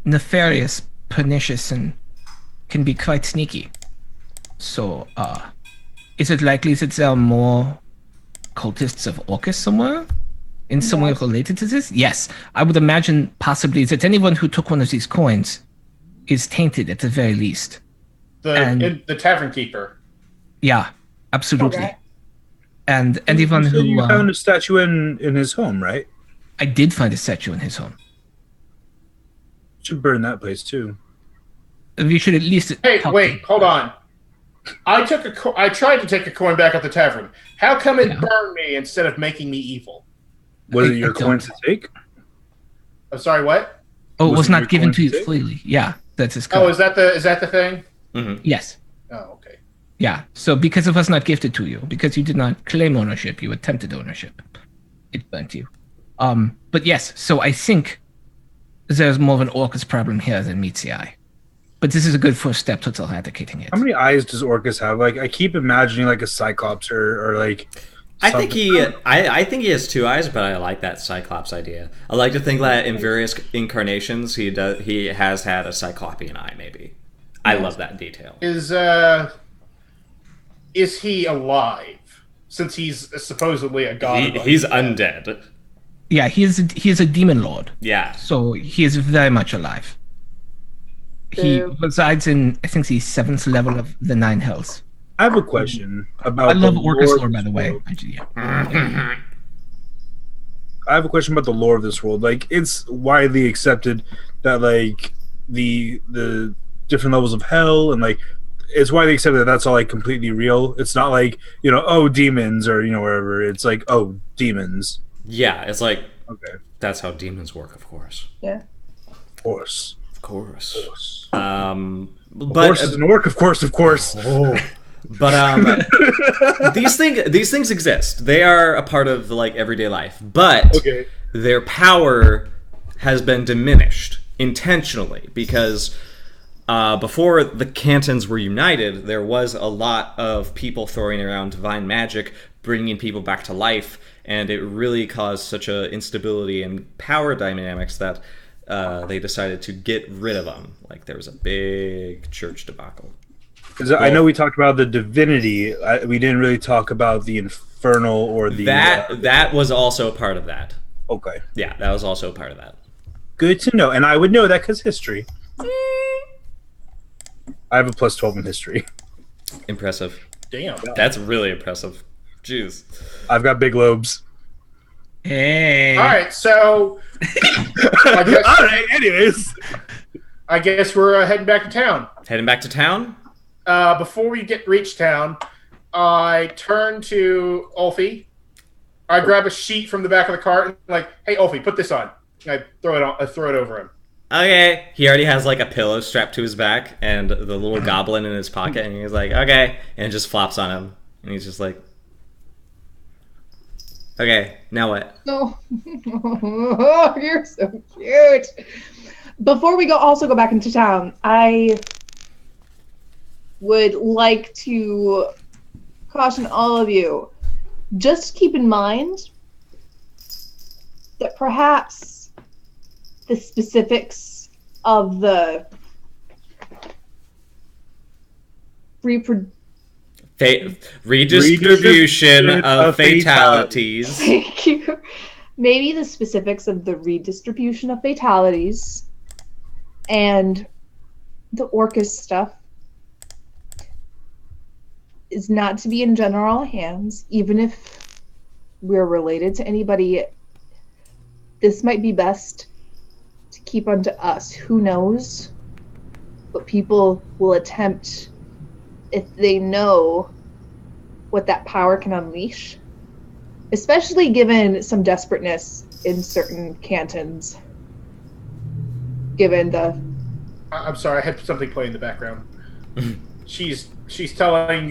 nefarious, pernicious, and can be quite sneaky. So, is it likely that there are more cultists of Orcus somewhere? in some way related to this? Yes. I would imagine possibly that anyone who took one of these coins is tainted at the very least. The tavern keeper. Yeah, absolutely. Okay. And anyone You said who... you found a statue in his home, right? I did find a statue in his home. Should burn that place too. We should at least... Hey, wait, hold on. I tried to take a coin back at the tavern. How come it burned me instead of making me evil? Was it your coin to take? I'm sorry, what? Oh, it was it not your given coin to you to take? freely. Yeah, that's his Oh, code. is that the thing? Mm-hmm. Yes. Oh, okay. Yeah, so because it was not gifted to you, because you did not claim ownership, you attempted ownership. It burnt you. But yes, so I think there's more of an Orcus problem here than meets the eye. But this is a good first step towards eradicating it. How many eyes does Orcus have? Like, I keep imagining like a Cyclops or like. I think I think he has 2 eyes, but I like that Cyclops idea. I like to think that in various incarnations he has had a Cyclopean eye. Maybe I love that detail. Is he alive? Since he's supposedly a god. He's undead. Yeah, he is a demon lord. Yeah. So he is very much alive. He resides in, I think, the 7th level of the 9 hells. I have a question about. I love Orcus lore lore, by the way. world. Yeah. I have a question about the lore of this world. Like, it's widely accepted that like the different levels of hell and like it's widely accepted that that's all like completely real. It's not like, you know, oh, demons or, you know, wherever. It's like, oh, demons. Yeah, it's like Okay. that's how demons work, of course. Yeah. Of course. Of course. Of course. But Horse is an orc, of course, of course. But these things exist. They are a part of like everyday life. But Okay. their power has been diminished intentionally because before the cantons were united, there was a lot of people throwing around divine magic, bringing people back to life, and it really caused such a instability in power dynamics that they decided to get rid of them. Like there was a big church debacle. 'Cause I know we talked about the divinity. We didn't really talk about the infernal or the... That was also a part of that. Okay. Yeah, that was also a part of that. Good to know. And I would know that because history. I have a plus 12 in history. Impressive. Damn. That's really impressive. Jeez. I've got big lobes. Hey. All right, so All right, anyways. I guess we're heading back to town. Heading back to town? Before we reach town, I turn to Ulfie. I grab a sheet from the back of the cart and like, hey Ulfie, put this on. I throw it over him. Okay. He already has like a pillow strapped to his back and the little goblin in his pocket, and he's like, okay, and it just flops on him, and he's just like, okay, now what? No. Oh, you're so cute. Before we go back into town, I would like to caution all of you. Just keep in mind that perhaps the specifics of the Redistribution of fatalities. Thank you. Maybe the specifics of the redistribution of fatalities and the Orcus stuff is not to be in general hands, even if we're related to anybody. This might be best to keep unto us. Who knows what people will attempt if they know what that power can unleash, especially given some desperateness in certain cantons. Given the... I'm sorry, I had something playing in the background. She's telling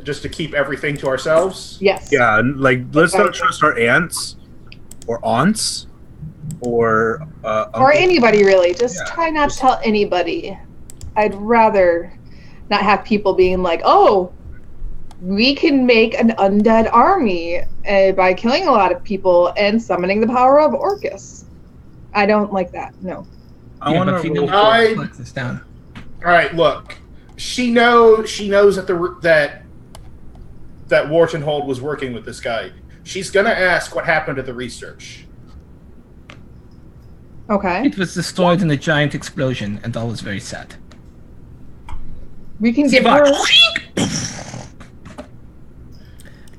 just to keep everything to ourselves. Yes. Yeah, like, let's not trust our aunts or aunts or or anybody, really. Just Yeah. try not to tell anybody. I'd rather not have people being like, oh, we can make an undead army by killing a lot of people and summoning the power of Orcus. I don't like that. No. I want but if you to know I- flex this down. All right, look. She knows that that Whartonhold was working with this guy. She's gonna ask what happened to the research. Okay. It was destroyed in a giant explosion, and all was very sad. We can give her.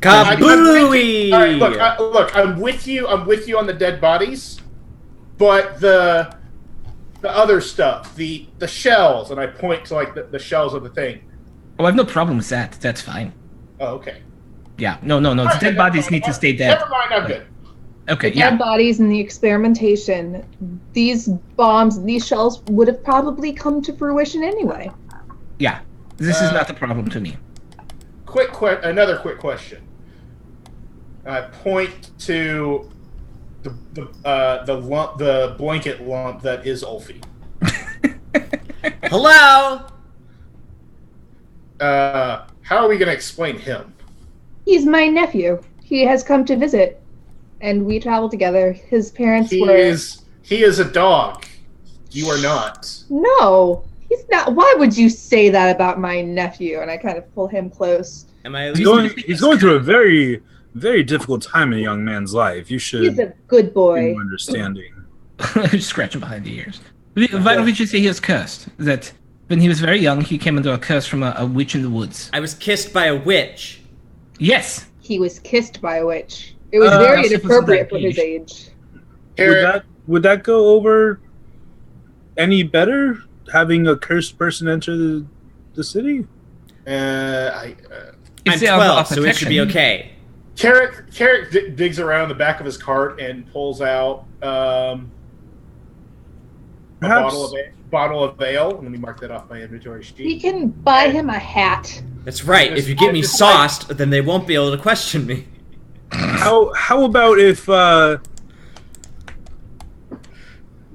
Kabooey! All right, look. I'm with you. I'm with you on the dead bodies, but the other stuff, the shells, and I point to like the shells of the thing. Oh, I have no problem with that. That's fine. Oh, okay. Yeah, no. The dead bodies need to stay dead. Never mind, I'm good. Okay, The dead bodies and the experimentation, these bombs and these shells would have probably come to fruition anyway. Yeah. This is not a problem to me. Another quick question. I point to the blanket lump that is Ulfie. Hello? How are we going to explain him? He's my nephew. He has come to visit, and we travel together. His parents He were... is a dog. You are not. No, he's not. Why would you say that about my nephew? And I kind of pull him close. Am I at He's least going through a very, very difficult time in a young man's life. You should He's a good be boy. more understanding. Scratch him behind the ears. Why don't we just say he was cursed? That when he was very young, he came under a curse from a witch in the woods. I was kissed by a witch. Yes. He was kissed by a witch. It was very Joseph was inappropriate for that his age. age. Would that go over any better? Having a cursed person enter the city? I'm It's the 12, so it protection. should be okay. Carrick digs around the back of his cart and pulls out a Perhaps- bottle of ale. Let me mark that off my inventory sheet. We can buy him a hat. That's right. If you get me sauced, then they won't be able to question me. How about if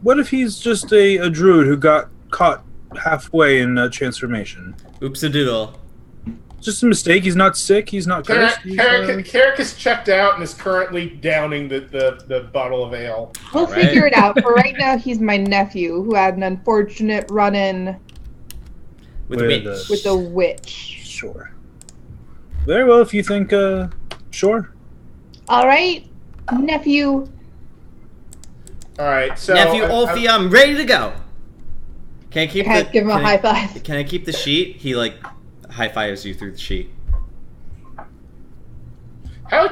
what if he's just a druid who got caught halfway in a transformation? Oops a doodle. Just a mistake. He's not sick. He's not cursed. Carrick is checked out and is currently downing the bottle of ale. We'll All right. figure it out. For right now, he's my nephew who had an unfortunate run-in With a With witch. with a witch. Sure. Very well. If you think, sure. All right, nephew. All right, so Nephew Ulfie, I'm ready to go. Can I keep Okay, the? give him a can I- high five. Can I keep the sheet? He like high fives you through the sheet. How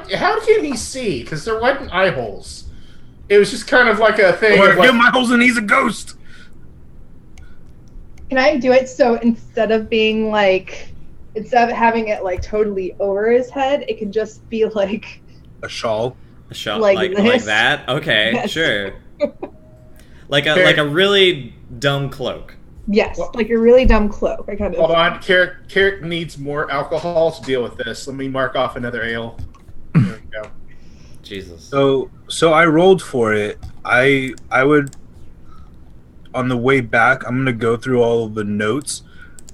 can he see? Because there wasn't eye holes. It was just kind of like a thing. Or Of like, give Michaels and he's a ghost. Can I do it so instead of being like, instead of having it like totally over his head, it can just be like, A shawl. A shot Like like this? that. Okay, Yes. sure. Like a really dumb cloak. yes, like a really dumb cloak. I kind hold of. on, Carrick needs more alcohol to deal with this. Let me mark off another ale. There we go. Jesus. So I rolled for it. I would, on the way back, I'm gonna go through all of the notes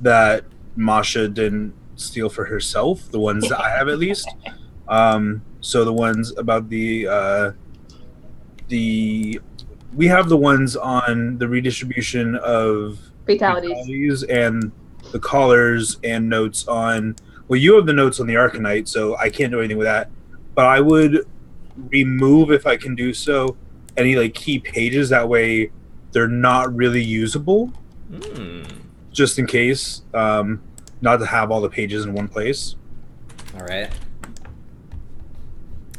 that Masha didn't steal for herself, the ones that I have at least. So the ones about the we have the ones on the redistribution of Fatalities. and the collars and notes on. Well, you have the notes on the Arcanite, so I can't do anything with that. But I would remove, if I can do so, any like key pages. That way, they're not really usable. Just in case, not to have all the pages in one place. All right.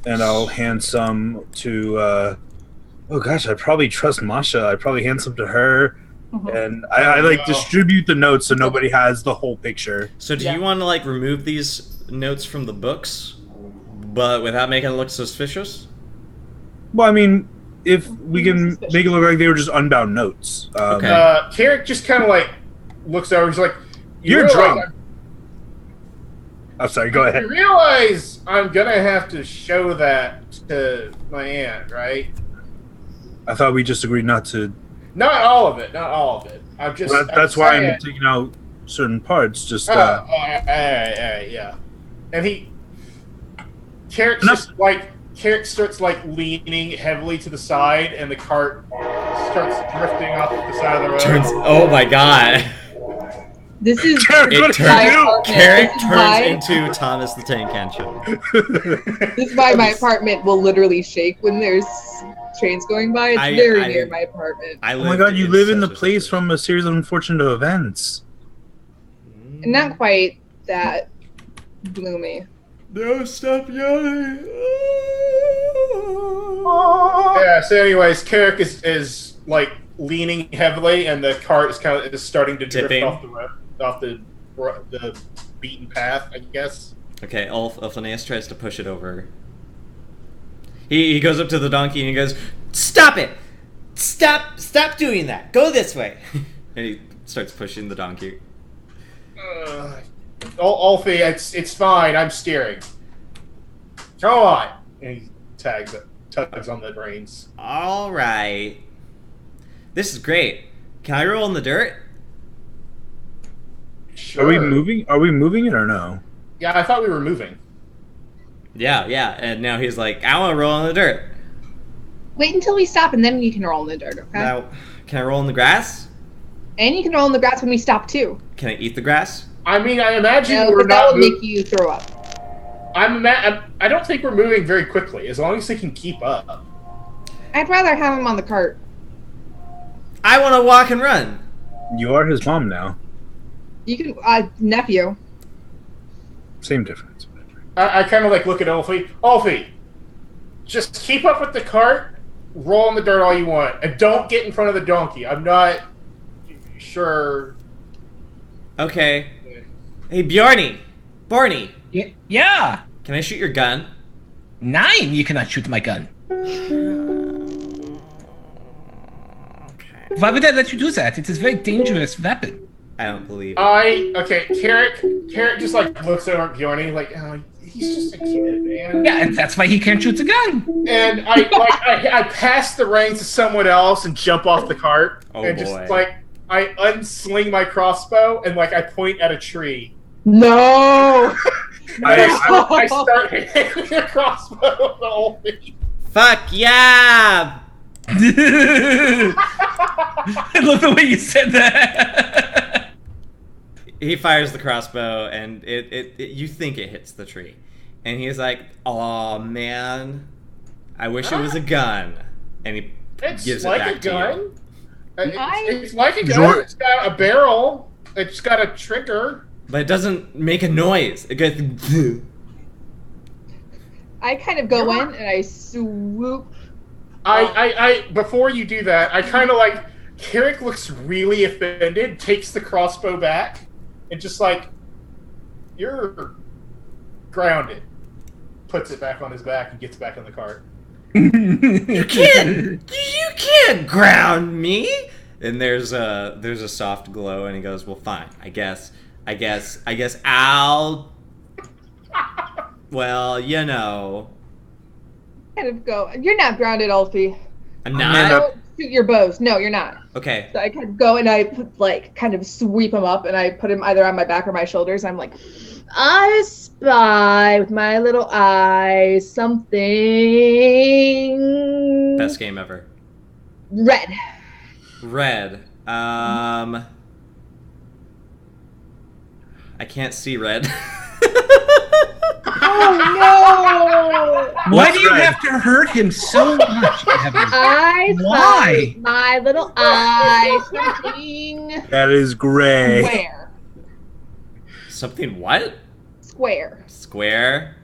And I'll hand some to. Oh gosh, I probably trust Masha. I probably hand some to her, and I like distribute the notes so nobody has the whole picture. So do Yeah. you want to like remove these notes from the books, but without making it look suspicious? Well, I mean, if we can make it look like they were just unbound notes. Okay. Carrick just kind of like looks over. He's like, You're realize drunk. I'm sorry. Go ahead. You realize I'm gonna have to show that to my aunt, right? I thought we just agreed not to. Not all of it. Not all of it. I'm just. That's why I'm taking out certain parts. Just. All right, yeah. And Carrick Enough. Carrick starts like leaning heavily to the side, and the cart starts drifting off the side of the road. Oh my god. This is Carrick, what It did my you do? apartment. Carrick This is turns my- into Thomas the Tank Engine. This is why my apartment will literally shake when there's trains going by. It's very near my apartment. I Oh my lived god, you live in the such a place situation. from a series of unfortunate events. Not quite that gloomy. No, stop yelling. Yeah. So, anyways, Carrick is like leaning heavily, and the cart is starting to drift Tipping. off the beaten path, I guess. Okay, Phineas tries to push it over. He goes up to the donkey and he goes, "Stop it! Stop doing that! Go this way!" And he starts pushing the donkey. Alfie, it's fine. I'm steering. Come on. And he tugs on the reins. All right. This is great. Can I roll in the dirt? Sure. Are we moving? Are we moving it or no? Yeah, I thought we were moving. Yeah. And now he's like, "I want to roll in the dirt." Wait until we stop and then you can roll in the dirt, okay? Now, can I roll in the grass? And you can roll in the grass when we stop too. Can I eat the grass? I mean, I imagine No, we're but that not. will make you throw up. I don't think we're moving very quickly, as long as they can keep up. I'd rather have him on the cart. I want to walk and run. You are his mom now. You can, nephew. Same difference. I kind of like look at Alfie. Alfie, just keep up with the cart, roll in the dirt all you want, and don't get in front of the donkey. I'm not sure. Okay. Hey, Barney, Yeah. can I shoot your gun? 9. You cannot shoot my gun. Okay. Why would I let you do that? It is a very dangerous weapon. I don't believe it. Okay, Carrick just like looks over at Bjorny like, oh, he's just a kid, man. Yeah, and that's why he can't shoot the gun. And I pass the reins to someone else and jump off the cart, Oh, and boy. just like I unsling my crossbow and like I point at a tree. No! I start hitting the crossbow with the Alfie. Fuck yeah! I love the way you said that. He fires the crossbow, and it you think it hits the tree, and he's like, "Oh man, I wish it was a gun." And he It's gives it like back a to gun. you. It's like a gun. Jor- It's got a barrel. It's got a trigger. But it doesn't make a noise. It goes. I kind of go in and I swoop. I before you do that, I kind of like Carrick looks really offended, takes the crossbow back, and just like, you're grounded. Puts it back on his back and gets back in the cart. You can't ground me. And there's a soft glow, and he goes, "Well, fine. I guess I'll. Well, you know, Kind of go. You're not grounded, Alfie. I'm I not don't shoot your bows. No, you're not. okay." So I kind of go and I put, like kind of sweep him up and I put him either on my back or my shoulders. I'm like, I spy with my little eyes something Best game ever. red. Red. I can't see red. Oh no! Why do you have to hurt him so much, Evan? I spy Why? with my little eyes something That is gray. square. Something what? Square. Square.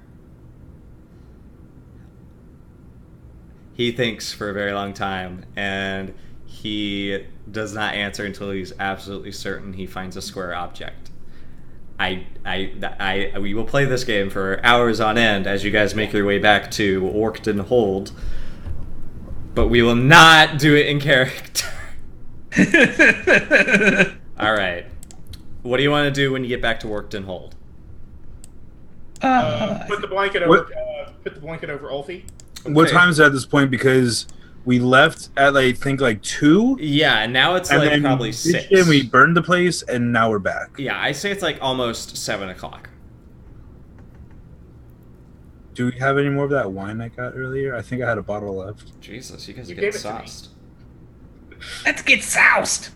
He thinks for a very long time, and he does not answer until he's absolutely certain he finds a square object. We will play this game for hours on end as you guys make your way back to Orkton Hold, but we will not do it in character. All right. What do you want to do when you get back to Orkton Hold? Put the blanket over. What- Put the blanket over Alfie. What Okay. time is it at this point? Because we left at I think 2, Yeah, and now it's and like then probably we 6. ditched it and we burned the place, and now we're back. Yeah, I say it's like almost 7 o'clock. Do we have any more of that wine I got earlier? I think I had a bottle left. Jesus, you guys are You getting gave it to me. sauced. Let's get soused.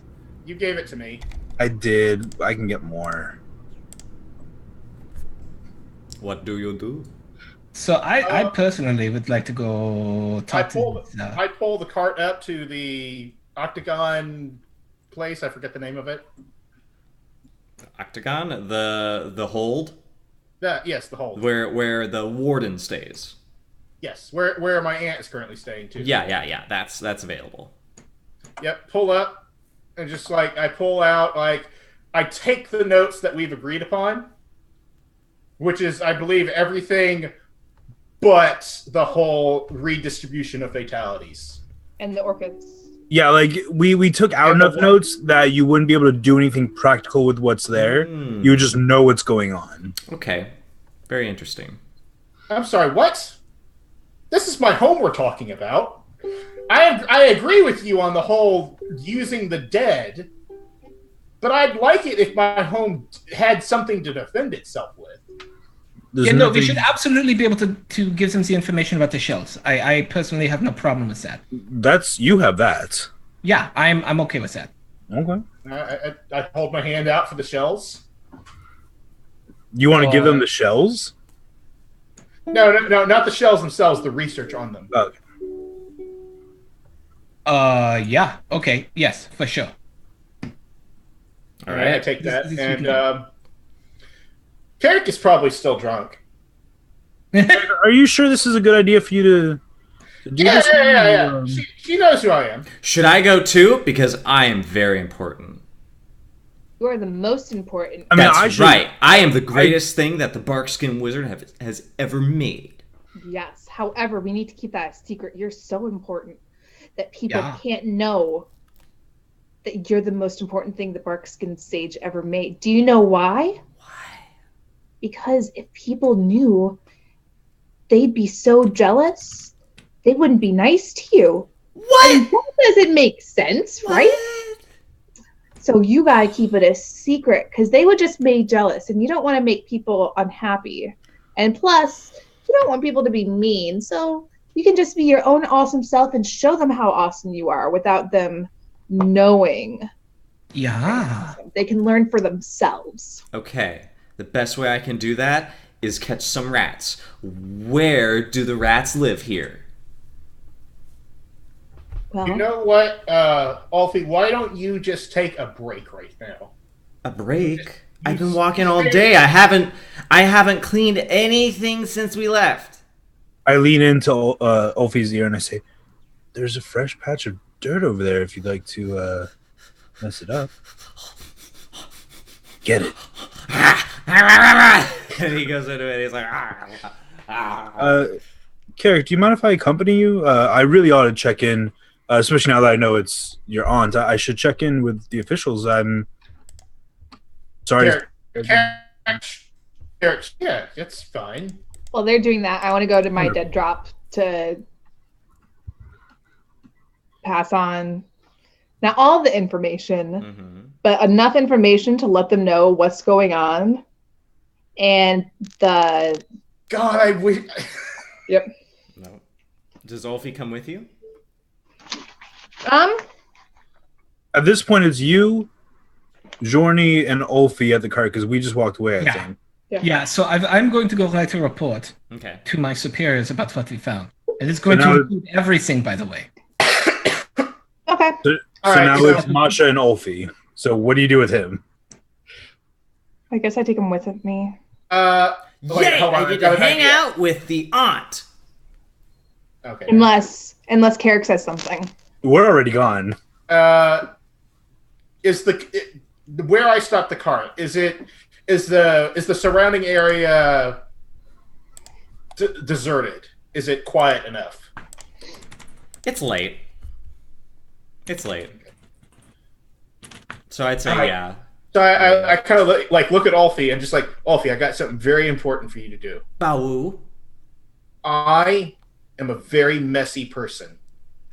You gave it to me. I did. I can get more. What do you do? So I personally would like to go talk I pull the cart up to the octagon place. I forget the name of it. Octagon, the hold, Yes, the hold. where the warden stays. Yes, where my aunt is currently staying too. Yeah. That's available. Yep. Pull up, and just like I pull out, like I take the notes that we've agreed upon, which is, I believe, everything but the whole redistribution of fatalities. And the orchids. Yeah, like we took out And enough the- notes that you wouldn't be able to do anything practical with what's there. You would just know what's going on. Okay, very interesting. I'm sorry, what? This is my home we're talking about. I agree with you on the whole using the dead, but I'd like it if my home had something to defend itself with. There's Yeah, no, we nothing- should absolutely be able to give them the information about the shells. I personally have no problem with that. You have that. Yeah, I'm okay with that. Okay. I hold my hand out for the shells. You want to give them the shells? No, not the shells themselves. The research on them. Okay. Yeah, okay, yes, for sure. All I right. take that, This and weekend. Carrick is probably still drunk. Are you sure this is a good idea for you to do this? Yeah. She knows who I am. Should I go too? Because I am very important. You are the most important. I mean, That's I should, right. I am the greatest thing that the Barkskin Wizard has ever made. Yes. However, we need to keep that a secret. You're so important that people Yeah. can't know that you're the most important thing the Barkskin Sage ever made. Do you know why? Why? Because if people knew, they'd be so jealous, they wouldn't be nice to you. What? And that doesn't make sense, right? So you gotta keep it a secret because they would just be jealous, and you don't want to make people unhappy. And plus, you don't want people to be mean, so you can just be your own awesome self and show them how awesome you are without them knowing. Yeah. They can learn for themselves. Okay. The best way I can do that is catch some rats. Where do the rats live here? Well, You know what, Alfie? Why don't you just take a break right now? A break? I've been walking all day. I haven't cleaned anything since we left. I lean into Ulfie's ear and I say, "There's a fresh patch of dirt over there if you'd like to mess it up. Get it." And he goes into it. He's like, Carrick, do you mind if I accompany you? I really ought to check in, especially now that I know it's your aunt. I should check in with the officials. I'm sorry. Carrick, yeah, it's fine. while they're doing that, I want to go to my dead drop to pass on not all the information, but enough information to let them know what's going on. And the God, I wish. yep. No. Does Ulfie come with you? At this point, it's you, Jorny, and Ulfie at the cart because we just walked away, I Yeah. think. Yeah, so I'm going to go write a report Okay. to my superiors about what we found. And it's going So to now- include everything, by the way. Okay. So All right, now so- it's Masha and Ulfie. So what do you do with him? I guess I take him with me. Wait, Yay! hold on, I get got to an hang idea. out with the aunt. Okay. Unless Carrick says something. We're already gone. Is where I stopped the cart? Is the surrounding area deserted? Is it quiet enough? It's late. It's late. So I'd say Alright. yeah. So I kind of look at Alfie and just like, Alfie, I got something very important for you to do. Bawu. I am a very messy person,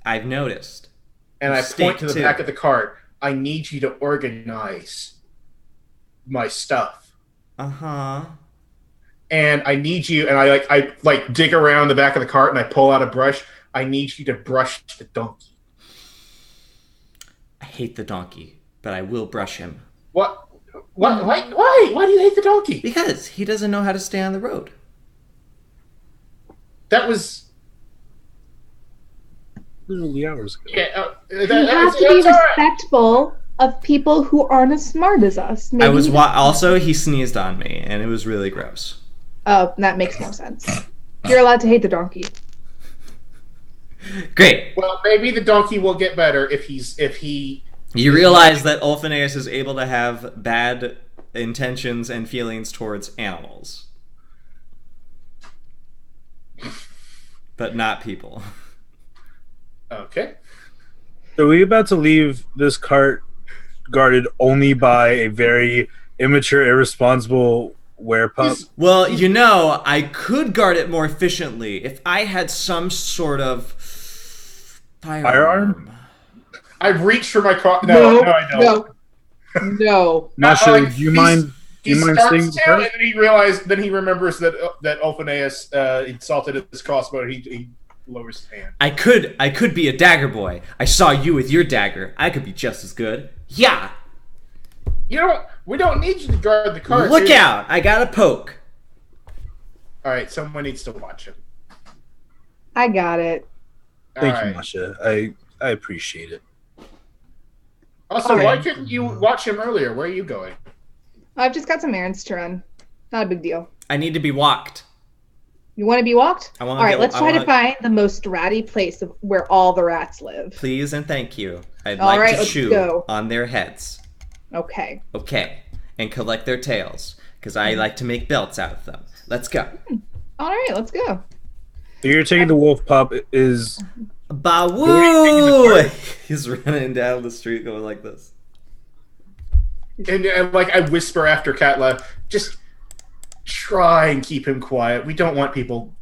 I've noticed. and You I point to the stink, back too. of the cart. I need you to organize my stuff, Uh-huh. and I need you. And I dig around the back of the cart and I pull out a brush. I need you to brush the donkey. I hate the donkey, but I will brush him. Why do you hate the donkey? Because he doesn't know how to stay on the road. That was literally hours ago. yeah. You have to be respectful of people who aren't as smart as us. Maybe Also, he sneezed on me, and it was really gross. Oh, that makes more sense. You're allowed to hate the donkey. Great. Well, maybe the donkey will get better if he. You realize that Ulfineus is able to have bad intentions and feelings towards animals. But not people. Okay. Are we about to leave this cart guarded only by a very immature, irresponsible werepup? Well, I could guard it more efficiently if I had some sort of firearm. I reached for my car. No, I don't. No. Masha, do you mind? Do you mind starts staying to, and then he remembers that Ulfineus insulted his crossbow. He lowers his hand. I could be a dagger boy. I saw you with your dagger. I could be just as good. Yeah. You know what? We don't need you to guard the cart. Look out! I got a poke. All right, someone needs to watch him. I got it. Thank you, Masha. I appreciate it. Also, Okay. why couldn't you watch him earlier? Where are you going? I've just got some errands to run. Not a big deal. I need to be walked. You want to be walked? I wanna All right, go- let's I try to wanna- find the most ratty place of where all the rats live. Please and thank you. I'd All like right, to let's chew go. on their heads. Okay. Okay. And collect their tails. Because I like to make belts out of them. Let's go. All right, let's go. So you're taking the wolf pup is Bawoo! He's running down the street going like this. And I whisper after Katla, just try and keep him quiet. We don't want people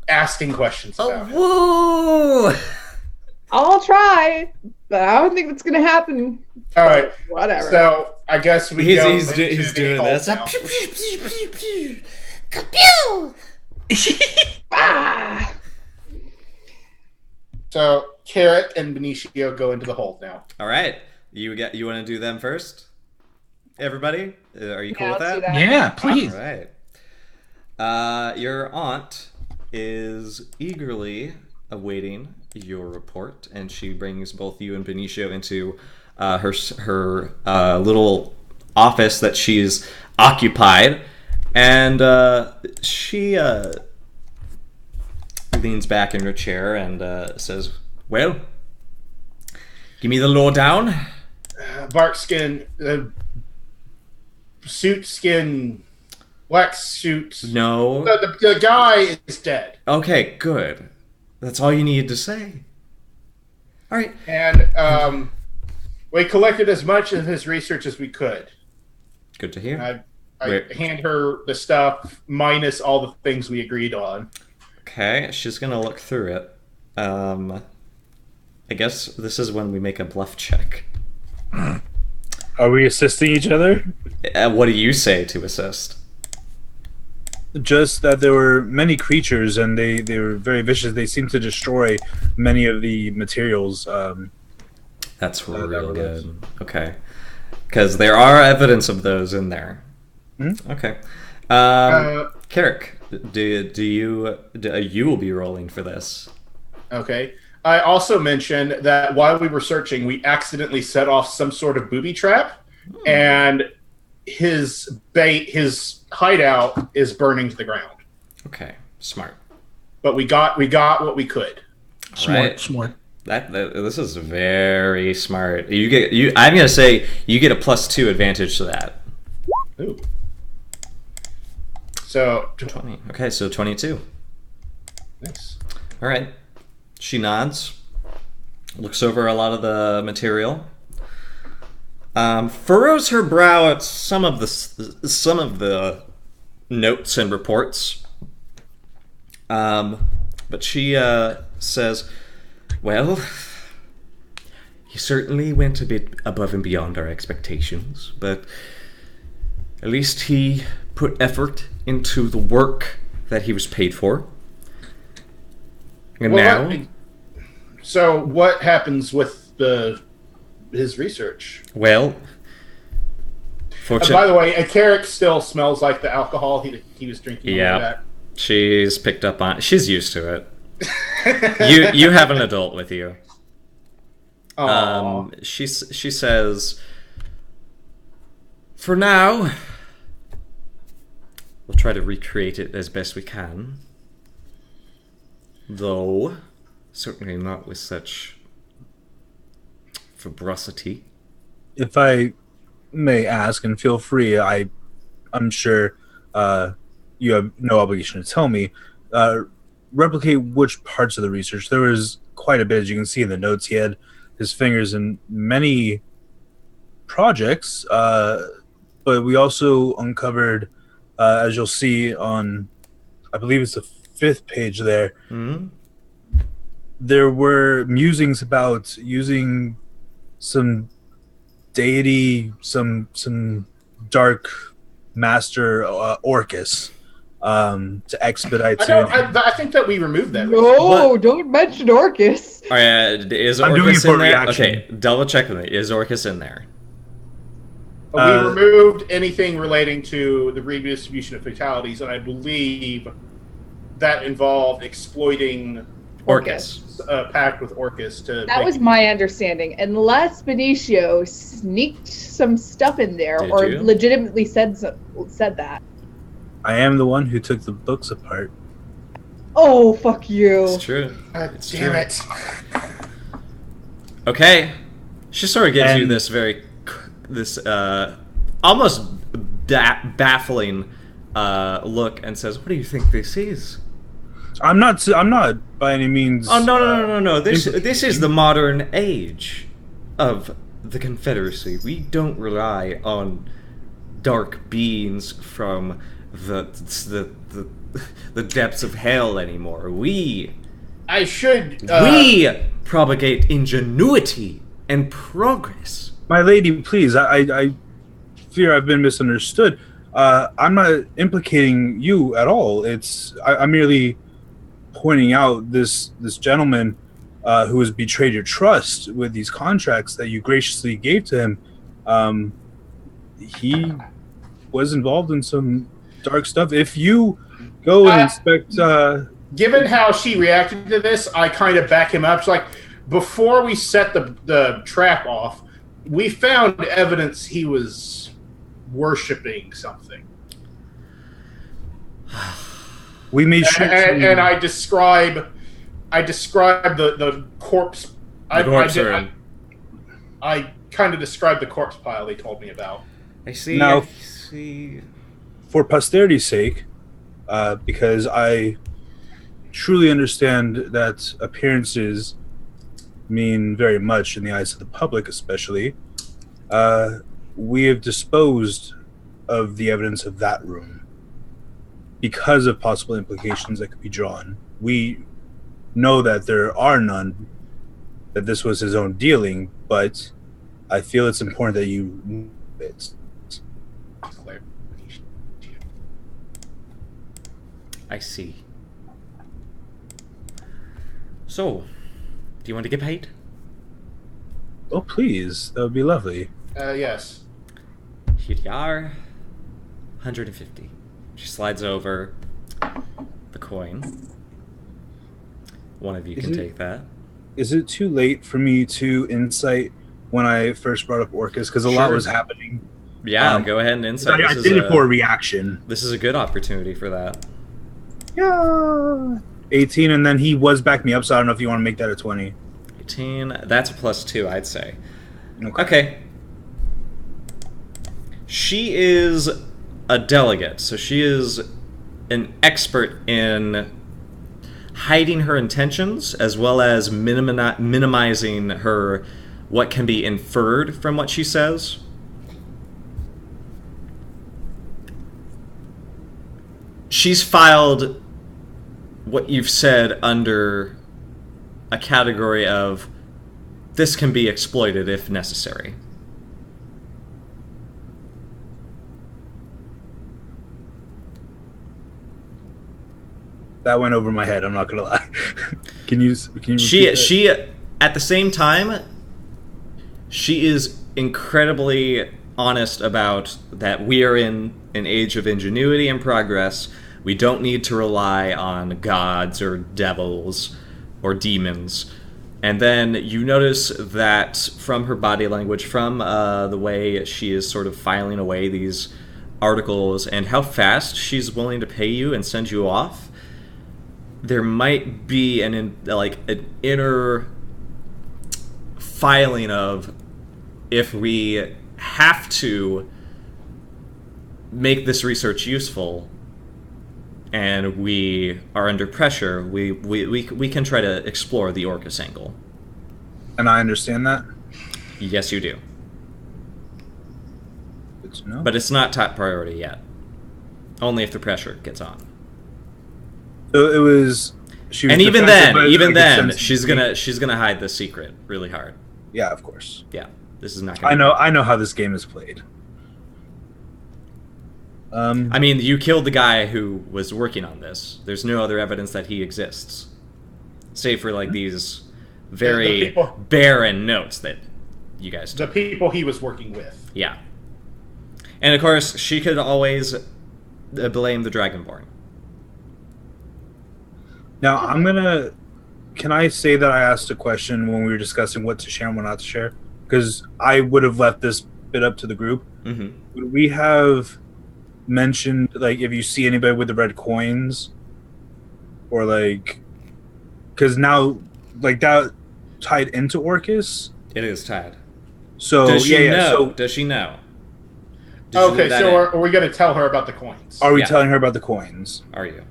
asking questions about him. Woo! I'll try, but I don't think that's gonna happen. All right, Whatever. so I guess we go. He's into the doing hall this. now. Ah! So Carrot and Benicio go into the hold now. All right. You want to do them first? Everybody? Are you cool Yeah, with let's do that? that. Yeah, please. All right. Your aunt is eagerly awaiting your report, and she brings both you and Benicio into her little office that she's occupied, and she leans back in her chair and says, "Well, give me the lowdown." Bark skin, suit skin, wax suit. No. The guy is dead. Okay, good. That's all you needed to say. All right. And we collected as much of his research as we could. Good to hear. I Wait. hand her the stuff minus all the things we agreed on. Okay, she's gonna look through it. I guess this is when we make a bluff check. are we assisting each other? What do you say to assist? Just that there were many creatures and they were very vicious. They seemed to destroy many of the materials. That's that real relates. good. Okay, because there are evidence of those in there. Hmm? Okay. Carrick, you will be rolling for this? Okay. I also mentioned that while we were searching, we accidentally set off some sort of booby trap, and his hideout is burning to the ground. Okay, smart. But we got what we could. Smart, Right. smart. That this is very smart. I'm gonna say you get a +2 advantage to that. Ooh. So 20. Okay, so 22. nice. All right. She nods, looks over a lot of the material, furrows her brow at some of the notes and reports. But she says, "Well, he certainly went a bit above and beyond our expectations, but at least he put effort into the work that he was paid for. And Well, now, so what happens with his research? well, And by the way, a Carrick still smells like the alcohol he was drinking. Yeah, she's picked up on. She's used to it. you have an adult with you. She says, for now, we'll try to recreate it as best we can. Though, certainly not with such ferocity. If I may ask, and feel free, I'm sure you have no obligation to tell me, replicate which parts of the research. There was quite a bit, as you can see in the notes. He had his fingers in many projects, but we also uncovered, as you'll see on, I believe it's the 5th page there, there were musings about using some deity, some dark master Orcus to expedite. I think that we removed that. No, don't mention Orcus. All right, is I'm Orcus doing in there? reaction. Okay, double check with me. Is Orcus in there? We removed anything relating to the redistribution of fatalities, and I believe that involved exploiting Orcus. A pact with Orcus to. That was my understanding, unless Benicio sneaked some stuff in there, Did or you? legitimately said that. I am the one who took the books apart. Oh, fuck you! It's true. God It's damn true. it! Okay, she sort of gives you And- this almost baffling look and says, "What do you think this is?" I'm not by any means. Oh no! This is the modern age of the Confederacy. We don't rely on dark beings from the depths of hell anymore. We propagate ingenuity and progress. My lady, please. I fear I've been misunderstood. I'm not implicating you at all. I'm merely pointing out this gentleman who has betrayed your trust with these contracts that you graciously gave to him. He was involved in some dark stuff. If you go and inspect, Given how she reacted to this, I kind of back him up. She's like, before we set the trap off, we found evidence he was worshiping something. we made sure. And I describe the corpse. I kind of described the corpse pile they told me about. I see. Now- I see. For posterity's sake, because I truly understand that appearances mean very much in the eyes of the public, especially, we have disposed of the evidence of that room because of possible implications that could be drawn. We know that there are none, that this was his own dealing, but I feel it's important that you know it. I see. So, do you want to get paid? Oh, please. That would be lovely. Yes. Here you are. 150. She slides over the coin. One of you Is can it- take that. Is it too late for me to insight when I first brought up Orcus? Because a lot Sure. was happening. Yeah, go ahead and insight. I did it for a reaction. This is a good opportunity for that. Yeah. 18, and then he was backing me up, so I don't know if you want to make that a 20. 18. That's a +2, I'd say. Okay. Okay. She is a delegate, so she is an expert in hiding her intentions as well as minimizing her what can be inferred from what she says. She's filed what you've said under a category of this can be exploited if necessary. That went over my head, I'm not going to lie. Can you repeat She that? at the same time, she is incredibly honest about that we are in an age of ingenuity and progress. We don't need to rely on gods or devils or demons. And then you notice that from her body language, from the way she is sort of filing away these articles and how fast she's willing to pay you and send you off, there might be an inner filing of, if we have to make this research useful and we are under pressure, we can try to explore the Orcus angle. And I understand that. Yes, you do. Good to know. But it's not top priority yet. Only if the pressure gets on. So it was. She was and even defensive, then, but she's gonna hide the secret really hard. Yeah, of course. Yeah, this is not gonna. I know how this game is played. I mean, you killed the guy who was working on this. There's no other evidence that he exists, save for like these very barren notes that you guys took. The people he was working with. Yeah. And of course, she could always blame the Dragonborn. Now, can I say that I asked a question when we were discussing what to share and what not to share? Because I would have left this bit up to the group. Mm-hmm. Would we have mentioned, like, if you see anybody with the red coins? Or, like... Because now, like, that tied into Orcus? It is tied. So, Does she know? So, Does she know? Okay, so are we going to tell her about the coins? Are we telling her about the coins? Are you?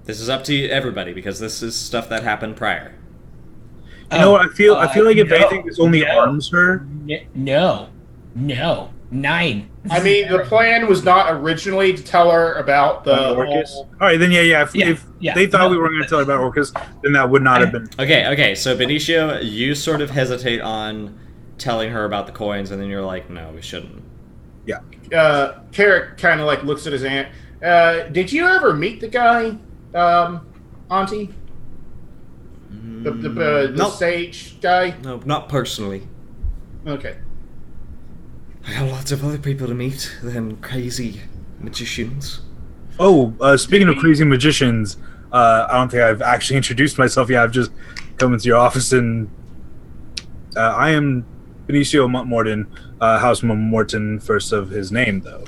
This is up to everybody, because this is stuff that happened prior. You know what? I feel like if anything, this only arms her. No. 9. I mean, the plan was not originally to tell her about the Orcus. All right, then if they thought we weren't going to tell her about Orcus, then that would not have been. Okay. So Benicio, you sort of hesitate on telling her about the coins, and then you're like, no, we shouldn't. Yeah. Carrick kind of like looks at his aunt. Did you ever meet the guy, Auntie? The Nope. sage guy? No, not personally. Okay. I got lots of other people to meet than crazy magicians. Oh, speaking of crazy magicians, I don't think I've actually introduced myself yet. I've just come into your office, and I am Benicio Montmorton, Houseman Morton, first of his name, though.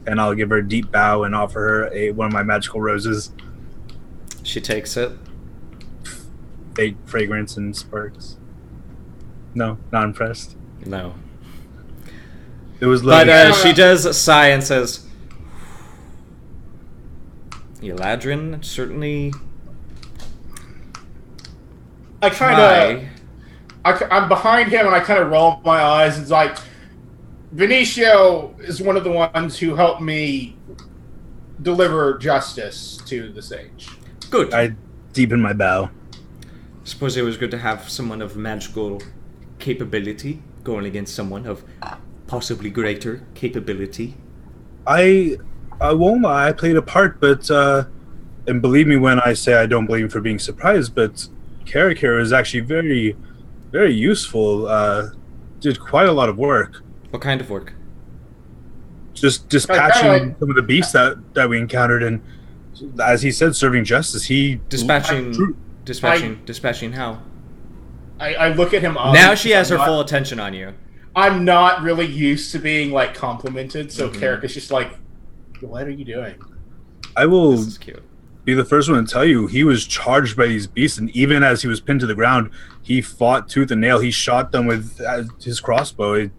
And I'll give her a deep bow and offer her one of my magical roses. She takes it. Fake fragrance and sparks. No, not impressed. No. It was But lovely. she does sigh and says, Eladrin certainly... I kind of... I'm behind him and I kind of roll my eyes and it's like, Benicio is one of the ones who helped me deliver justice to the sage. Good. I deepen my bow. Suppose it was good to have someone of magical capability going against someone of possibly greater capability. I won't lie, I played a part, but and believe me when I say I don't blame you for being surprised, but Carrick is actually very, very useful. Did quite a lot of work. What kind of work? Just dispatching some of the beasts that we encountered, and as he said, serving justice. Dispatching how? I look at him up. Now she has her full attention on you. I'm not really used to being like complimented, so Carrick is just like, what are you doing? I will This is cute. be the first one to tell you, he was charged by these beasts, and even as he was pinned to the ground, he fought tooth and nail. He shot them with his crossbow.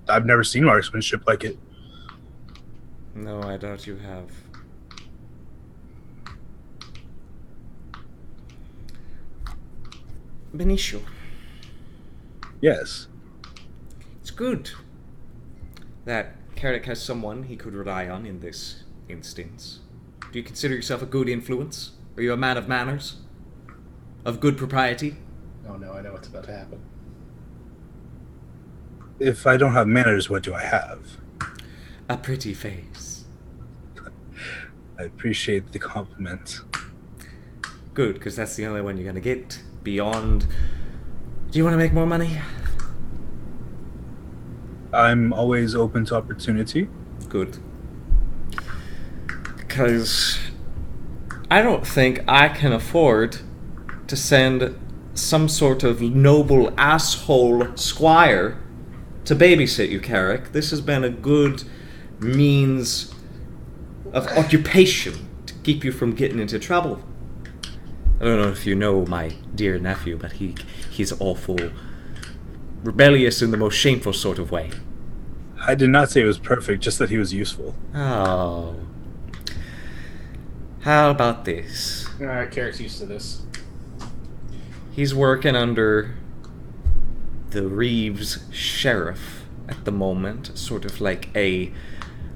I've never seen marksmanship like it. No, I doubt you have. Benicio, Yes. it's good that Carrick has someone he could rely on in this instance. Do you consider yourself a good influence? Are you a man of manners? Of good propriety? Oh no, I know what's about to happen. If I don't have manners, what do I have? A pretty face. I appreciate the compliment. Good, because that's the only one you're gonna get beyond... Do you want to make more money? I'm always open to opportunity. Good. Because I don't think I can afford to send some sort of noble asshole squire to babysit you, Carrick. This has been a good means of occupation to keep you from getting into trouble. I don't know if you know my dear nephew, but he's awful rebellious in the most shameful sort of way. I did not say it was perfect, just that he was useful. Oh. How about this? Carrick's used to this. He's working under the Reeves sheriff at the moment, sort of like a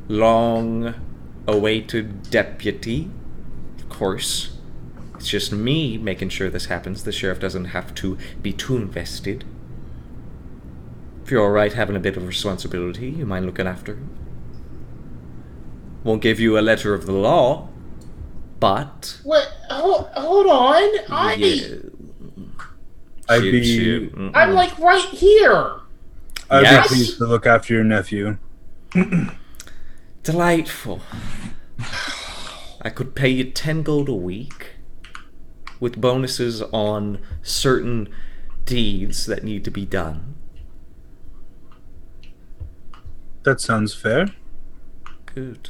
long-awaited deputy. Of course, it's just me making sure this happens. The sheriff doesn't have to be too invested. If you're alright having a bit of responsibility, you mind looking after him? Won't give you a letter of the law, but... Wait, hold on. I'd be... I'm like right here. I'd Yes. be pleased to look after your nephew. Delightful. I could pay you 10 gold a week, with bonuses on certain deeds that need to be done. That sounds fair. Good.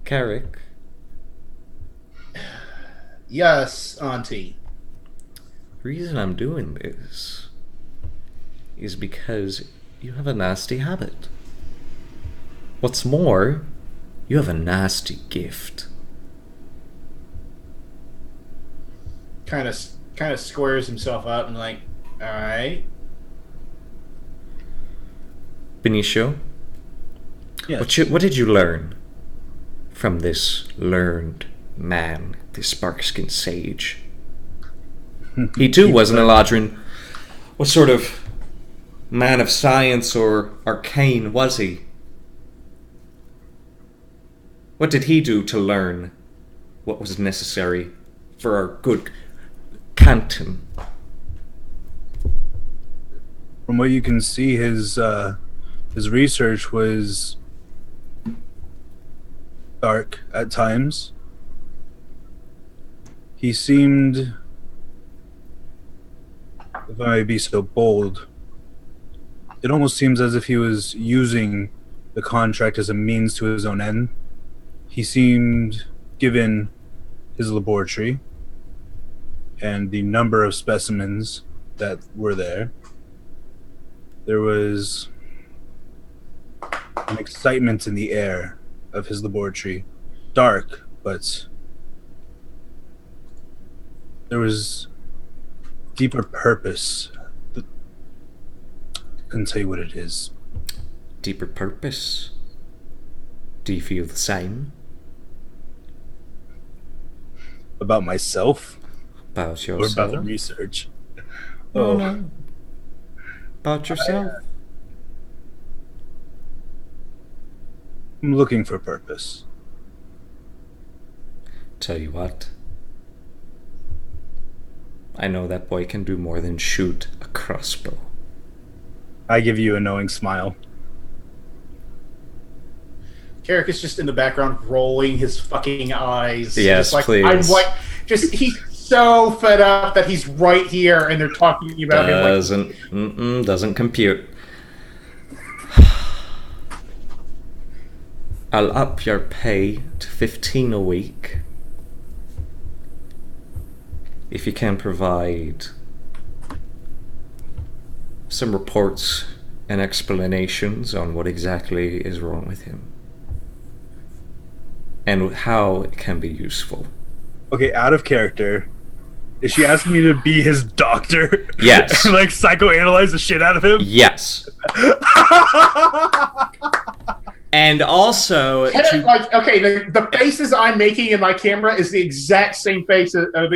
Carrick, Yes, Auntie. the reason I'm doing this is because you have a nasty habit. What's more, you have a nasty gift. Kind of squares himself up and like, all right. Benicio, Yes. what did you learn from this learned man, this Sparkskin sage? He too was an Eladrin. What sort of man of science or arcane was he? What did he do to learn what was necessary for our good canton? From what you can see, his research was dark at times. He seemed, if I may be so bold, it almost seems as if he was using the contract as a means to his own end. He seemed, given his laboratory and the number of specimens that were there was an excitement in the air of his laboratory. Dark, but there was deeper purpose. I couldn't tell you what it is. Deeper purpose? Do you feel the same About myself about or yourself? about the research? No. About yourself? I'm looking for purpose. Tell you what. I know that boy can do more than shoot a crossbow. I give you a knowing smile. Carrick is just in the background rolling his fucking eyes. Yes, just like, please. I'm like, he's so fed up that he's right here and they're talking about him. Like, Doesn't compute. I'll up your pay to 15 a week if you can provide some reports and explanations on what exactly is wrong with him and how it can be useful. Okay, out of character. Is she asking me to be his doctor? Yes. Like psychoanalyze the shit out of him? Yes. And also, like, okay, the faces I'm making in my camera is the exact same face as I'm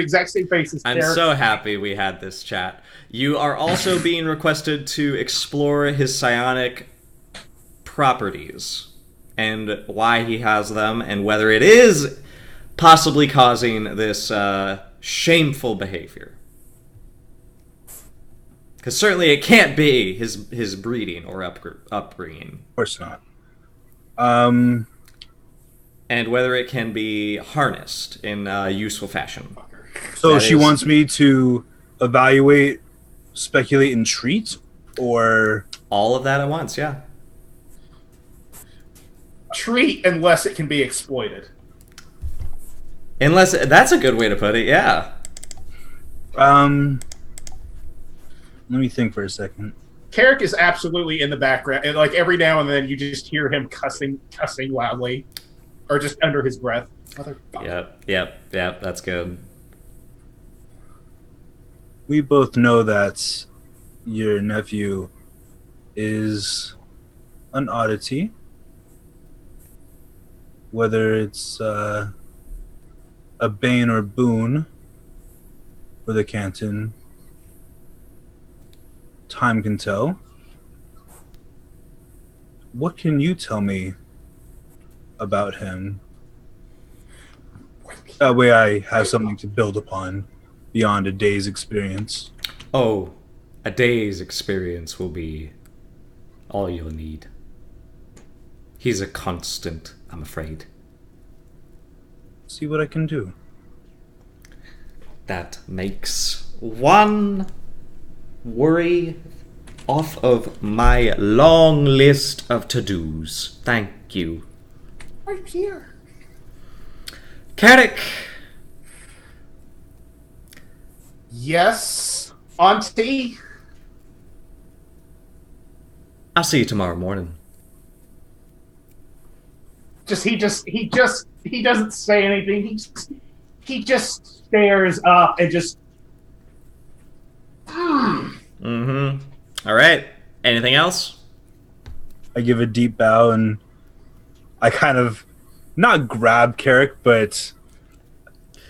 Carrick. so happy we had this chat. You are also being requested to explore his psionic properties and why he has them and whether it is possibly causing this shameful behavior. Because certainly it can't be his breeding or upbringing. Of course not. And whether it can be harnessed in a useful fashion. So That she is- wants me to evaluate, speculate, and treat, or All of that at once, yeah. Treat unless it can be exploited. Unless that's a good way to put it, yeah. let me think for a second. Carrick is absolutely in the background, and like every now and then you just hear him cussing loudly, or just under his breath. Motherfucker. Yep. That's good. We both know that your nephew is an oddity. Whether it's a bane or boon for the Canton, time can tell. What can you tell me about him? That way I have something to build upon beyond a day's experience. Oh, a day's experience will be all you'll need. He's a constant, I'm afraid. See what I can do. That makes one worry off of my long list of to-dos. Thank you. Right here. Carrick! Yes, Auntie. I'll see you tomorrow morning. He doesn't say anything. He just stares up and just. Mm-hmm. Alright. Anything else? I give a deep bow and I kind of not grab Carrick, but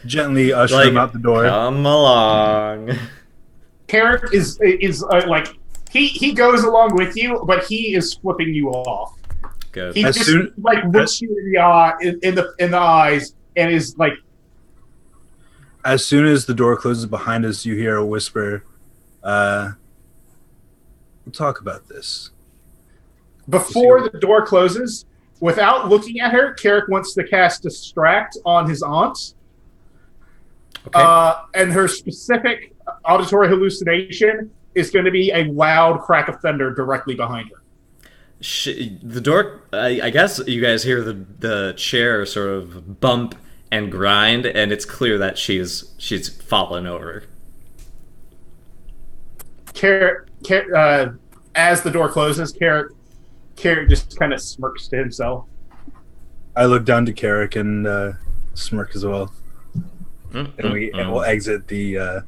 gently usher him out the door. Come along. Carrick is like he goes along with you, but he is flipping you off. Good. He just looks you in the eye, in the eyes, and is like. As soon as the door closes behind us, you hear a whisper. We'll talk about this. Before the door closes, without looking at her, Carrick wants to cast Distract on his aunt. Okay. And her specific auditory hallucination is going to be a loud crack of thunder directly behind her. The door, I guess you guys hear the chair sort of bump and grind, and it's clear that she's fallen over. As the door closes, Carrick just kind of smirks to himself. I look down to Carrick and smirk as well. And we'll exit the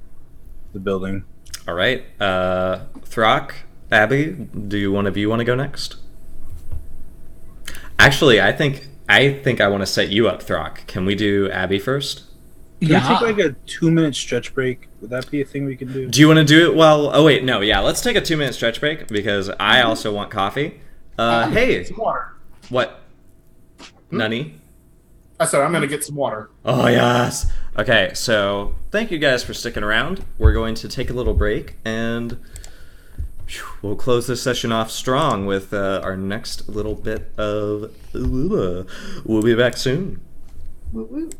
building. All right, Throck, Abby, do you want to go next? Actually, I think I want to set you up, Throck. Can we do Abby first? Can we take like a 2-minute stretch break? Would that be a thing we can do? Do you want to do it? Well, oh wait, no, yeah. Let's take a 2-minute stretch break because I also want coffee. Hey, some water. What? Nani? I said I'm going to get some water. Oh yes. Okay, so thank you guys for sticking around. We're going to take a little break and we'll close this session off strong with our next little bit of. We'll be back soon. Woo woo.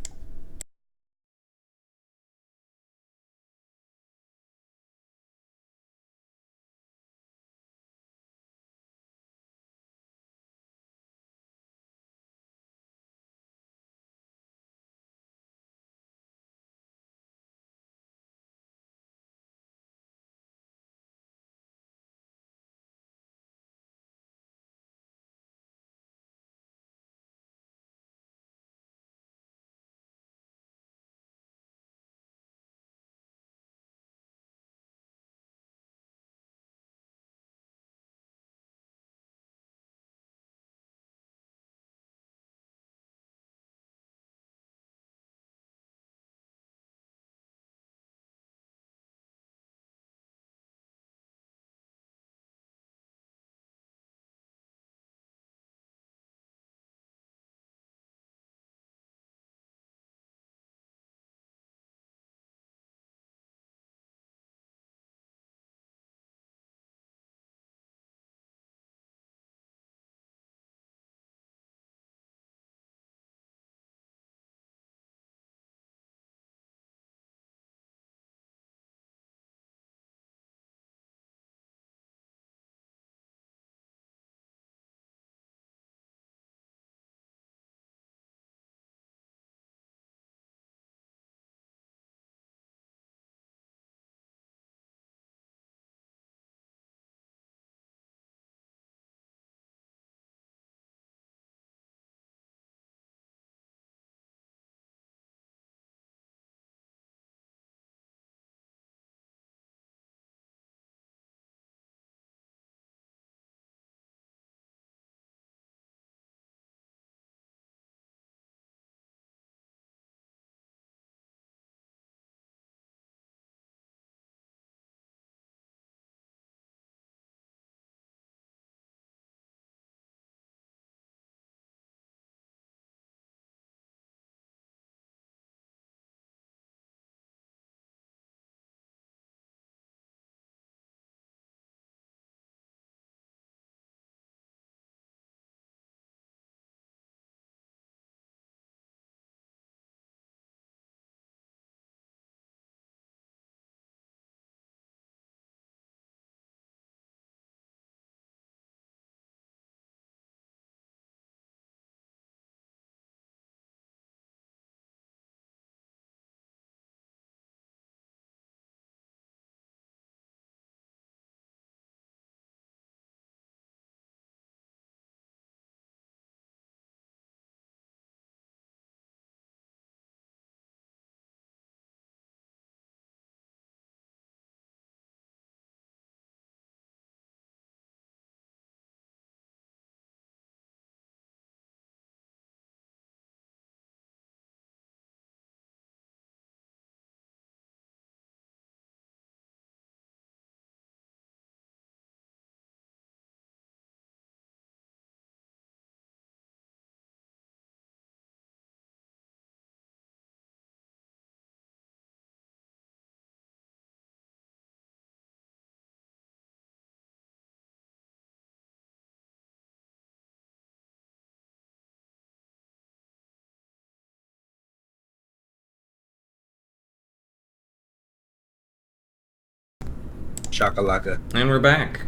Shakalaka. And we're back.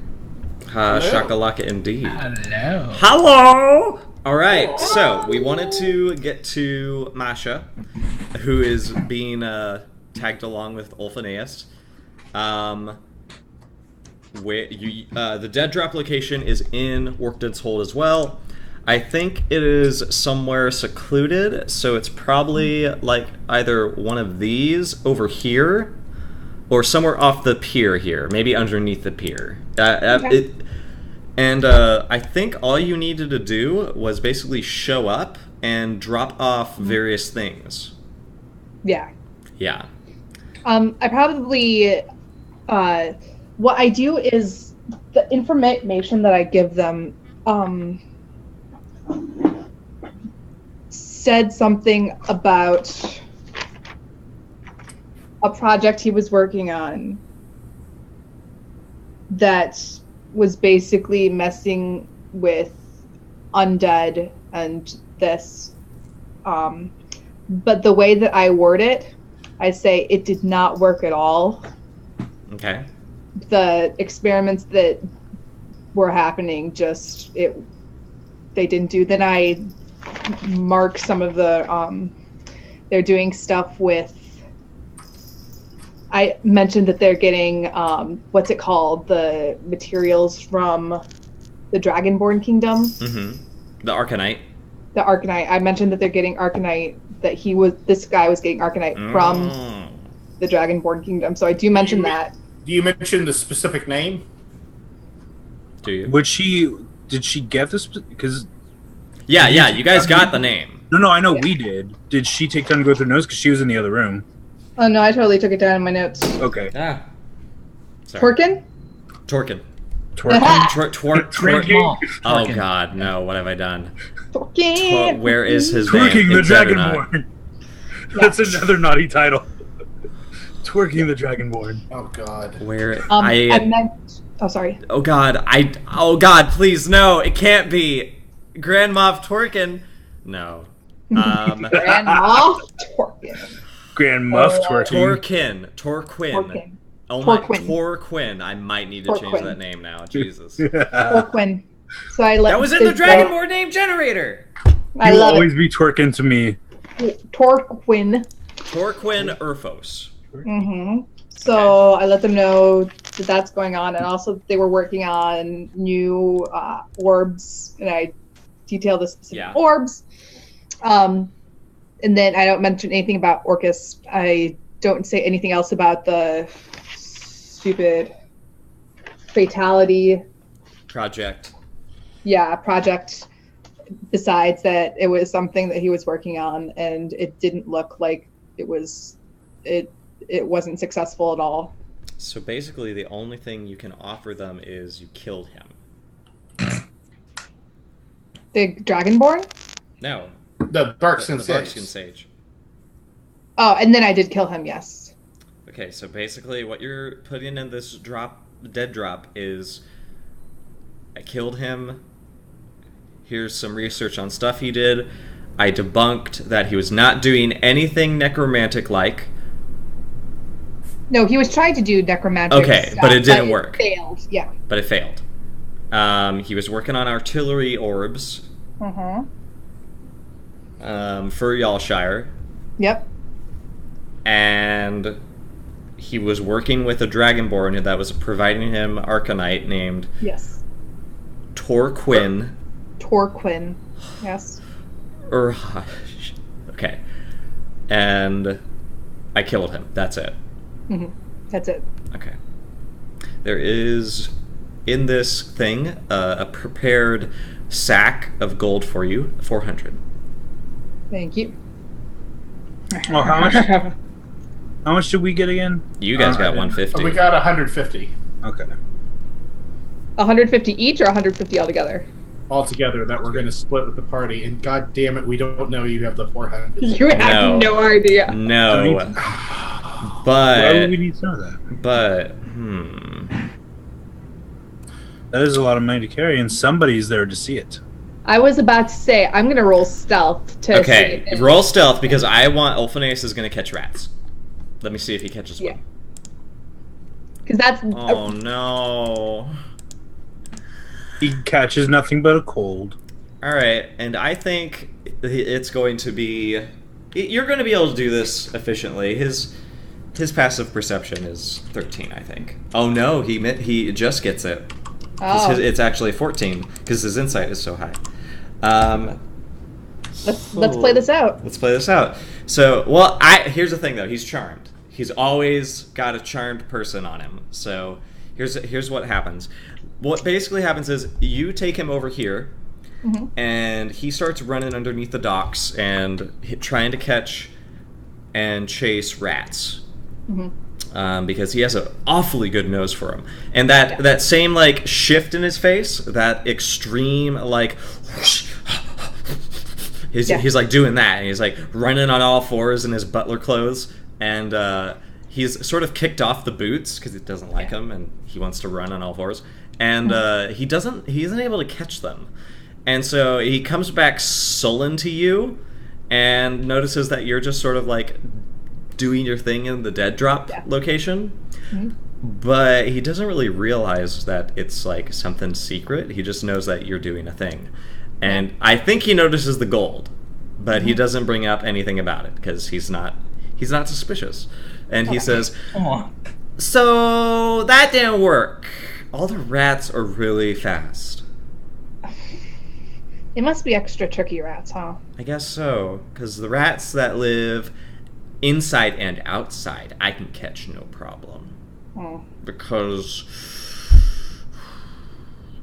Shakalaka indeed. Hello. Hello! Alright, so we wanted to get to Masha, who is being tagged along with Ulfineus. The dead drop location is in Workden's Hold as well. I think it is somewhere secluded, so it's probably like either one of these over here, or somewhere off the pier here, maybe underneath the pier. Okay. I think all you needed to do was basically show up and drop off various things. Yeah. Yeah. I probably, what I do is the information that I give them, said something about a project he was working on that was basically messing with undead and this. But the way that I word it, I say it did not work at all. Okay. The experiments that were happening they didn't do. Then I mark some of the they're doing stuff with. I mentioned that they're getting what's it called, the materials from the Dragonborn Kingdom. Mm-hmm. The Arcanite. The Arcanite. I mentioned that they're getting Arcanite. This guy was getting Arcanite from the Dragonborn Kingdom. So I do mention that. Do you mention the specific name? Do you? Did she get this? Because Yeah, you guys got the name. no, I know we did. Did she take time to go through notes? Because she was in the other room. Oh no, I totally took it down in my notes. Okay. Ah. Sorry. Torkin? Torkin. Twerking. Oh god, no, what have I done? Torkin! Where is his Twerking name? the It's Dragonborn. Dragonborn. That's another naughty title. Twerking the Dragonborn. Oh god. Where I meant. Oh, sorry. Oh god, please no, it can't be. Grand Moff Torkin. No. Grandma Torkin. Grand Muff twerking. Torquin. Oh Torquin. my, Torquin. I might need to change that name now. Jesus. Torquin. So I let That was in the Dragonborn name generator. I You will love always be twerking to me. it. Torquin. Torquin Urfos. Mm-hmm. So I let them know that that's going on, and also they were working on new orbs, and I detailed the specific orbs. And then I don't mention anything about Orcus. I don't say anything else about the stupid fatality Project. Yeah, project. Besides that, it was something that he was working on, and it didn't look like it wasn't successful at all. So basically, the only thing you can offer them is you killed him. The Dragonborn? No. The Barkskin The Sage. Barkskin Sage. Oh, and then I did kill him, yes. Okay, so basically what you're putting in this dead drop is I killed him. Here's some research on stuff he did. I debunked that he was not doing anything necromantic-like. No, he was trying to do necromantic Okay, stuff, but it didn't work. It failed, yeah. But it failed. He was working on artillery orbs Mm-hmm. For Yalshire. Yep. And he was working with a Dragonborn that was providing him Arcanite named Yes. Torquin. Torquin. Yes. Okay. And I killed him. That's it. Mm-hmm. That's it. Okay. There is, in this thing, a prepared sack of gold for you, 400. Thank you. Oh, how much? How much did we get again? You guys got 150. We got 150 Okay. 150 each or 150 altogether? altogether that we're going to split with the party. And god damn it, we don't know you have the 400. You have no idea. No. Why But would we need some of that? That is a lot of money to carry, and somebody's there to see it. I was about to say, I'm going to roll stealth to Okay, see if roll stealth because I want Ulfineus is going to catch rats. Let me see if he catches Yeah. one. Because that's Oh no. He catches nothing but a cold. All right, and I think it's going to be. You're going to be able to do this efficiently. His passive perception is 13, I think. Oh no, he just gets it. It's actually 14 because his insight is so high. Let's play this out. Let's play this out. So, here's the thing though. He's charmed. He's always got a charmed person on him. So here's what happens. What basically happens is you take him over here, and he starts running underneath the docks and trying to catch and chase rats. Because he has an awfully good nose for him, and that same like shift in his face, that extreme like. He's like doing that, and he's like running on all fours in his butler clothes, and he's sort of kicked off the boots because he doesn't like them, and he wants to run on all fours, and he isn't able to catch them, and so he comes back sullen to you, and notices that you're just sort of like doing your thing in the dead drop location, but he doesn't really realize that it's like something secret. He just knows that you're doing a thing. And I think he notices the gold, but he doesn't bring up anything about it because he's not suspicious. And he says, "So that didn't work. All the rats are really fast." It must be extra tricky rats, huh? I guess so, because the rats that live inside and outside, I can catch no problem. Because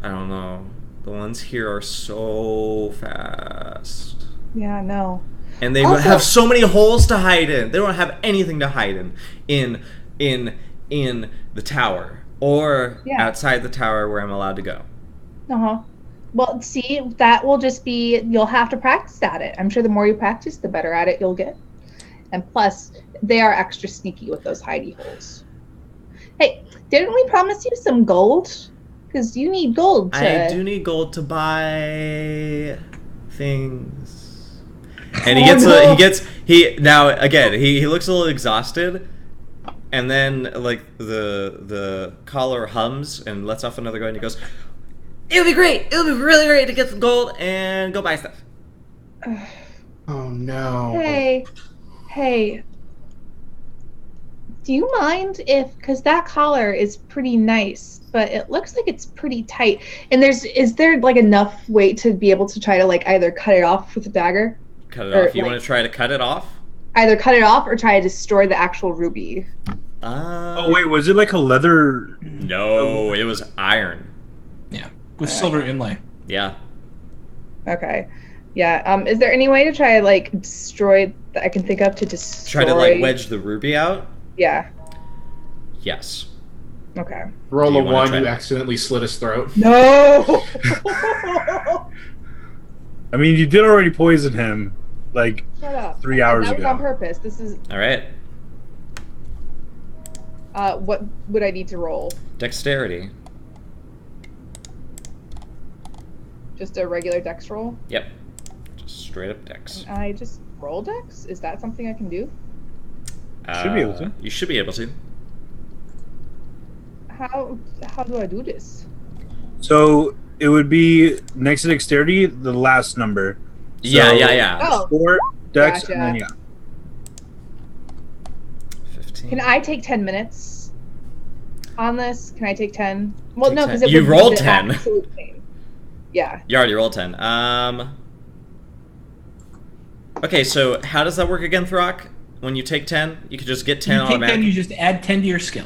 I don't know. The ones here are so fast. Yeah, no. And they have so many holes to hide in. They don't have anything to hide in the tower or outside the tower where I'm allowed to go. Well, see, that will just be, you'll have to practice at it. I'm sure the more you practice, the better at it you'll get. And plus, they are extra sneaky with those hidey holes. Hey, didn't we promise you some gold? Because you need gold to... I do need gold to buy things. And he looks a little exhausted, and then like the collar hums and lets off another gun, and he goes, "It'll be great. It'll be really great to get some gold and go buy stuff." Oh no. Hey. Do you mind because that collar is pretty nice, but it looks like it's pretty tight. And is there like enough weight to be able to try to like either cut it off with a dagger? Cut it off? You want to try to cut it off? Either cut it off or try to destroy the actual ruby. Oh wait, was it like a leather? No, it was iron. Yeah, with silver inlay. Yeah. Okay. Yeah. Is there any way to try like destroy that I can think of to destroy? Try to like wedge the ruby out? Yeah. Yes. Okay. Roll a 1, you accidentally slit his throat. No! I mean, you did already poison him, like, Shut up. 3 hours ago. That was on purpose. This is... Alright. What would I need to roll? Dexterity. Just a regular dex roll? Yep. Just straight up dex. I just roll dex? Is that something I can do? Should be able to. You should be able to. How do I do this? So it would be next to dexterity, the last number. So Yeah. Oh. 4 dex, Gotcha. and then 15. Can I take 10 minutes on this? Can I take 10? Well, no, because You rolled 10. Yeah. You already rolled 10. Okay, so how does that work again, Throck? When you take 10, you can just get 10 You take automatically. 10, you just add 10 to your skill.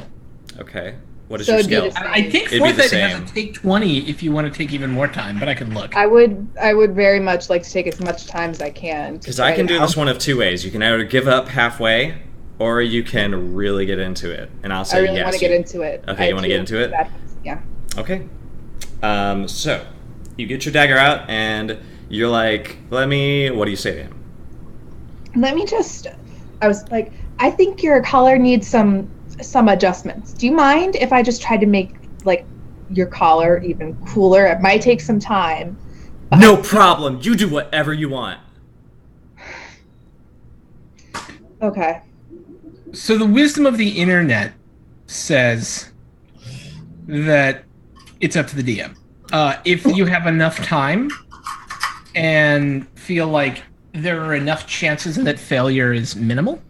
Okay. What is So your it'd be skill? the same. I think It'd be the Fortnite same. has a take 20 if you want to take even more time, but I can look. I would very much like to take as much time as I can. Because I can do this one of two ways. You can either give up halfway, or you can really get into it. And I'll say I really yes. want to get into it. Okay, you want to get into it? Yeah. Okay. So, you get your dagger out, and you're like, what do you say to him? Let me just... I was like, I think your collar needs some adjustments. Do you mind if I just try to make, like, your collar even cooler? It might take some time. No problem. You do whatever you want. Okay. So the wisdom of the internet says that it's up to the DM. If you have enough time and feel like there are enough chances that failure is minimal,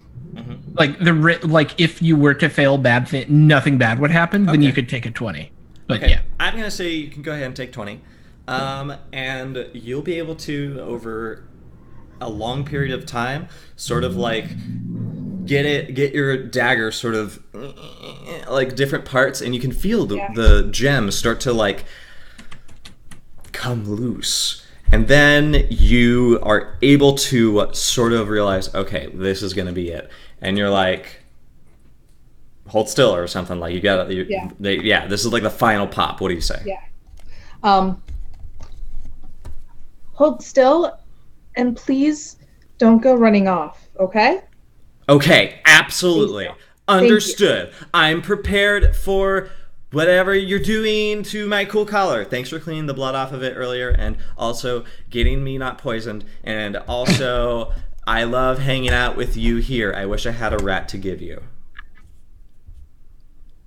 like if you were to fail nothing bad would happen, then you could take a 20. But yeah, I'm gonna say you can go ahead and take 20, and you'll be able to, over a long period of time, sort of like get your dagger sort of like different parts, and you can feel the gems start to like come loose, and then you are able to sort of realize, okay, this is gonna be it, and you're like, hold still or something, like you gotta this is like the final pop. What do you say? Hold still, and please don't go running off, okay? Okay, absolutely. Understood. I'm prepared for whatever you're doing to my cool collar. Thanks for cleaning the blood off of it earlier, and also getting me not poisoned, and also I love hanging out with you here. I wish I had a rat to give you.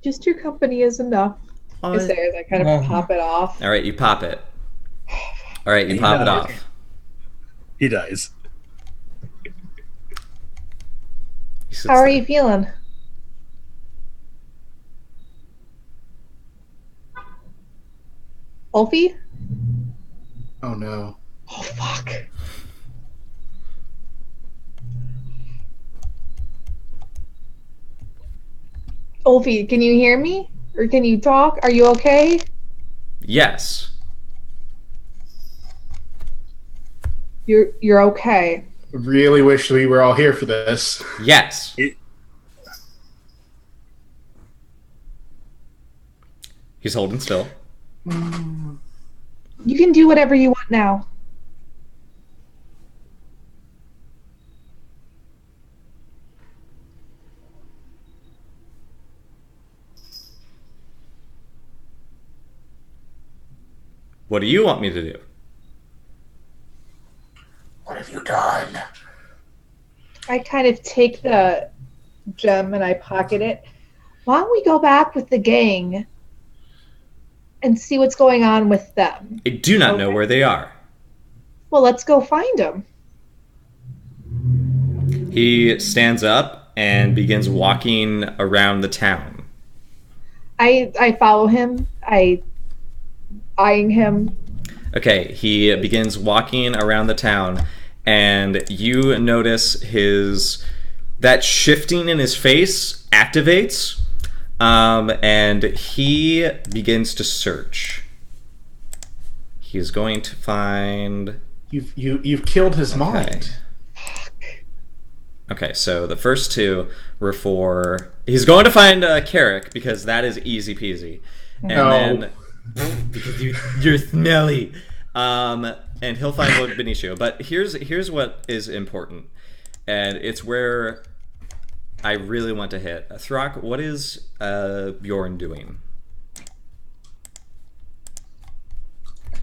Just your company is enough. Is there? I kind of pop it off. All right, you pop it. All right, you pop it off. He dies. How are you feeling? Ulfie? Oh no. Oh fuck. Ulfie, can you hear me? Or can you talk? Are you okay? Yes. You're okay. Really wish we were all here for this. Yes. He's holding still. You can do whatever you want now. What do you want me to do? What have you done? I kind of take the gem and I pocket it. Why don't we go back with the gang and see what's going on with them? I do not know where they are. Well, let's go find them. He stands up and begins walking around the town. I follow him. Eyeing him. Okay, he begins walking around the town, and you notice that shifting in his face activates, and he begins to search. He's going to find... You've killed his mind. Okay, so the first two were for... He's going to find Carrick, because that is easy peasy. And then... because you're smelly. And he'll find Benicio. But here's what is important, and it's where I really want to hit. Throck, what is Bjorn doing?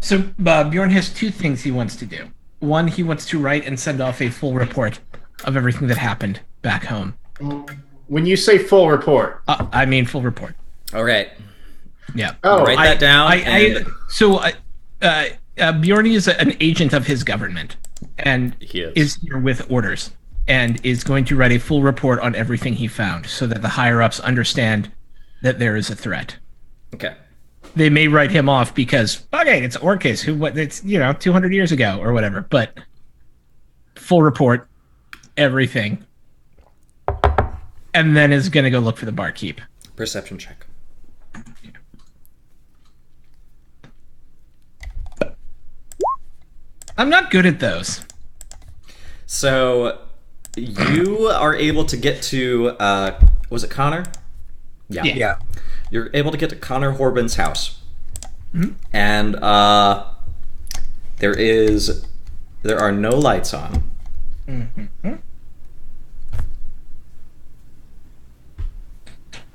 So Bjorn has two things he wants to do. One, he wants to write and send off a full report of everything that happened back home. When you say full report, I mean full report. All right. Yeah. Oh, write that down. Bjorn is an agent of his government, and he is here with orders, and is going to write a full report on everything he found, so that the higher ups understand that there is a threat. Okay. They may write him off because it's Orcus, it's 200 years ago or whatever, but full report, everything, and then is going to go look for the barkeep. Perception check. I'm not good at those. So you are able to get to was it Connor? Yeah. You're able to get to Connor Horbin's house. Mm-hmm. And there are no lights on. Mm-hmm.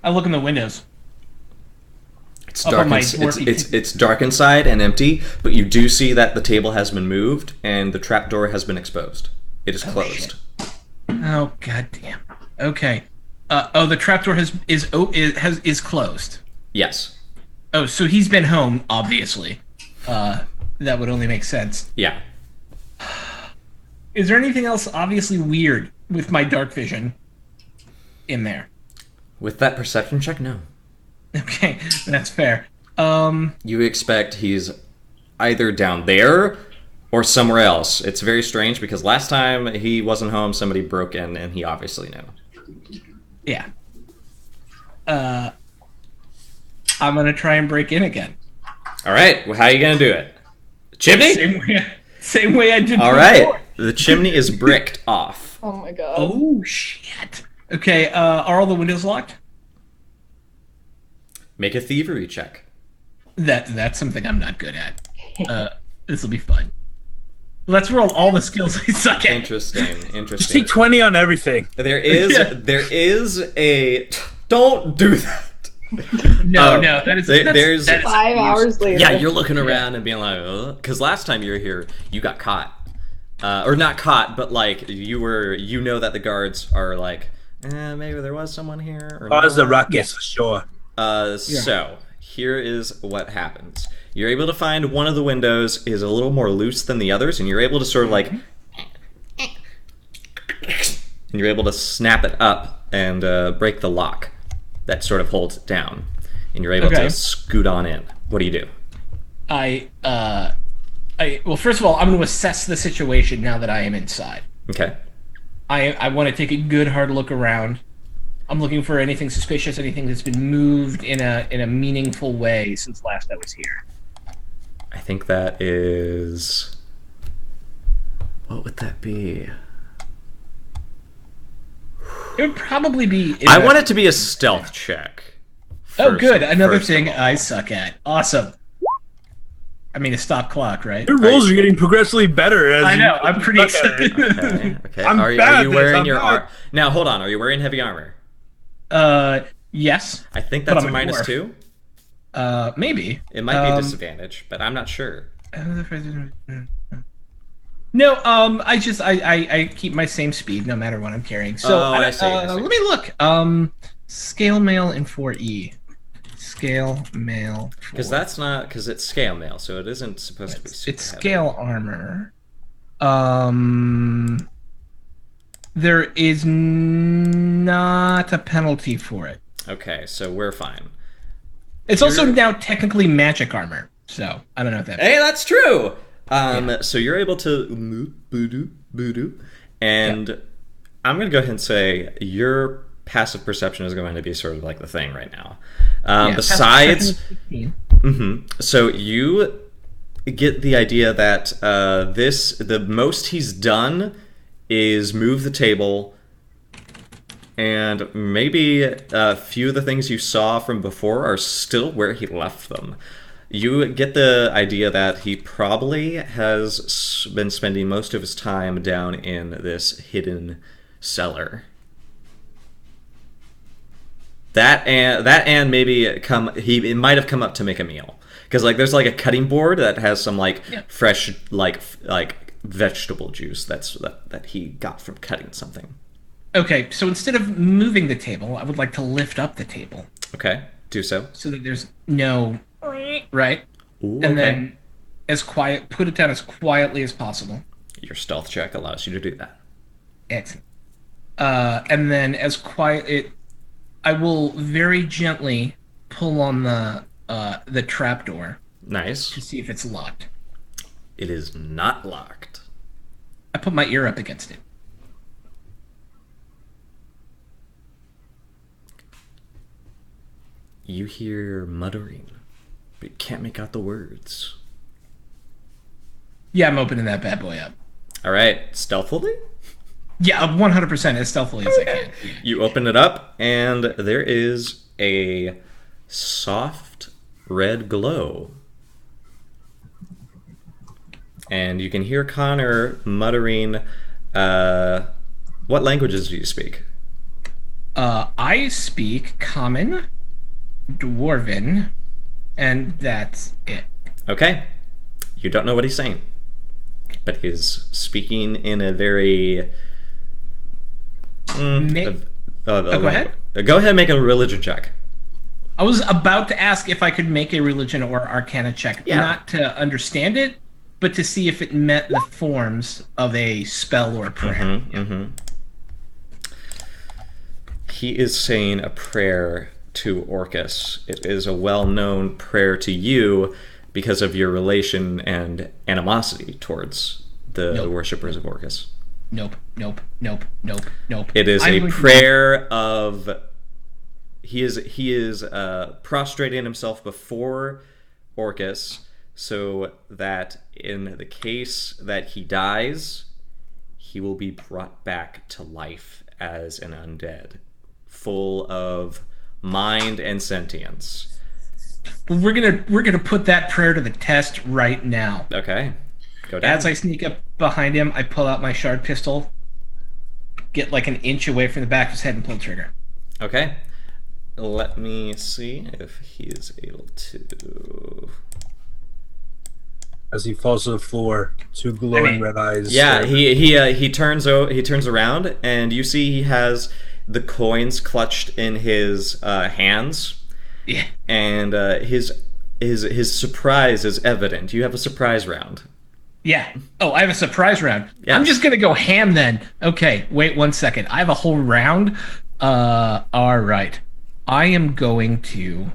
I look in the windows. It's dark. It's dark inside and empty, but you do see that the table has been moved and the trapdoor has been exposed. It is closed. Oh goddamn. Okay. The trapdoor is closed. Yes. Oh, so he's been home, obviously. That would only make sense. Yeah. Is there anything else obviously weird with my dark vision in there? With that perception check, no. Okay, that's fair. You expect he's either down there or somewhere else. It's very strange because last time he wasn't home, somebody broke in, and he obviously knew. Yeah. I'm gonna try and break in again. All right, well, how are you gonna do it? Chimney? Same way I did All before. right, the chimney is bricked off. Oh my god. Oh shit. Okay, are all the windows locked? Make a thievery check. That's something I'm not good at. This will be fun. Let's roll all the skills I suck at. Interesting. Just take 20 on everything. There is a. Don't do that. No, that is. There's 5 hours later. Yeah, you're looking around and being like, because last time you were here, you got caught, or not caught, but like you know that the guards are like, maybe there was someone here. Or Pause the ruckus for sure. So here is what happens. You're able to find one of the windows is a little more loose than the others, and you're able to sort of like, and you're able to snap it up and break the lock that sort of holds it down, and you're able to scoot on in. What do you do? Well, first of all, I'm going to assess the situation now that I am inside. Okay. I want to take a good hard look around. I'm looking for anything suspicious, anything that's been moved in a meaningful way since last I was here. I think that is. What would that be? It would probably be. I want it to be a stealth check. Oh, good. Another thing I suck at. Awesome. I mean, a stop clock, right? Your rolls are getting progressively better. As I know. I'm pretty excited. Okay. I'm Are bad you at wearing this, your I'm armor? Now, hold on. Are you wearing heavy armor? Yes. I think But that's I'm a a dwarf. -2. Maybe. It might be disadvantage, but I'm not sure. No, I keep my same speed no matter what I'm carrying. So I see. let me look. Scale mail in 4E. Scale mail. Because that's not because it's scale mail, so it isn't supposed to be. Super It's heavy. scale armor. There is not a penalty for it. Okay, so we're fine. It's also now technically magic armor. So I don't know if that. Hey, that's true. So you're able to boo-doo, and I'm gonna go ahead and say your passive perception is going to be sort of like the thing right now. Besides, so you get the idea that the most he's done is move the table, and maybe a few of the things you saw from before are still where he left them. You get the idea that he probably has been spending most of his time down in this hidden cellar. And maybe he might have come up to make a meal, because like there's like a cutting board that has some like fresh like vegetable juice that he got from cutting something. Okay, so instead of moving the table, I would like to lift up the table. Okay, do so. So that there's no right, Ooh, and then put it down as quietly as possible. Your stealth check allows you to do that. Excellent. And then I will very gently pull on the trapdoor Nice. to see if it's locked. It is not locked. I put my ear up against it. You hear muttering, but you can't make out the words. Yeah, I'm opening that bad boy up. All right, stealthily? Yeah, 100% as stealthily as I can. You open it up, and there is a soft red glow. And you can hear Connor muttering, what languages do you speak? I speak Common, Dwarven, and that's it. Okay. You don't know what he's saying, but he's speaking in a very... Go ahead. Go ahead and make a religion check. I was about to ask if I could make a religion or arcana check, not to understand it, but to see if it met the forms of a spell or a prayer. He is saying a prayer to Orcus. It is a well-known prayer to you because of your relation and animosity towards the worshippers of Orcus. Nope. It is a prayer of... He is prostrating himself before Orcus so that in the case that he dies, he will be brought back to life as an undead, full of mind and sentience. We're gonna put that prayer to the test right now. Okay, go down. As I sneak up behind him, I pull out my shard pistol, get like an inch away from the back of his head, and pull the trigger. Okay. Let me see if he is able to. As he falls to the floor, two glowing red eyes. Yeah, he turns around, and you see he has the coins clutched in his hands. Yeah. And his surprise is evident. You have a surprise round. Yeah. Oh, I have a surprise round. Yeah. I'm just gonna go ham then. Okay, wait 1 second. I have a whole round. All right. I am going to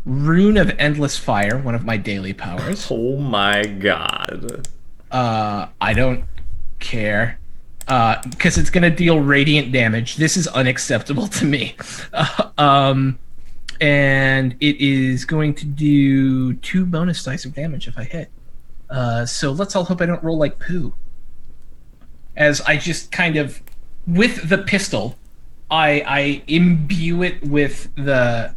Rune of Endless Fire, one of my daily powers. Oh my god. I don't care. Because it's going to deal radiant damage. This is unacceptable to me. And it is going to do 2 bonus dice of damage if I hit. So let's all hope I don't roll like poo. As I just kind of, with the pistol, I imbue it with the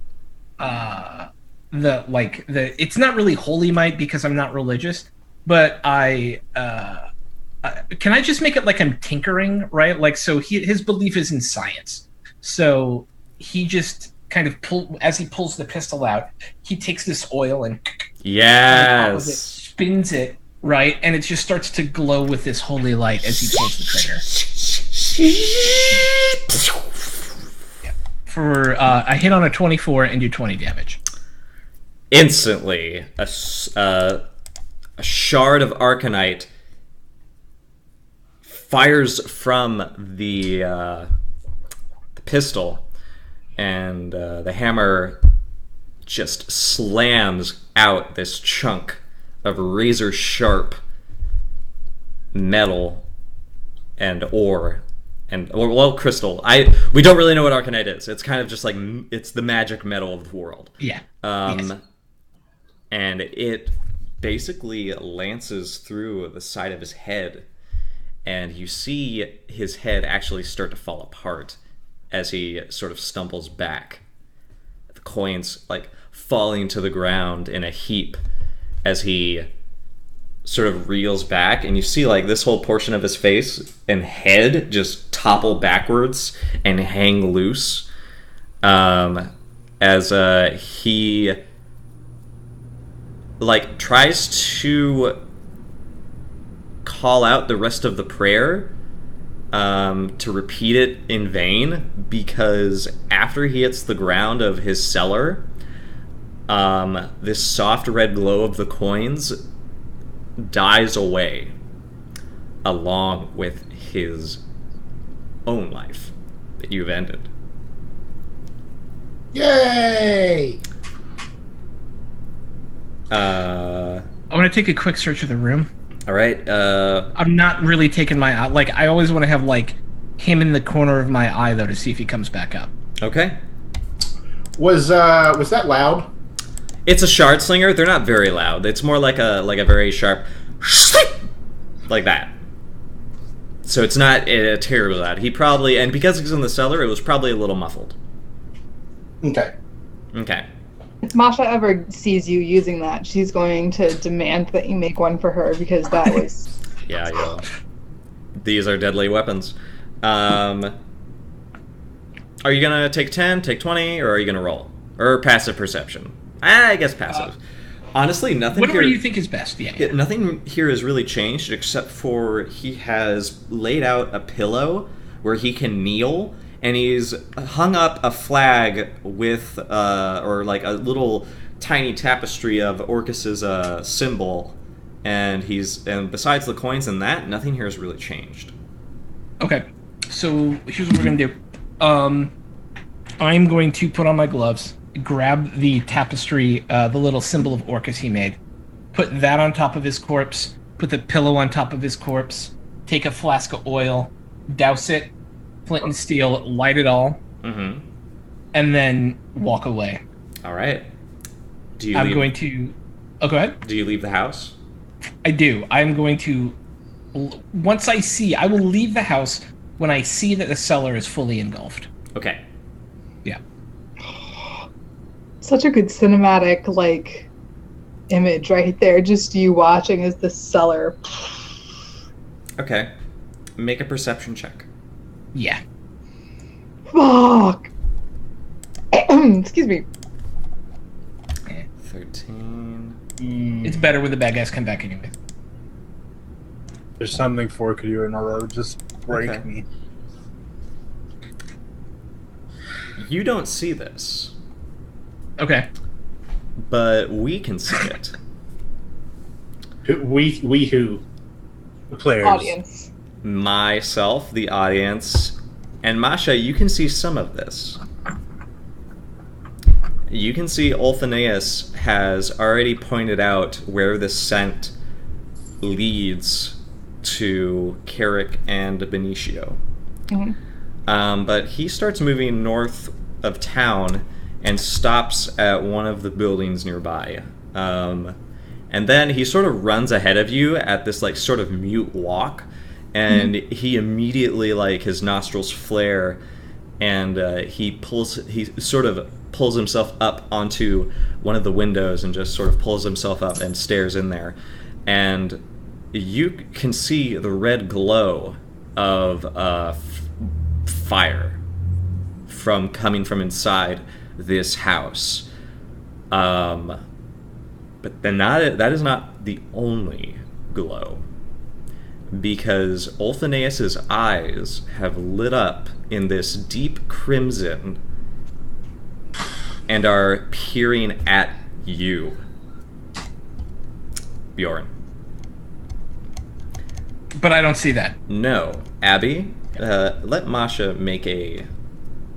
it's not really holy might because I'm not religious, but can I just make it like I'm tinkering, right? Like, so his belief is in science. So he just kind of as he pulls the pistol out, he takes this oil and spins it, right? And it just starts to glow with this holy light as he pulls the trigger. For I hit on a 24 and do 20 damage. Instantly, a shard of arcanite fires from the pistol, and the hammer just slams out this chunk of razor sharp metal and ore. And crystal. We don't really know what arcanite is. It's kind of just like it's the magic metal of the world. Yeah. Yes. And it basically lances through the side of his head, and you see his head actually start to fall apart as he sort of stumbles back. The coins like falling to the ground in a heap as he sort of reels back, and you see like this whole portion of his face and head just topple backwards and hang loose as he like tries to call out the rest of the prayer to repeat it in vain, because after he hits the ground of his cellar, this soft red glow of the coins dies away along with his own life that you've ended. Yay! I want to take a quick search of the room. All right. I'm not really taking my eye. Like, I always want to have like him in the corner of my eye though to see if he comes back up. Okay. Was that loud? It's a shard slinger. They're not very loud. It's more like a very sharp, like that. So it's not terribly loud. He probably, and because he's in the cellar, it was probably a little muffled. Okay. Okay. If Masha ever sees you using that, she's going to demand that you make one for her, because that was... Yeah. These are deadly weapons. Are you gonna take 10, take 20, or are you gonna roll? Or passive perception? I guess passive. Honestly, nothing Whatever here... you think is best, yeah. Nothing here has really changed, except for he has laid out a pillow where he can kneel, and he's hung up a flag with, or like a little tiny tapestry of Orcus's symbol, and besides the coins and that, nothing here has really changed. Okay, so here's what we're gonna do. I'm going to put on my gloves, grab the tapestry, the little symbol of Orcus he made, put that on top of his corpse, put the pillow on top of his corpse, take a flask of oil, douse it, flint and steel, light it all, and then walk away. All right. Do you? Going to. Oh, go ahead. Do you leave the house? I do. I'm going to. Once I will leave the house when I see that the cellar is fully engulfed. Okay. Yeah. Such a good cinematic, like, image right there. Just you watching as the cellar. Okay. Make a perception check. Yeah. Fuck. Excuse me. 13. It's better when the bad guys come back anyway. There's something for you and all that would just break me. You don't see this. Okay. But we can see it. We who? The players. Audience. Myself, the audience, and Masha, you can see some of this. You can see Ulfineus has already pointed out where the scent leads to Carrick and Benicio. But he starts moving north of town and stops at one of the buildings nearby. And then he sort of runs ahead of you at this like sort of mute walk, and he immediately, like, his nostrils flare, and he sort of pulls himself up onto one of the windows and just sort of pulls himself up and stares in there. And you can see the red glow of fire coming from inside this house. But then that is not the only glow, because Ulfineus's eyes have lit up in this deep crimson and are peering at you, Bjorn. But I don't see that. No. Abby, let Masha make a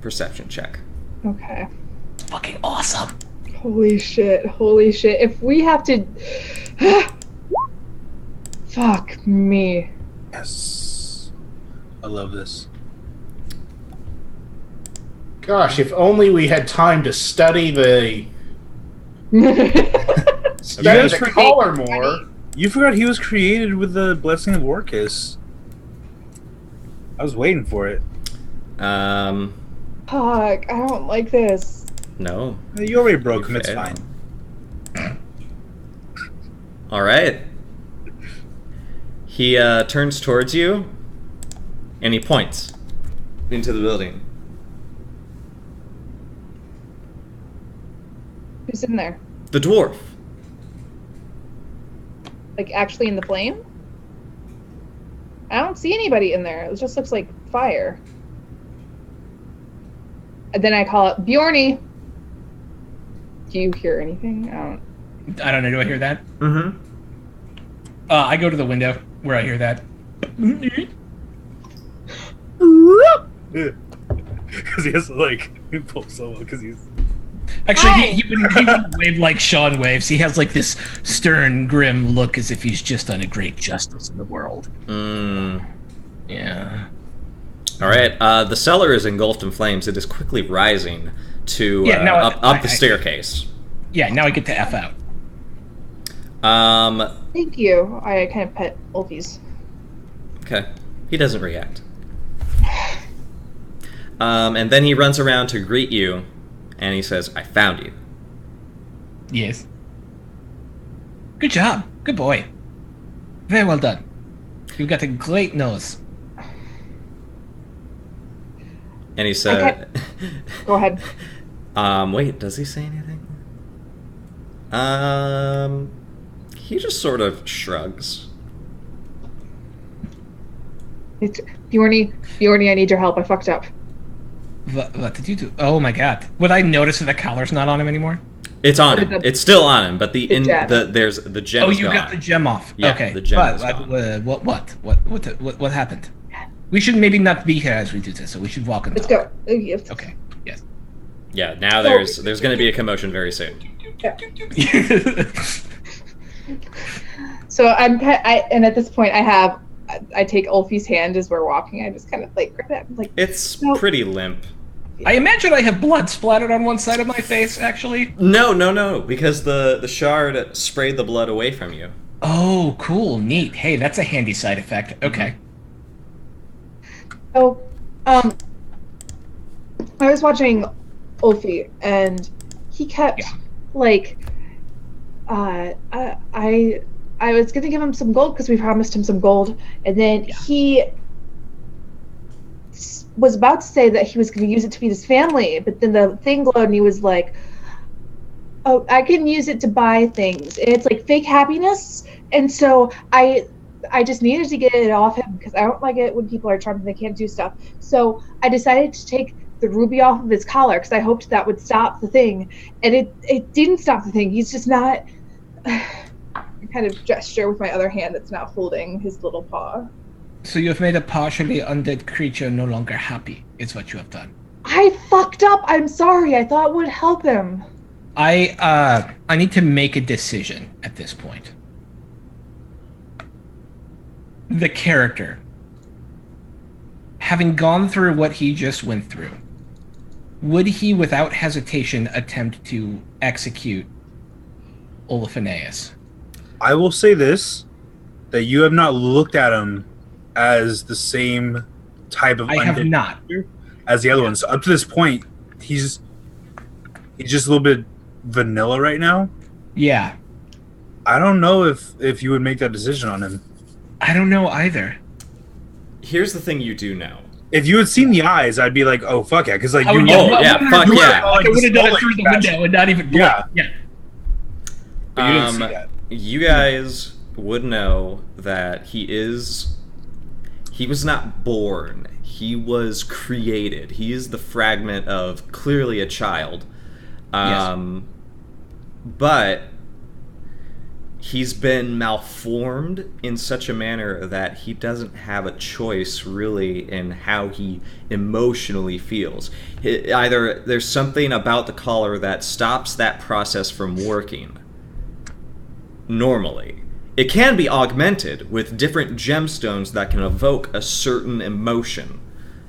perception check. Okay. It's fucking awesome. Holy shit. Holy shit. If we have to... Fuck me. Yes. I love this. Gosh, if only we had time to study the collar more. You forgot he was created with the blessing of Orcus. I was waiting for it. Fuck, I don't like this. No. You already broke him, it's fine. Alright. He turns towards you, and he points into the building. Who's in there? The dwarf. Like, actually in the flame? I don't see anybody in there. It just looks like fire. And then I call it, Bjorny! Do you hear anything? I don't know. Do I hear that? Mm-hmm. I go to the window where I hear that. Because he has to, like, pull someone because he's... Actually, he wouldn't wave like Sean waves. He has, like, this stern, grim look as if he's just done a great justice in the world. Yeah. Alright, the cellar is engulfed in flames. It is quickly rising to up the staircase. Yeah, now I get to F out. Thank you. I kind of pet Ulfies. Okay. He doesn't react. And then he runs around to greet you, and he says, I found you. Yes. Good job. Good boy. Very well done. You've got a great nose. And he said... Go ahead. Wait, does he say anything? He just sort of shrugs. It's Bjorny, I need your help. I fucked up. What did you do? Oh my god. Would I notice that the collar's not on him anymore? It's on him. It's still on him, but there's the gem. Oh, you got the gem off. Yeah, okay. the gem is gone. What happened? We should maybe not be here as we do this, so we should walk and Let's talk. go. Okay. Yes. Yeah. Now there's going to be a commotion very soon. So and at this point I take Ulfi's hand as we're walking. I just kind of like grab it. I'm like, It's no. pretty limp. I imagine I have blood splattered on one side of my face, actually. No, because the shard sprayed the blood away from you. Oh, cool, neat. Hey, that's a handy side effect. Okay. Oh, I was watching Ulfi, and he kept like, I was gonna give him some gold because we promised him some gold, and then he was about to say that he was going to use it to feed his family, but then the thing glowed, and he was like, "Oh, I can use it to buy things." And it's like fake happiness, and so I just needed to get it off him because I don't like it when people are charmed and they can't do stuff. So I decided to take the ruby off of his collar because I hoped that would stop the thing, and it didn't stop the thing. He's just not. I kind of gesture with my other hand that's not holding his little paw. So you have made a partially undead creature no longer happy, is what you have done. I fucked up. I'm sorry. I thought it would help him. I need to make a decision at this point. The character, having gone through what he just went through, would he without hesitation attempt to execute Olafinaeus? I will say this, that you have not looked at him as the same type of I have undead not. as the other ones. So up to this point, he's just a little bit vanilla right now. Yeah. I don't know if you would make that decision on him. I don't know either. Here's the thing you do know. If you had seen the eyes, I'd be like, oh, fuck yeah. Because, like, fuck yeah. I would have done it through the window and not even blink. Yeah. But you didn't see that. You guys would know that he was not born. He was created. He is the fragment of clearly a child. But he's been malformed in such a manner that he doesn't have a choice really in how he emotionally feels. Either there's something about the collar that stops that process from working normally. It can be augmented with different gemstones that can evoke a certain emotion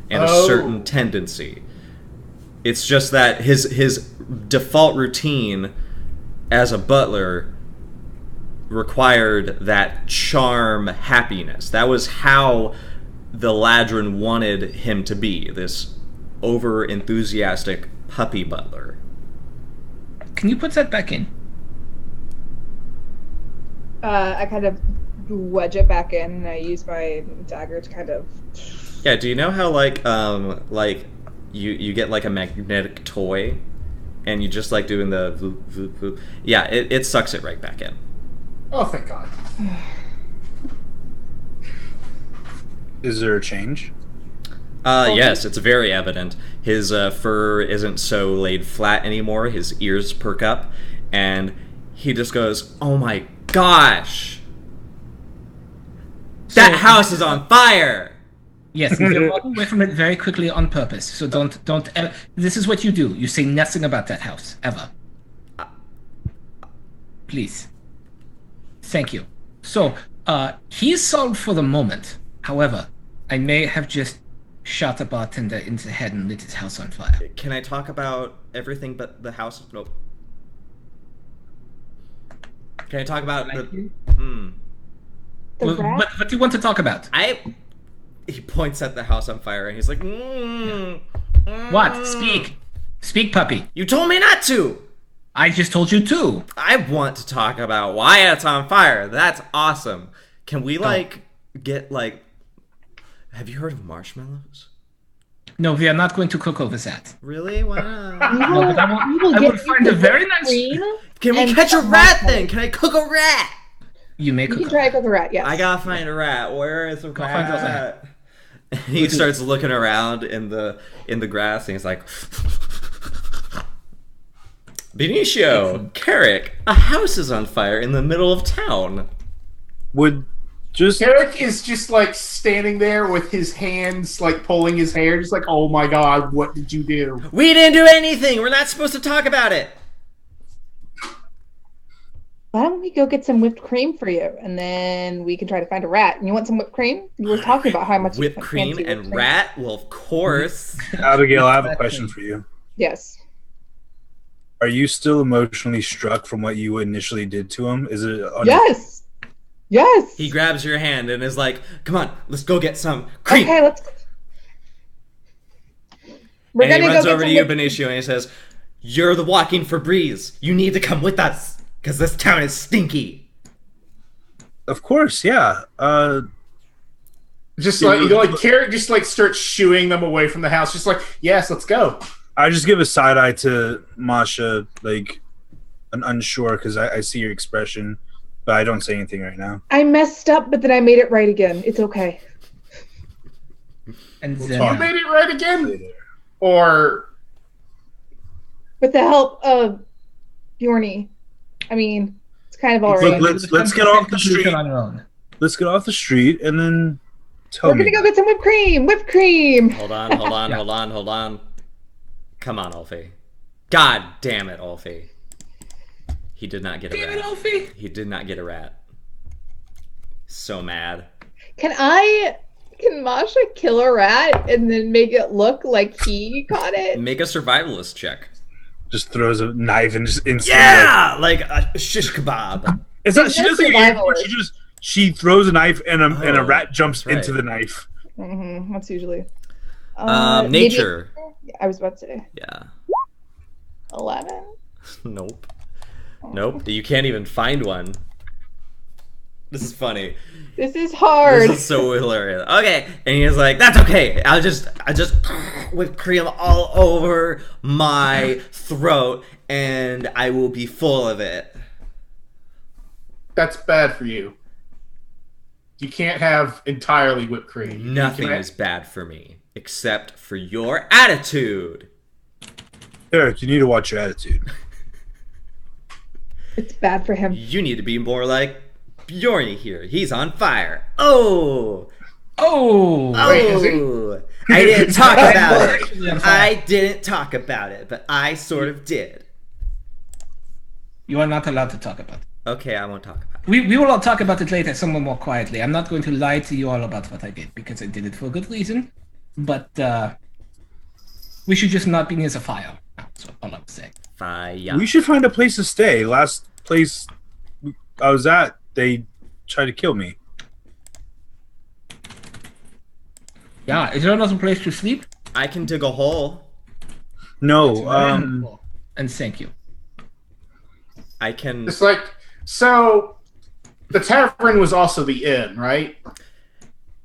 and a certain tendency. It's just that his default routine as a butler required that charm happiness. That was how the Ladrin wanted him to be, this over-enthusiastic puppy butler. Can you put that back in? I kind of wedge it back in, and I use my dagger to kind of... Yeah, do you know how, like you get, like, a magnetic toy, and you just, like, doing the voop, voop, voop? Yeah, it sucks it right back in. Oh, thank God. Is there a change? Yes, it's very evident. His fur isn't so laid flat anymore. His ears perk up, and he just goes, "Oh my gosh! That house is on fire!" Yes, you're walking away from it very quickly on purpose. So don't. This is what you do. You say nothing about that house ever. Please. Thank you. So, he's solved for the moment. However, I may have just shot a bartender into the head and lit his house on fire. Can I talk about everything but the house? Nope. Can I talk about the rat? What do you want to talk about? He points at the house on fire and he's like, What? Speak, puppy. You told me not to! I just told you to. I want to talk about why it's on fire. That's awesome. Can we, get, have you heard of marshmallows? No, we are not going to cook over that. Really? Why not? No, but I would find a very nice... Can we catch a rat then? Can I cook a rat? You may You cook can try to cook a rat, yes. I gotta find a rat. Where is the find a rat? He starts looking around in the grass, and he's like, Benicio, Carrick, a house is on fire in the middle of town. Would just Derek is just like standing there with his hands like pulling his hair, just like, oh my god, what did you do? We didn't do anything. We're not supposed to talk about it. Why don't we go get some whipped cream for you, and then we can try to find a rat. And you want some whipped cream? You were talking about how much Whipped you cream fancy and whipped cream. rat? Well, of course. Abigail, I have a question for you. Yes. Are you still emotionally struck from what you initially did to him? Is it? Yes. Yes. He grabs your hand and is like, come on, let's go get some cream. Okay, let's. We're And he gonna runs go get over to some you, whipped- Benicio, and he says, you're the walking Febreze. You need to come with us, because this town is stinky. Of course, yeah. Just like Carrot just like starts shooing them away from the house, just like, yes, let's go. I just give a side eye to Masha, like an unsure, because I see your expression, but I don't say anything right now. I messed up, but then I made it right again. It's okay. And We'll then, talk. You made it right again, Later. or With the help of Bjorny. I mean, it's kind of alright. Let's get off the street. on your own. Let's get off the street and then tell We're me. gonna go get some whipped cream. Whipped cream. Hold on. Come on, Ulfi. God damn it, Ulfi. He did not get a rat. Alfie. He did not get a rat. So mad. Can Masha kill a rat and then make it look like he caught it? Make a survivalist check. Just throws a knife and just instantly. Yeah! Like a shish kebab. It's not. She It's doesn't. survivalist. She throws a knife and a Oh, rat jumps that's into right. the knife. Mm-hmm. That's usually. Maybe- Nature. I was about to say Yeah. 11. Nope. Nope. You can't even find one. This is funny. This is hard. This is so hilarious. Okay, and he's like, "That's okay. I just whipped cream all over my throat, and I will be full of it." that's bad for you. You can't have entirely whipped cream. Nothing You can is bad for me except for your attitude. Eric, you need to watch your attitude. It's bad for him. You need to be more like Bjorny here. He's on fire. Oh, Oh. Wait, is he? oh! I didn't talk about it. Actually on fire. I didn't talk about it, but I sort of did. You are not allowed to talk about it. Okay, I won't talk about it. We will all talk about it later, somewhat more quietly. I'm not going to lie to you all about what I did, because I did it for a good reason. But we should just not be near the fire. That's all I'm saying. Fire. We should find a place to stay. Last place I was at, they tried to kill me. Yeah, is there another place to sleep? I can dig a hole. No, And thank you. I can. It's like, so the tavern was also the inn, right?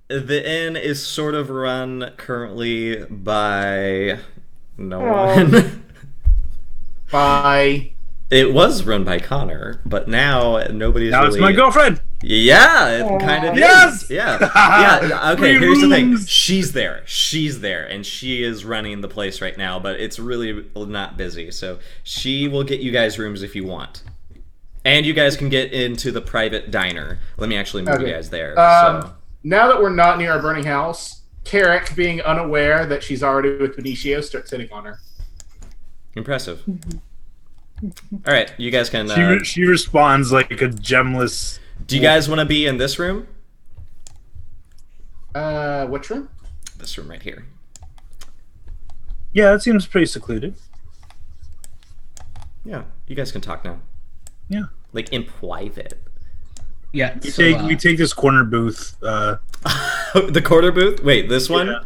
The inn is sort of run currently by no Oh. one. By It was run by Connor, but now nobody's now really. it's my girlfriend. Yeah, it kind of Yes! is. Yeah, yeah. Okay, Free here's the thing. rooms. She's there, and she is running the place right now. But it's really not busy, so she will get you guys rooms if you want, and you guys can get into the private diner. Let me actually move you Okay. guys there. So. Now that we're not near our burning house, Carrick, being unaware that she's already with Benicio, starts hitting on her. Impressive. All right, you guys can. She responds like a gemless. Do you guys want to be in this room? Which room? This room right here. Yeah, that seems pretty secluded. Yeah, you guys can talk now. Yeah. Like in private. Yeah, We so, we take this corner booth. The quarter booth? Wait, this one? Yeah.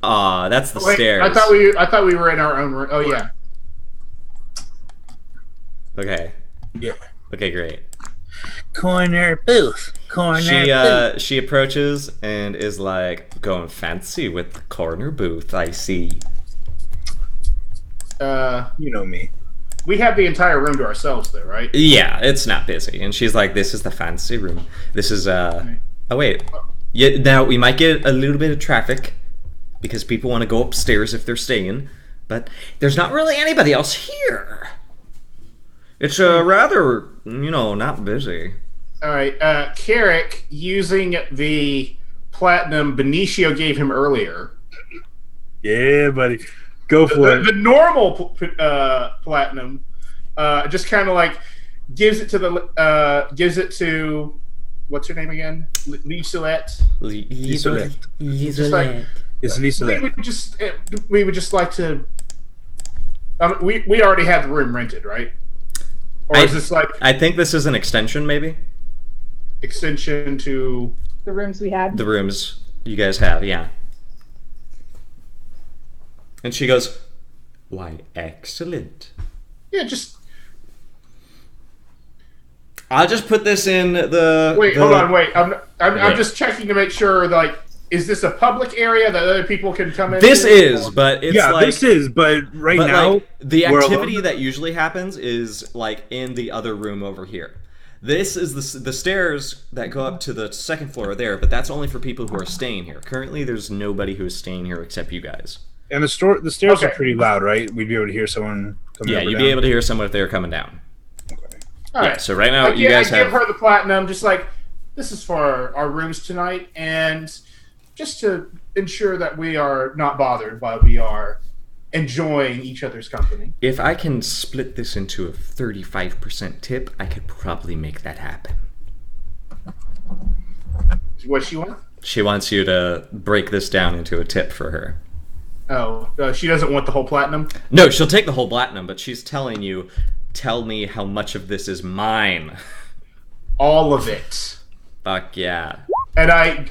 Aw, that's the Wait, stairs. I thought we were in our own room. Oh yeah. Okay. Yeah. Okay, great. Corner booth. Corner She approaches and is like, going fancy with the corner booth, I see. You know me. We have the entire room to ourselves, though, right? Yeah, it's not busy. And she's like, this is the fancy room. This is, oh wait. Yeah, now we might get a little bit of traffic because people want to go upstairs if they're staying, but there's not really anybody else here. It's rather, not busy. All right, Carrick, using the platinum Benicio gave him earlier. Yeah, buddy. Go for it. The normal platinum just kind of like gives it to what's her name again? Liselette. Liselette. Liselette. It's Liselette. We would just like to. We already have the room rented, right? Or is this like? I think this is an extension, maybe. Extension to The rooms we had. the rooms you guys have, yeah. And she goes, "Why, excellent. yeah, just I'll just put this in the." wait. the- Hold on, wait. I'm Wait. just checking to make sure. Like, is this a public area that other people can come in? This is, but it's Yeah, like this is, but right but now like, the we're activity alone. that usually happens is like in the other room over here. This is the stairs that go up to the second floor are there, but that's only for people who are staying here. Currently, there's nobody who is staying here except you guys. And the stairs are Okay. pretty loud, right? We'd be able to hear someone coming Yeah, up or you'd down. be able to hear someone if they were coming down. All Yeah, right. so right now you guys I give have. her the platinum, just like this is for our rooms tonight, and just to ensure that we are not bothered while we are enjoying each other's company. If I can split this into a 35% tip, I could probably make that happen. What she want? She wants you to break this down into a tip for her. Oh, she doesn't want the whole platinum. No, she'll take the whole platinum, but she's telling you, tell me how much of this is mine. All of it. Fuck yeah. And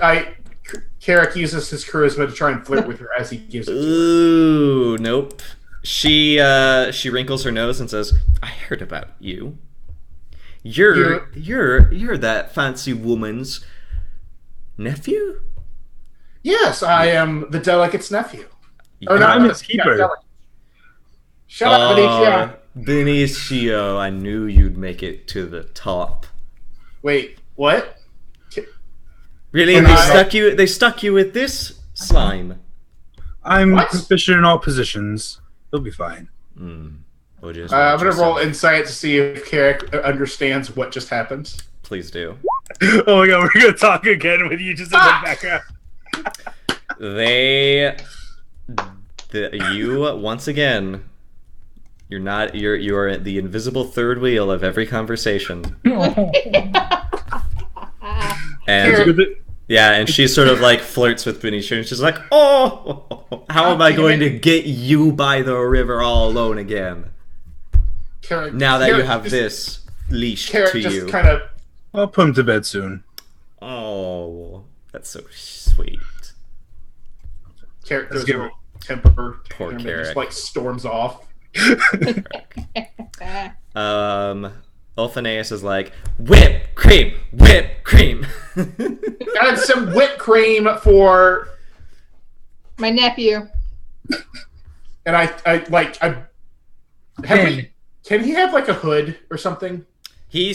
Carrick uses his charisma to try and flirt with her as he gives it to her. Ooh, nope. She wrinkles her nose and says, "I heard about you. You're that fancy woman's nephew?" Yes, I am the delegate's nephew. Or Yeah. not, I'm his keeper. delegate. Shut up, Benicio. Benicio, I knew you'd make it to the top. Wait, what? Really? And They stuck you with this slime. I'm What? proficient in all positions. He'll be fine. We'll just I'm watch going to roll yourself. insight to see if Carrick understands what just happened. Please do. Oh my god, we're gonna talk again with you just in the Fuck! background. You once again. You are the invisible third wheel of every conversation. And yeah, and she sort of like flirts with Benicio, and she's like, "Oh, how am I going to get you by the river all alone again? Carrick, Now that you Carrick have just- this leashed Carrick to just you." kind of I'll put him to bed soon. Oh, that's so sweet. Carrick Let's throws give a it- little temper. Poor and Carrick. just like storms off. Ulphaneus is like, whipped cream. Got some whipped cream for, My nephew. and I have Ben. we, can he have like a hood or something? He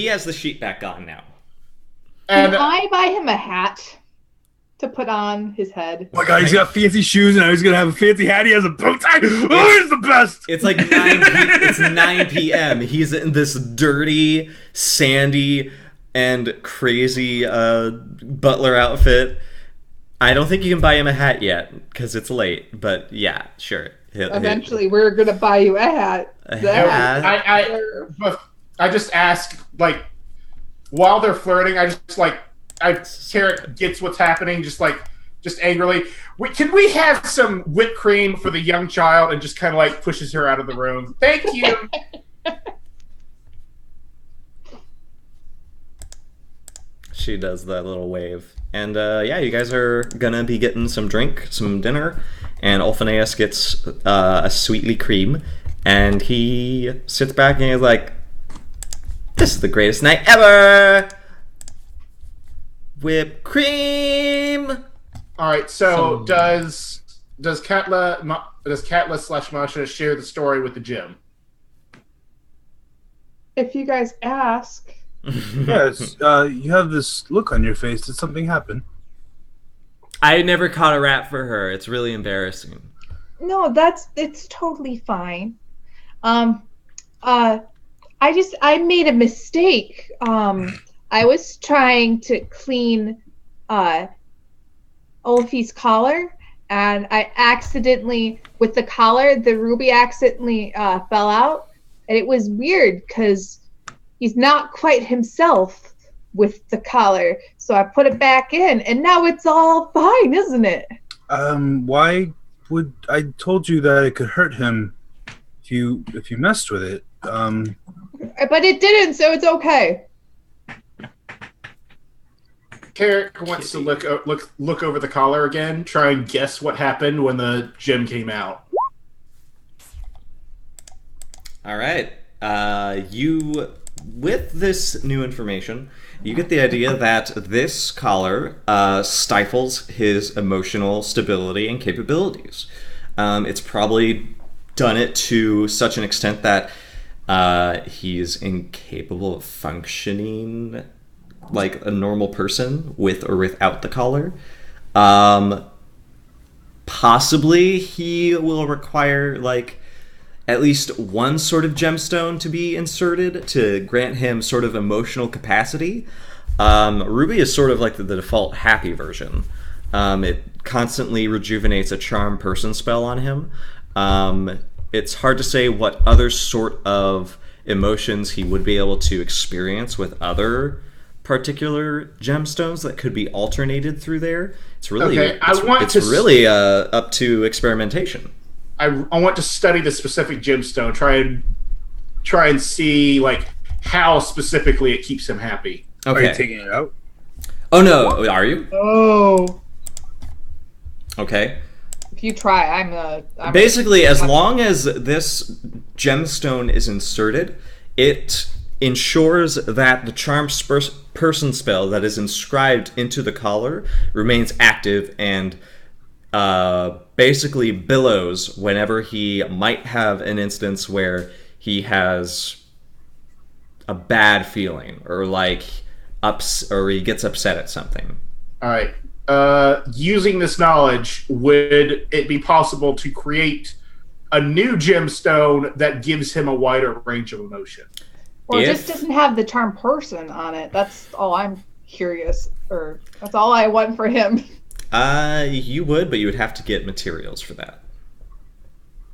has the sheet back on now. And Can I buy him a hat to put on his head? Oh my god, he's got fancy shoes and I was gonna have a fancy hat. He has a bow tie. Oh, he's the best. It's like 9 p.m. He's in this dirty, sandy, and crazy butler outfit. I don't think you can buy him a hat yet because it's late. But yeah, sure. Eventually, we're gonna buy you a hat. A That- hat? I just ask, like, while they're flirting, Carrick gets what's happening, just angrily. Can we have some whipped cream for the young child? And just kind of like pushes her out of the room. Thank you. She does that little wave. And yeah, you guys are gonna be getting some dinner, and Ulphaneus gets a sweetly cream, and he sits back and he's like, "This is the greatest night ever! Whipped cream!" All right. So does Katla / Masha share the story with the gym? If you guys ask, Yes, you have this look on your face. Did something happen? I never caught a rat for her. It's really embarrassing. No, it's totally fine. I made a mistake. I was trying to clean Olafie's collar, and I accidentally, with the collar, the ruby accidentally fell out, and it was weird because he's not quite himself with the collar. So I put it back in, and now it's all fine, isn't it? Why would I told you that it could hurt him if you messed with it? But it didn't, so it's okay. Carrick wants to look over the collar again, try and guess what happened when the gem came out. All right. You, with this new information, you get the idea that this collar stifles his emotional stability and capabilities. It's probably done it to such an extent that he's incapable of functioning like a normal person with or without the collar. Possibly he will require like at least one sort of gemstone to be inserted to grant him sort of emotional capacity. Ruby is sort of like the default happy version. It constantly rejuvenates a charm person spell on him. It's hard to say what other sort of emotions he would be able to experience with other particular gemstones that could be alternated through there. It's really really up to experimentation. I want to study the specific gemstone, try and see like how specifically it keeps him happy. Okay. Are you taking it out? Oh no, are you? Oh. Okay. If you try, I'm basically, as long as this gemstone is inserted, it ensures that the charm person spell that is inscribed into the collar remains active and basically billows whenever he might have an instance where he has a bad feeling or like or he gets upset at something. All right. Using this knowledge, would it be possible to create a new gemstone that gives him a wider range of emotion? Or just doesn't have the charm person on it. That's all I'm curious, or that's all I want for him. You would, but you would have to get materials for that.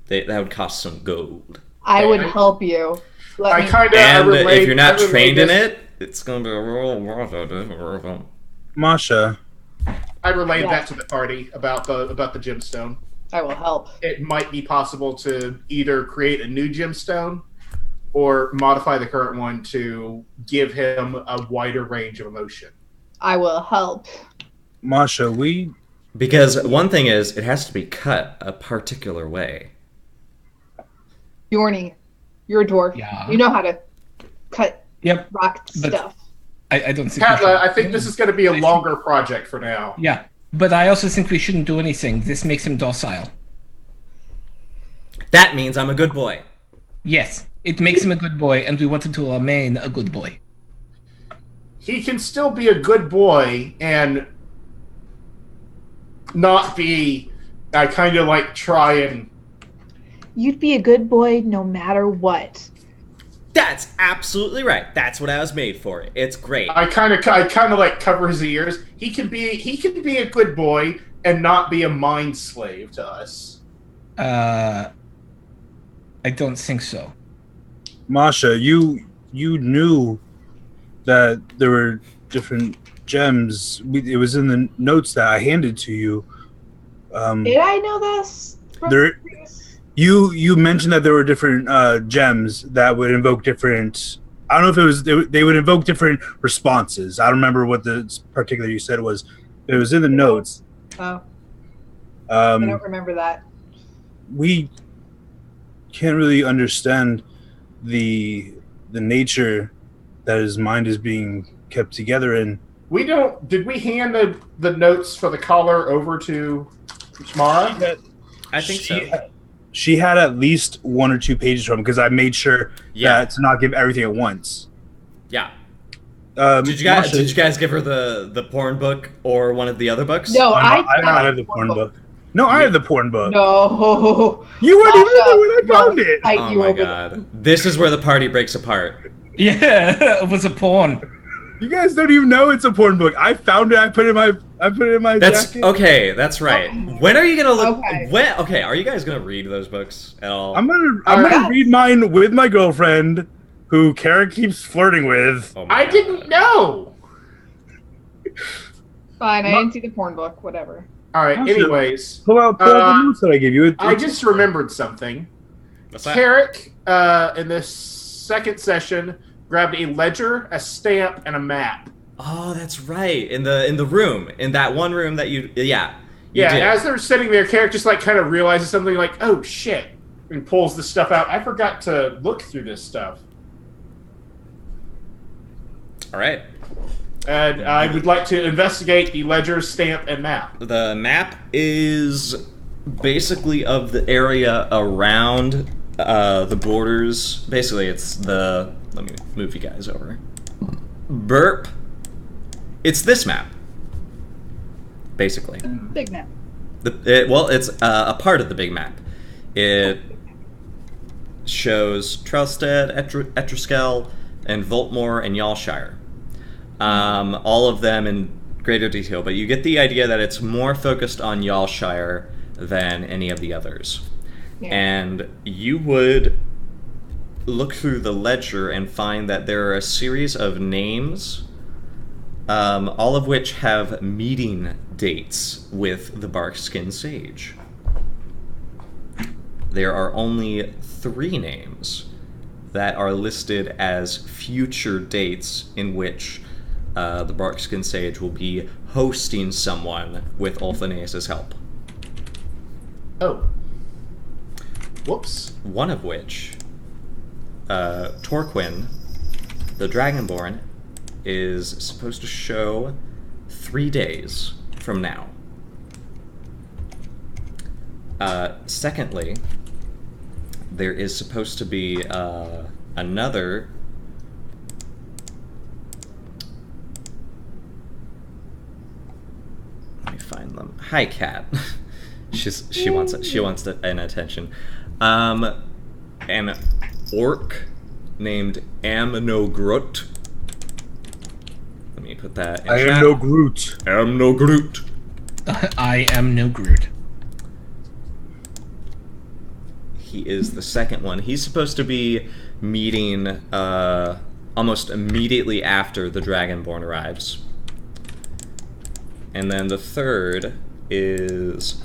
That would cost some gold. I would help you. If you're not trained in it, it's going to be a real... Masha. I relayed that to the party about the gemstone. I will help. It might be possible to either create a new gemstone or modify the current one to give him a wider range of emotion. I will help. Masha, because one thing is, it has to be cut a particular way. Yorny, you're a dwarf. Yeah. You know how to cut rock stuff. I don't think Katla, I think this is going to be a longer project for now. Yeah, but I also think we shouldn't do anything. This makes him docile. That means I'm a good boy. Yes, it makes him a good boy, and we want him to remain a good boy. He can still be a good boy and not be... I kind of like try and... You'd be a good boy no matter what. That's absolutely right. That's what I was made for. It's great. I kind of like cover his ears. He can be a good boy and not be a mind slave to us. I don't think so. Masha, you knew that there were different gems. It was in the notes that I handed to you. Did I know this? You mentioned that there were different gems that would invoke different... I don't know if it was... They would invoke different responses. I don't remember what the particular you said was. It was in the notes. Oh. I don't remember that. We can't really understand the nature that his mind is being kept together in. We don't... Did we hand the notes for the collar over to Shmara? I think so. She had at least 1 or 2 pages from him because I made sure that to not give everything at once. Yeah. Did you guys give her the porn book or one of the other books? No, I have the porn book. No, I have the porn book. No. You weren't even there when I found it. Oh my god. This is where the party breaks apart. Yeah, it was a porn. You guys don't even know it's a porn book. I found it. I put it in my That's jacket. okay. That's right. When are you gonna look? Okay. Are you guys gonna read those books at all? I'm gonna read mine with my girlfriend, who Kara keeps flirting with. Oh my I God. didn't know. Fine, I didn't see the porn book. Whatever. All right. Awesome. Anyways, Pull out the notes that I gave you. I just remembered something. What's that? Carrick, in this second session, grabbed a ledger, a stamp, and a map. Oh, that's right. In the room, in that one room that you did. As they're sitting there, Carrick just like kind of realizes something like, "Oh shit," and pulls the stuff out. I forgot to look through this stuff, All right. and I would like to investigate the ledger, stamp, and map. The map is basically of the area around the borders. Basically, it's the. Let me move you guys over. Burp. It's this map. Basically. Big map. It's a part of the big map. It shows Trelstead, Etruskell, and Voltmore and Yalshire. All of them in greater detail, but you get the idea that it's more focused on Yalshire than any of the others. Yeah. And you would look through the ledger and find that there are a series of names, all of which have meeting dates with the Barkskin Sage. There are only 3 names that are listed as future dates in which the Barkskin Sage will be hosting someone with Ulthanaeus' help. Oh. Whoops. One of which, Torquin, the Dragonborn, is supposed to show 3 days from now. Secondly, there is supposed to be another. Let me find them. Hi, cat. She wants an attention. An orc named Amnogrut. Let me put that in I chat. am no Groot. Amnogrut. I am no Groot. He is the second one. He's supposed to be meeting almost immediately after the Dragonborn arrives. And then the third is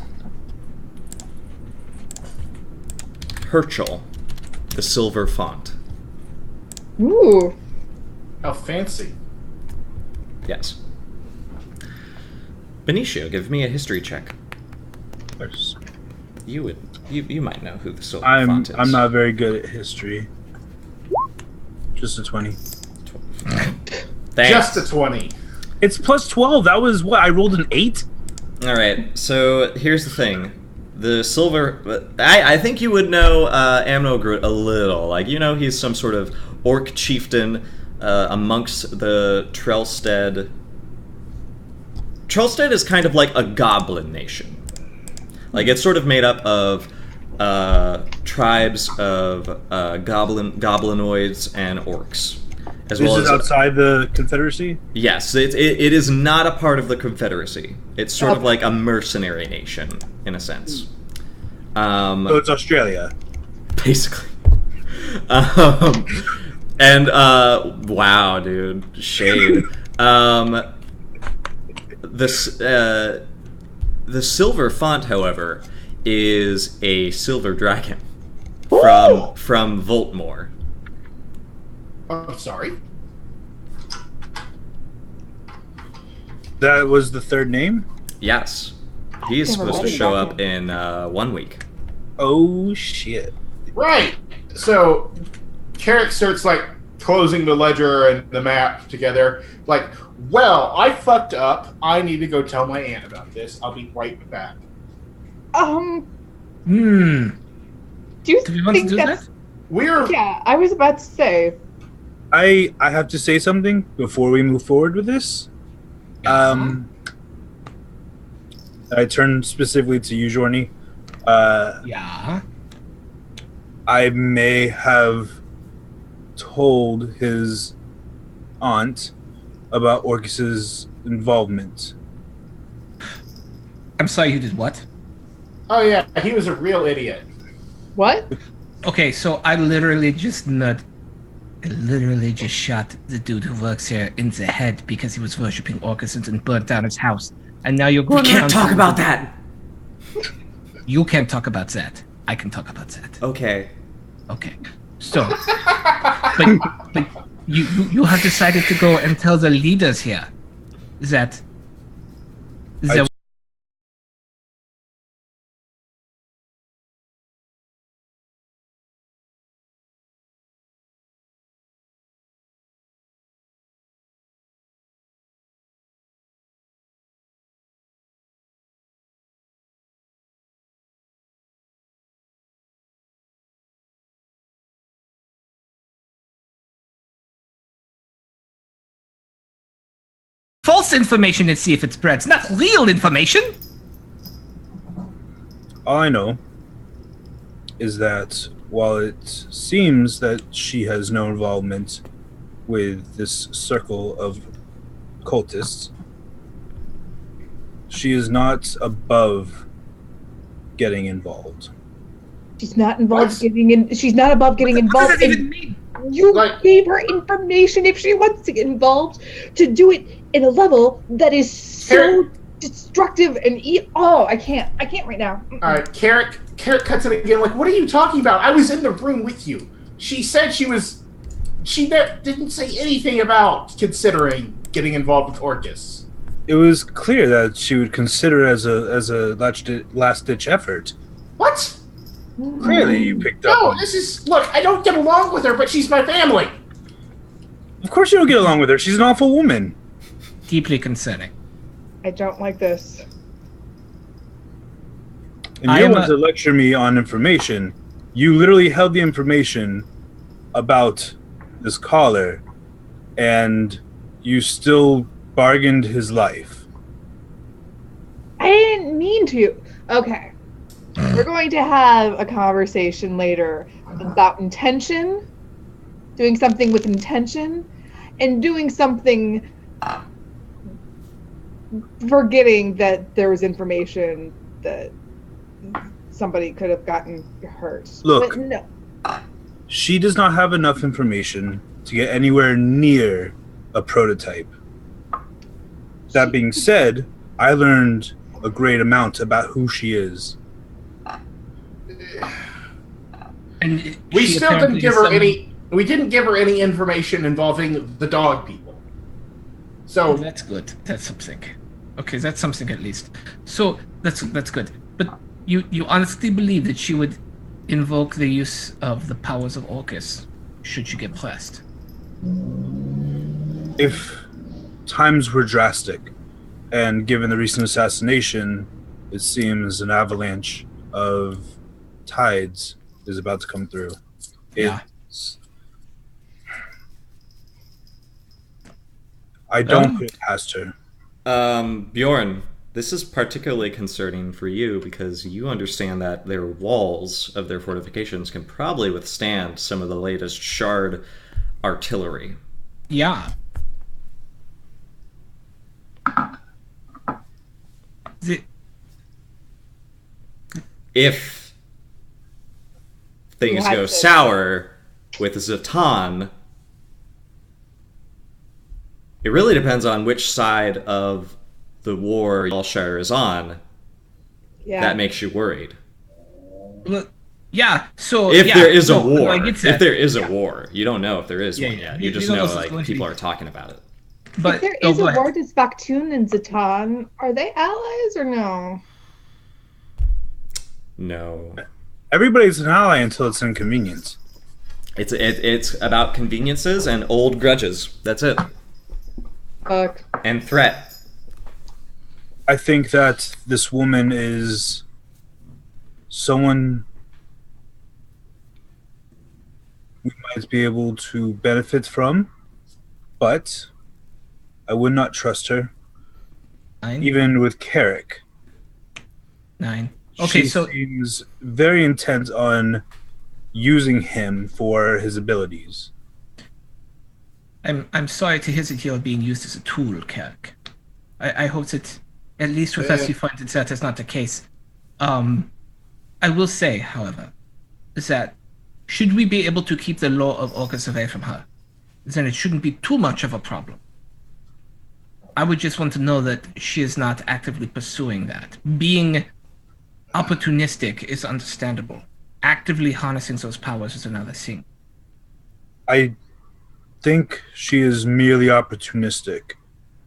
Herschel, the Silver Font. Ooh. How fancy. Yes. Benicio, give me a history check. Of course. You might know who the Silver I'm Font is. not very good at history. Just a 20. Thanks. Just a 20. It's plus 12. That was what I rolled an 8. All right. So here's the thing: the silver. I think you would know Amnogrut a little. Like, you know, he's some sort of orc chieftain amongst the Trelstead. Trelstead is kind of like a goblin nation. Like, it's sort of made up of tribes of goblinoids and orcs. As This well is as outside the Confederacy? Yes, it is not a part of the Confederacy. It's sort of like a mercenary nation, in a sense. So it's Australia. Basically. Wow, dude. Shade. The Silver Font, however, is a silver dragon from Voltmore. I'm sorry. That was the third name? Yes. He is supposed to show up in 1 week. Oh, shit. Right. So, Carrick starts like closing the ledger and the map together. Like, well, I fucked up. I need to go tell my aunt about this. I'll be right back. Do you Do we want to think do that's... that? We're Yeah, I was about to say, I have to say something before we move forward with this. I turn specifically to you, Jorny. Yeah. I may have told his aunt about Orcus's involvement. I'm sorry, you did what? Oh yeah, he was a real idiot. What? Okay, so I literally just shot the dude who works here in the head because he was worshipping Orcus and burnt down his house. And now you're going We can't talk about that! You can't talk about that. I can talk about that. Okay. Okay. So, but you have decided to go and tell the leaders here that false information and see if it spreads, not real information. All I know is that while it seems that she has no involvement with this circle of cultists, she is not above getting involved. She's not involved she's not above getting involved. What does that even mean? You Like- gave her information if she wants to get involved to do it in a level that is so destructive and I can't right now. Alright, Carrot cuts it again, like, what are you talking about? I was in the room with you. She said she didn't say anything about considering getting involved with Orcus. It was clear that she would consider it as a last-ditch effort. What? Clearly, you picked up. No, look, I don't get along with her, but she's my family. Of course you don't get along with her. She's an awful woman. Deeply concerning. I don't like this. And you want to lecture me on information. You literally held the information about this caller, and you still bargained his life. I didn't mean to. Okay. We're going to have a conversation later about intention, doing something with intention, and doing something forgetting that there was information that somebody could have gotten hurt. Look. But no. She does not have enough information to get anywhere near a prototype. That being said, I learned a great amount about who she is. And We she still didn't apparently give is her someone- any. We didn't give her any information involving the dog people. Oh, So that's good. That's something. Okay, that's something at least. So that's good. But you honestly believe that she would invoke the use of the powers of Orcus should she get pressed? If times were drastic, and given the recent assassination, it seems an avalanche of tides is about to come through. Yeah. I don't put it past her. Bjorn, this is particularly concerning for you because you understand that their walls of their fortifications can probably withstand some of the latest shard artillery. Yeah. If things You had go to- sour with Zatan, it really depends on which side of the war Yalshire is on. Yeah. That makes you worried. Well, yeah. So If yeah, there is a no, war, I get that. if there is a war, you don't know if there is Yeah, one yeah. yet. You You just don't know know if it's like going to people be- are talking about it. But if there oh, is go a ahead. war, does Baktun and Zatan, are they allies or no? No, Everybody's an ally until it's inconvenient. it's about conveniences and old grudges. That's it, Fuck. and threat. I think that this woman is someone we might be able to benefit from, but I would not trust her, 9. even with Carrick. 9. Okay, She so seems very intent on using him for his abilities. I'm sorry to hear that you're being used as a tool, Kirk. I hope that at least with us you find that is not the case. I will say, however, is that should we be able to keep the law of Orcus away from her, then it shouldn't be too much of a problem. I would just want to know that she is not actively pursuing that. Being opportunistic is understandable. Actively harnessing those powers is another thing. I think she is merely opportunistic,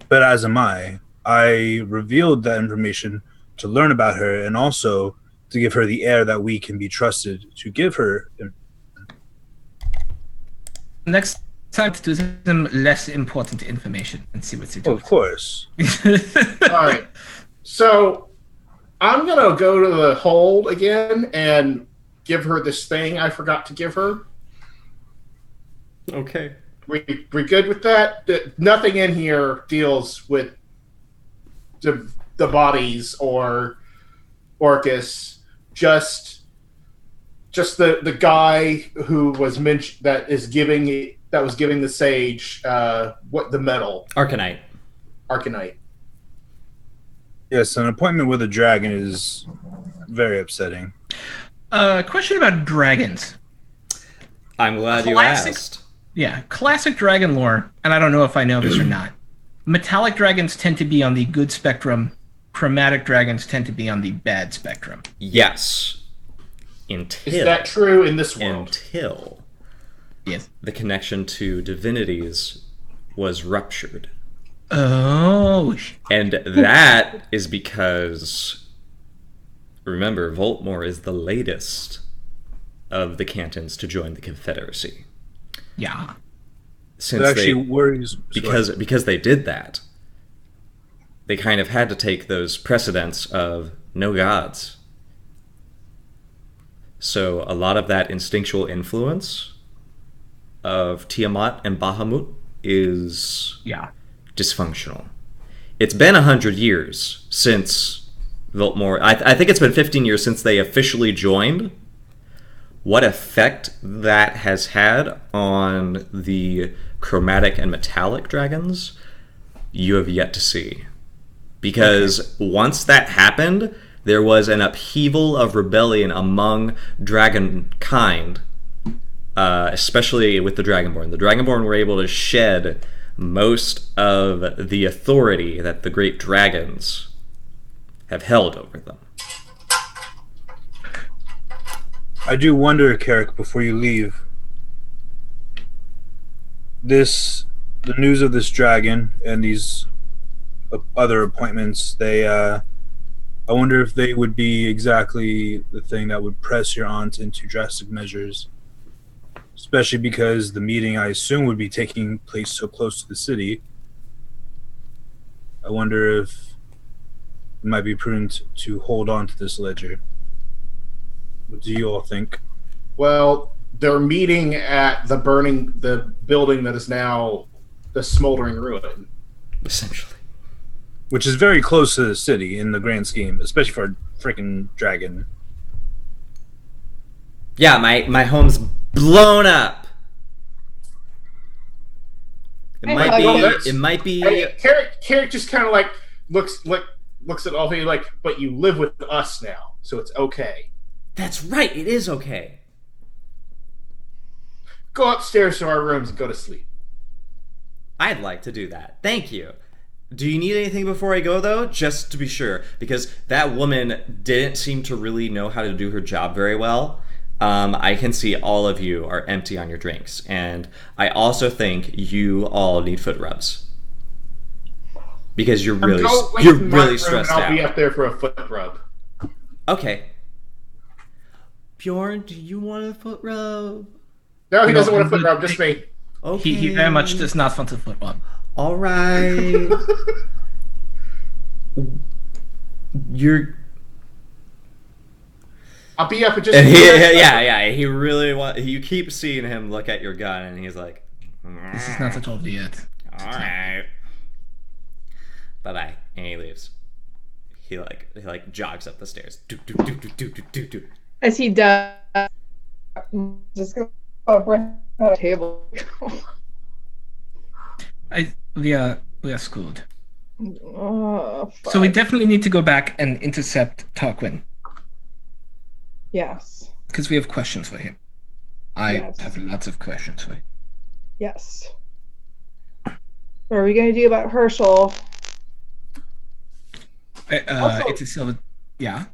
but as am I. I revealed that information to learn about her and also to give her the air that we can be trusted to give her. Next time to do some less important information and see what they do. Of course. All right. So I'm going to go to the hold again and give her this thing I forgot to give her. Okay. We good with that? Nothing in here deals with the bodies or Orcus. Just the guy who was mentioned that was giving the sage what the medal. Arcanite. Yes, an appointment with a dragon is very upsetting. Question about dragons. I'm glad you Classic- asked. Yeah, classic dragon lore, and I don't know if I know this or not. Metallic dragons tend to be on the good spectrum. Chromatic dragons tend to be on the bad spectrum. Yes. Until. Is that true in this world? Until Yes. the connection to divinities was ruptured. Oh. And that is because, remember, Voltmore is the latest of the cantons to join the Confederacy. Yeah. Since It actually worries because they did that, they kind of had to take those precedents of no gods. So a lot of that instinctual influence of Tiamat and Bahamut is dysfunctional. It's been 100 years since Voltmore. I think it's been 15 years since they officially joined. What effect that has had on the chromatic and metallic dragons, you have yet to see. Because once that happened, there was an upheaval of rebellion among dragon kind, especially with the Dragonborn. The Dragonborn were able to shed most of the authority that the great dragons have held over them. I do wonder, Carrick, before you leave, the news of this dragon and these other appointments, I wonder if they would be exactly the thing that would press your aunt into drastic measures, especially because the meeting, I assume, would be taking place so close to the city. I wonder if it might be prudent to hold on to this ledger. What do you all think? Well, they're meeting at the building that is now the smoldering ruin. Essentially. Which is very close to the city in the grand scheme, especially for a freaking dragon. Yeah, my home's blown up. It might be. Hey, Carrick just kind of like looks at all of you like, but you live with us now, so it's okay. That's right. It is okay. Go upstairs to our rooms and go to sleep. I'd like to do that. Thank you. Do you need anything before I go, though? Just to be sure. Because that woman didn't seem to really know how to do her job very well. I can see all of you are empty on your drinks. And I also think you all need foot rubs. Because you're really stressed out. I'll be up there for a foot rub. Okay. Bjorn, do you want a foot rub? No, he doesn't want a foot rub, just me. Okay. He very much does not want a foot rub. All right. I'll be up in just. And he really you keep seeing him look at your gun, and he's like, This is not at all yet. all right, bye bye, and he leaves. He jogs up the stairs. As he does, just go over to the table. We are screwed. Oh, So we definitely need to go back and intercept Tarquin. Yes. Because we have questions for him. I Yes. have lots of questions for him. Yes. What are we going to do about Herschel? Also- It's a silver. Yeah.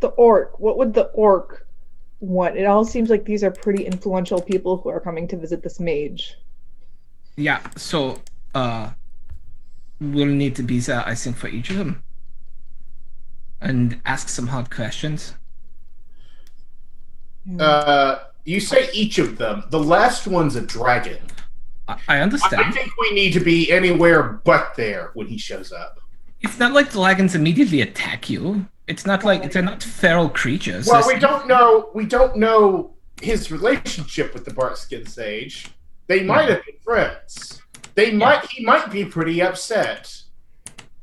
The orc. What would the orc want? It all seems like these are pretty influential people who are coming to visit this mage. Yeah. So, we'll need to be there, I think, for each of them, and ask some hard questions. You say each of them. The last one's a dragon. I understand. I think we need to be anywhere but there when he shows up. It's not like dragons immediately attack you. It's not like they're not feral creatures. Well, we don't know. We don't know his relationship with the Barkskin Sage. They might have been friends. He might be pretty upset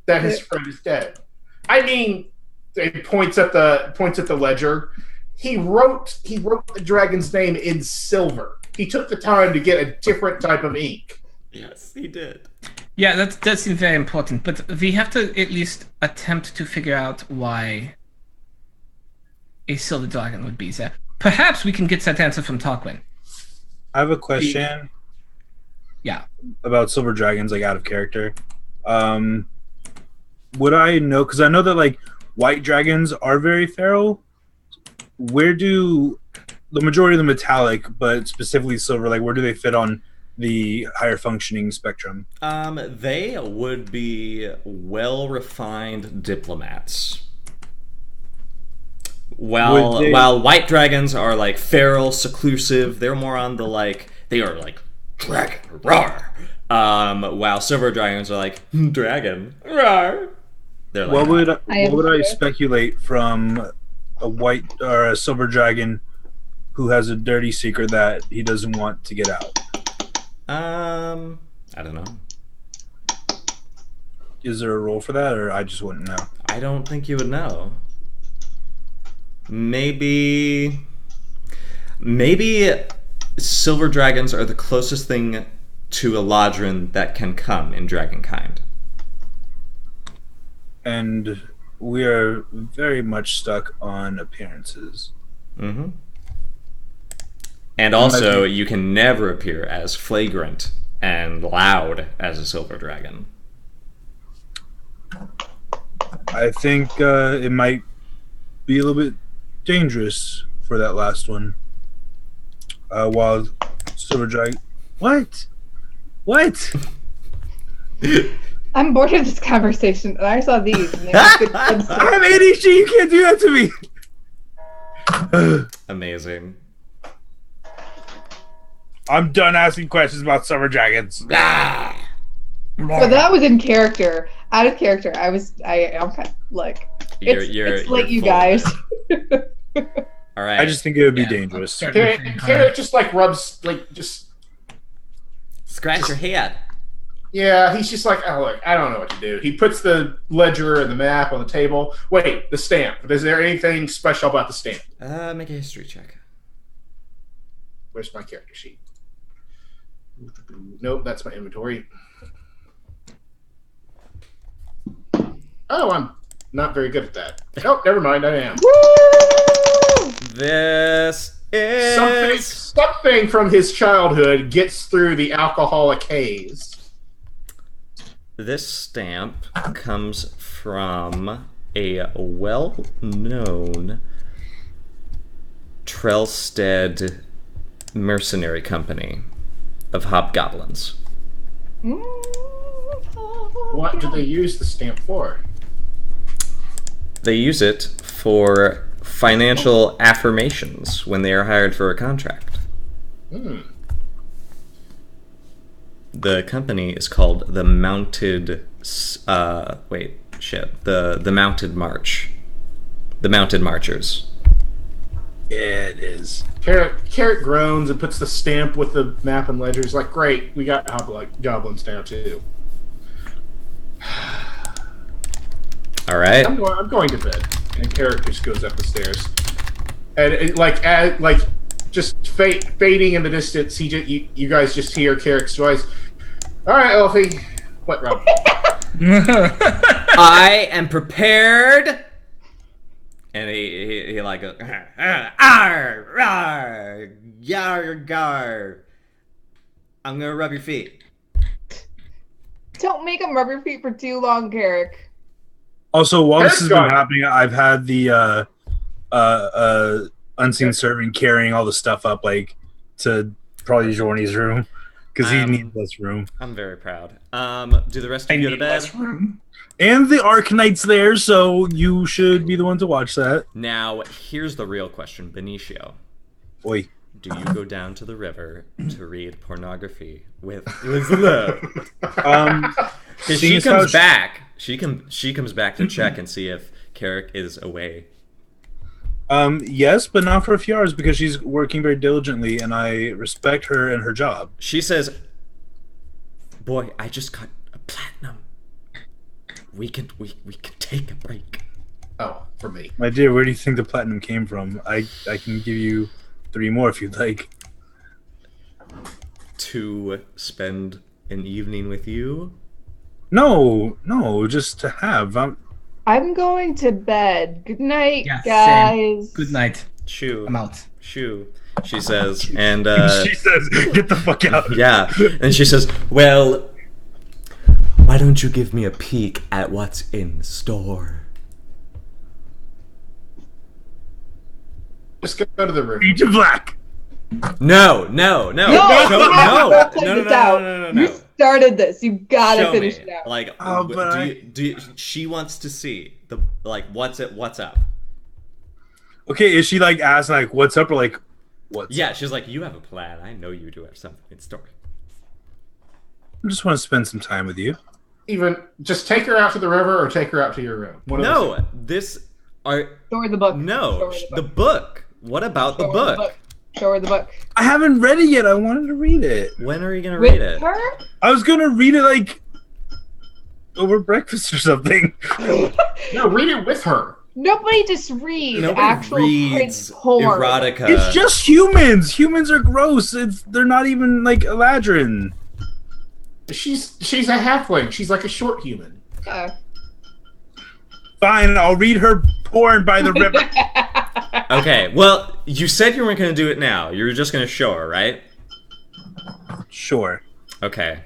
that his friend is dead. I mean, it points at the ledger. He wrote the dragon's name in silver. He took the time to get a different type of ink. Yes, he did. Yeah, that seems very important. But we have to at least attempt to figure out why a silver dragon would be there. Perhaps we can get that answer from Tarquin. I have a question. Yeah. About silver dragons, like out of character. Would I know? Because I know that like white dragons are very feral. Where do the majority of the metallic, but specifically silver, like where do they fit on the higher functioning spectrum? They would be well-refined diplomats. While white dragons are like feral, seclusive, they're more on the they are like dragon roar. While silver dragons are like dragon roar. They're like, what would I speculate from a white or a silver dragon who has a dirty secret that he doesn't want to get out? I don't know. Is there a role for that, or I just wouldn't know? I don't think you would know. Maybe silver dragons are the closest thing to a Ladrin that can come in dragonkind. And we are very much stuck on appearances. Mm-hmm. And also, you can never appear as flagrant and loud as a silver dragon. I think it might be a little bit dangerous for that last one. While silver dragon... What? I'm bored of this conversation, and I saw these. And they have good stuff. I'm ADHD, you can't do that to me! Amazing. I'm done asking questions about summer dragons. So that was in character. Out of character, I'm kind of like... It's like you guys. All right. I just think it would be dangerous. Carrot just rubs, just... Scratch your head. Yeah, he's just like, oh, look, I don't know what to do. He puts the ledger and the map on the table. Wait, the stamp. Is there anything special about the stamp? Make a history check. Where's my character sheet? Nope, that's my inventory. Oh, I'm not very good at that. Nope, never mind, I am. Woo! This is... Something from his childhood gets through the alcoholic haze. This stamp comes from a well-known Trelstead mercenary company of hobgoblins. What do they use the stamp for? They use it for financial affirmations when they are hired for a contract. The company is called the Mounted... the Mounted March. The Mounted Marchers. Yeah, it is. Carrot groans and puts the stamp with the map and ledger. He's like, great, we got goblins now too. All right. I'm going to bed. And Carrot just goes up the stairs. And just fading in the distance, you guys just hear Carrot's voice. All right, Elfie. What, Rob? I am prepared. And he like goes, arr, arr, yar, gar. I'm gonna rub your feet. Don't make him rub your feet for too long, Carrick. Also, while this has been Haircut. happening, I've had the unseen servant carrying all the stuff up, like, to probably Jorny's room. Because he needs less room. I'm very proud. Do the rest of I you go to need bed? less room. And the Arcanite's there, so you should be the one to watch that. Now, here's the real question, Benicio. Oi. Do you go down to the river to read pornography with Elizabeth? Because she comes back. She comes back to check and see if Carrick is away. Yes, but not for a few hours because she's working very diligently, and I respect her and her job. She says, "Boy, I just got a platinum. We can take a break." Oh, for me. My dear, where do you think the platinum came from? I can give you 3 more if you'd like. To spend an evening with you? No, just to have. I'm going to bed. Good night, Yeah, guys. same. Good night. Shoo. I'm out. Shoo. She says, and She says, "Get the fuck out." yeah, and she says, "Well, why don't you give me a peek at what's in store?" Just go to the river. Beach of Black. No. No, no, play this out. You started this. You gotta Show finish me. it out. Like, Oh, but she wants to see the what's up. Okay, is she like asking like what's up or like what's Yeah, she's like, you have a plan. I know you do have something in store. I just want to spend some time with you. Even just take her out to the river or take her out to your room. One of those No, this are Show her the book. no Show her the book. What about the Show her book? Show her the book. I haven't read it yet. I wanted to read it. When are you gonna With read it? her? I was gonna read it like over breakfast or something. No, read it with her. Nobody just reads Nobody actual print reads porn. erotica. It's just humans. Humans are gross. They're not even like Eladrin. She's a halfling. She's like a short human. Yeah. Fine, I'll read her porn by the river. Okay, well, you said you weren't gonna do it now. You were just gonna show her, right? Sure. Okay.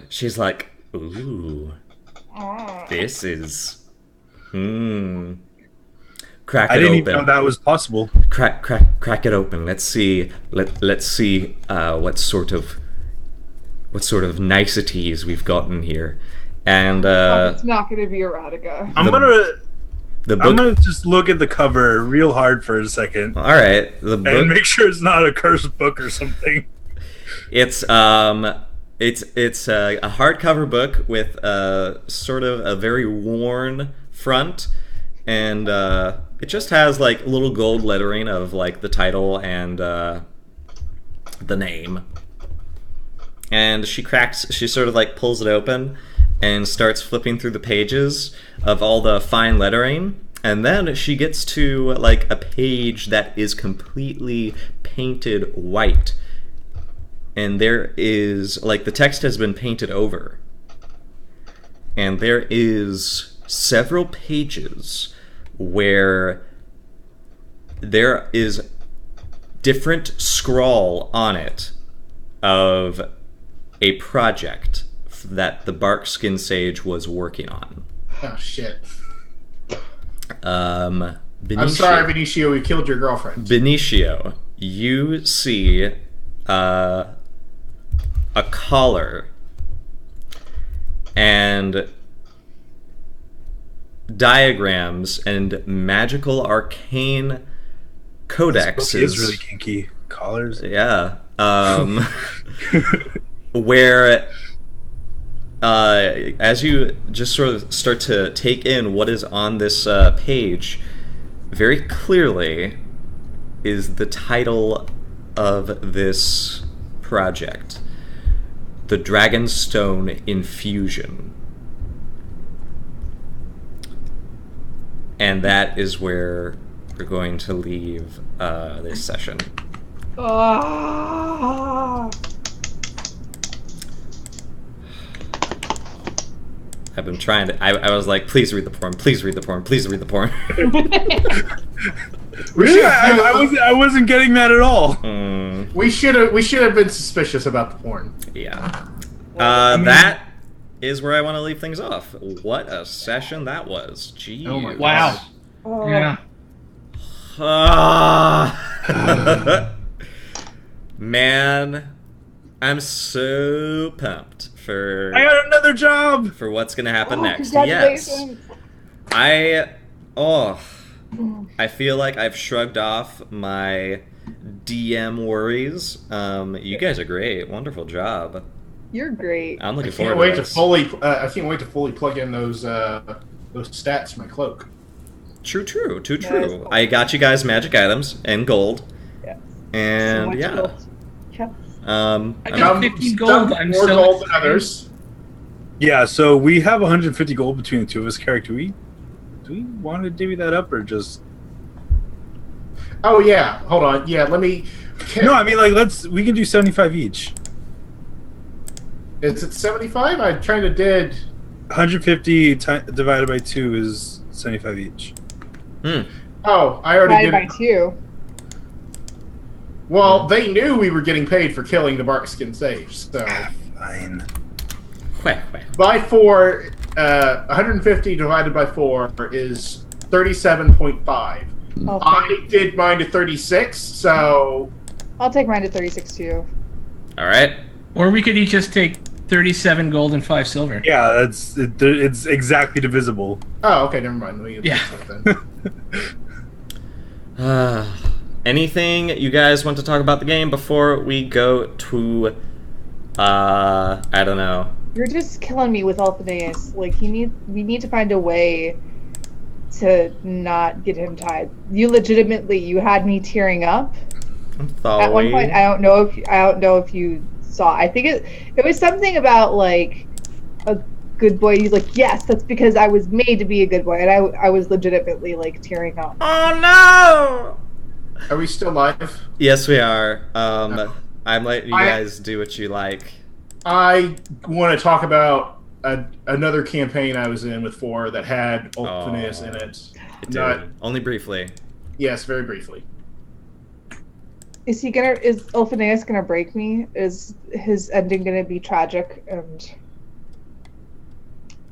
She's like, ooh, this is, Crack it I didn't open. even know that was possible. Crack it open. Let's see. Let's see what sort of niceties we've gotten here. And It's not going to be erotica. I'm the book. gonna just look at the cover real hard for a second All right, the book. and make sure it's not a cursed book or something. It's a hardcover book with sort of a very worn front, and it just has like little gold lettering of like the title and the name. And she sort of like pulls it open and starts flipping through the pages of all the fine lettering. And then she gets to like a page that is completely painted white. And there is, like, the text has been painted over. And there is several pages where there is different scrawl on it of a project that the Bark Skin Sage was working on. Oh shit. Benicio, I'm sorry, Benicio. We killed your girlfriend. Benicio, you see a collar and diagrams and magical arcane codexes. This book is really kinky. Collars. Yeah. Where as you just sort of start to take in what is on this page, very clearly is the title of this project. The Dragonstone Infusion. And that is where we're going to leave this session. I've been trying to. I was like, please read the porn. Please read the porn. Please read the porn. I wasn't getting that at all. We should have been suspicious about the porn. Yeah. That is where I want to leave things off. What a session that was. Gee. Oh my Wow. God. Yeah. Man, I'm so pumped for I got another job. for what's gonna happen next. Congratulations. Yes. I feel like I've shrugged off my DM worries. You guys are great. Wonderful job. You're great. I'm looking I can't forward wait to to this. I can't wait to fully plug in those stats to my cloak. True. Yeah, that's cool. I got you guys magic items and gold. Yeah. And So much yeah. gold. Yep. I got 50 gold. I'm more so gold than excited. others. Yeah, so we have 150 gold between the two of us. Character, do we want to divvy that up or just? Oh yeah, hold on. Yeah, let me. No, I mean we can do 75 each. Is it 75? I kind of did. 150 divided by 2 is 75 each. Oh, I already Divided did. by 2. Well, they knew we were getting paid for killing the Barkskin Sage, so Fine. by 4, 150 divided by 4 is 37.5. I did mine to 36, so I'll take mine to 36 too. All right. Or we could each just take 37 gold and 5 silver. Yeah, it's exactly divisible. oh, okay, never mind. Let me Yeah. then. Anything you guys want to talk about the game before we go to I don't know. You're just killing me with Alphaneus. Like we need to find a way to not get him tied. You had me tearing up. At one point, I don't know if you saw. I think it was something about like a good boy. He's like, yes, that's because I was made to be a good boy, and I was legitimately like tearing up. Oh no! Are we still live? Yes, we are. I'm letting you guys do what you like. I want to talk about another campaign I was in with 4 that had Alphaneus in it. It did. Only briefly. Yes, very briefly. Is Alphaneus gonna break me? Is his ending gonna be tragic? And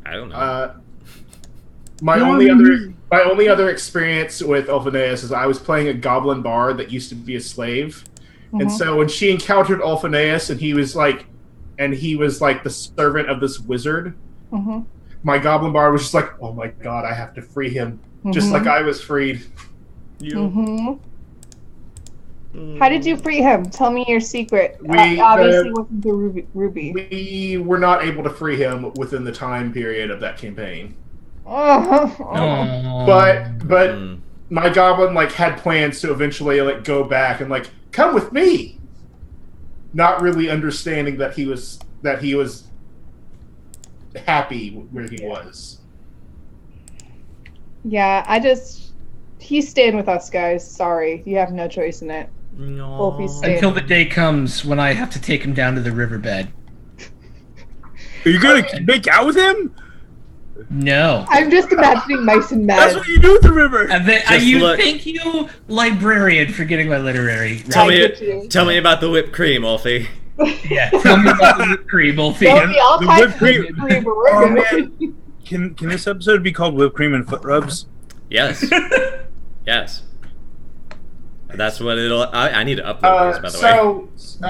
I don't know. My only other experience with Alphaneus is I was playing a goblin bard that used to be a slave, and so when she encountered Alphaneus and he was like the servant of this wizard, my goblin bard was just like, oh my god, I have to free him, just like I was freed. How did you free him? Tell me your secret. We Obviously wasn't through Ruby. We were not able to free him within the time period of that campaign. Oh. But my goblin had plans to eventually go back and come with me. Not really understanding that he was happy where he was. Yeah, he's staying with us, guys. Sorry, you have no choice in it. Wolfie's staying. Until the day comes when I have to take him down to the riverbed. Are you gonna make out with him? No. I'm just imagining mice and That's men. what you do with the river. And then, thank you, librarian, for getting my literary. Tell you. me about the whipped cream, Wolfie. Yeah, tell me about the whipped cream, Wolfie. There'll be all The types whipped of cream. whipped cream, but we're Oh, good. man. Can this episode be called Whipped Cream and Foot Rubs? Yes. Yes. That's what it'll. I need to upload these, by the way.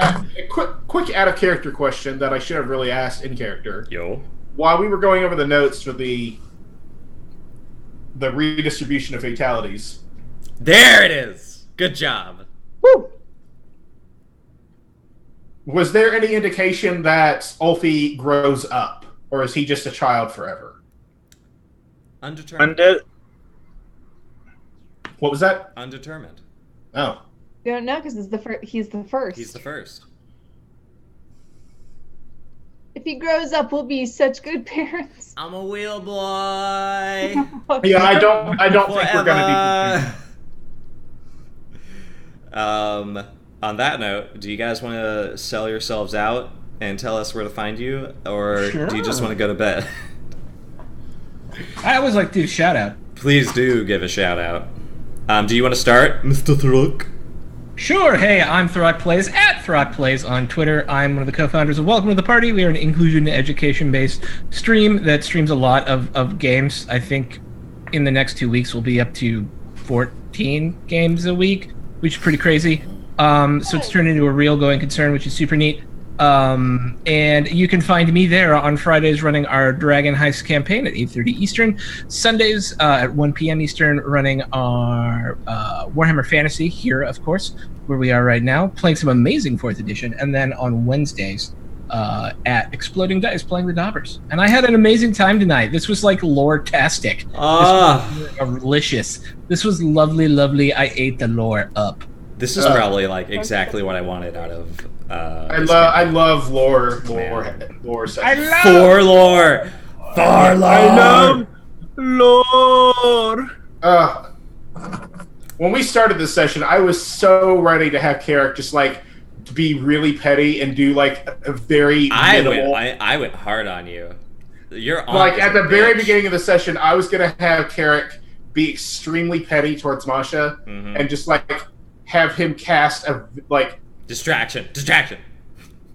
A quick out of character question that I should have really asked in character. Yo. While we were going over the notes for the redistribution of fatalities. There it is. Good job. Woo! Was there any indication that Ulfie grows up, or is he just a child forever? Undetermined. Undead. What was that? Undetermined. Oh, We don't know because he's the first. He's the first. If he grows up, we'll be such good parents. I'm a wheel boy. Yeah, I don't think we're gonna On that note, do you guys want to sell yourselves out and tell us where to find you, or do you just want to go to bed? I always like to do a shout out. Please do give a shout out. Do you want to start, Mr. Thruk? Sure. Hey, I'm Throck Plays at Throck Plays on Twitter. I'm one of the co-founders of Welcome to the Party. We are an inclusion and education-based stream that streams a lot of games. I think in the next 2 weeks we'll be up to 14 games a week, which is pretty crazy. So it's turned into a real going concern, which is super neat. And you can find me there on Fridays running our Dragon Heist campaign at 8:30 Eastern. Sundays at 1 p.m. Eastern running our Warhammer Fantasy here, of course, where we are right now, playing some amazing 4th edition. And then on Wednesdays at Exploding Dice playing the Daubers. And I had an amazing time tonight. This was like lore-tastic. This was delicious. This was lovely, lovely. I ate the lore up. This is probably like exactly what I wanted out of. I love lore sessions. For lore. I love lore. When we started this session, I was so ready to have Carrick just like to be really petty and do like a very minimal. I went hard on you. You're on like at the very beginning of the session. I was gonna have Carrick be extremely petty towards Masha and just like have him cast a like distraction.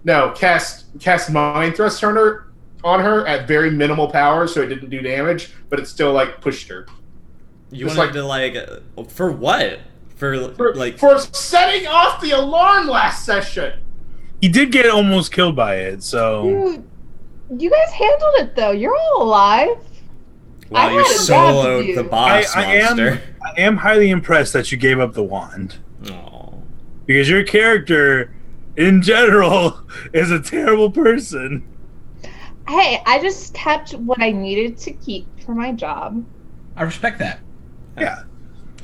No, cast Mind Thrust on her at very minimal power, so it didn't do damage, but it still like pushed her. You wanted to like for what? For setting off the alarm last session. He did get almost killed by it, so. Dude, you guys handled it though. You're all alive. Wow, you soloed the boss monster. I am highly impressed that you gave up the wand. Aww. Because your character, in general, is a terrible person. Hey, I just kept what I needed to keep for my job. I respect that. Yeah.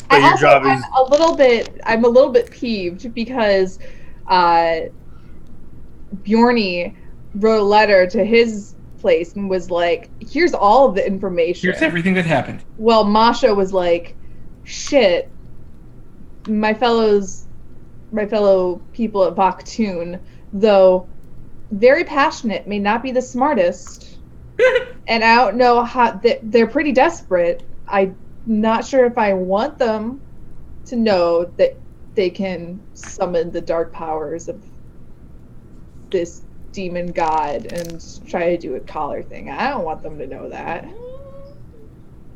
But your job is... I'm a little bit peeved because Bjorny wrote a letter to his place and was like, here's all of the information. Here's everything that happened. Well, Masha was like, shit, my fellow people at Bakhtun, though very passionate, may not be the smartest. And I don't know how they're pretty desperate. I'm not sure if I want them to know that they can summon the dark powers of this demon god and try to do a collar thing. I don't want them to know that.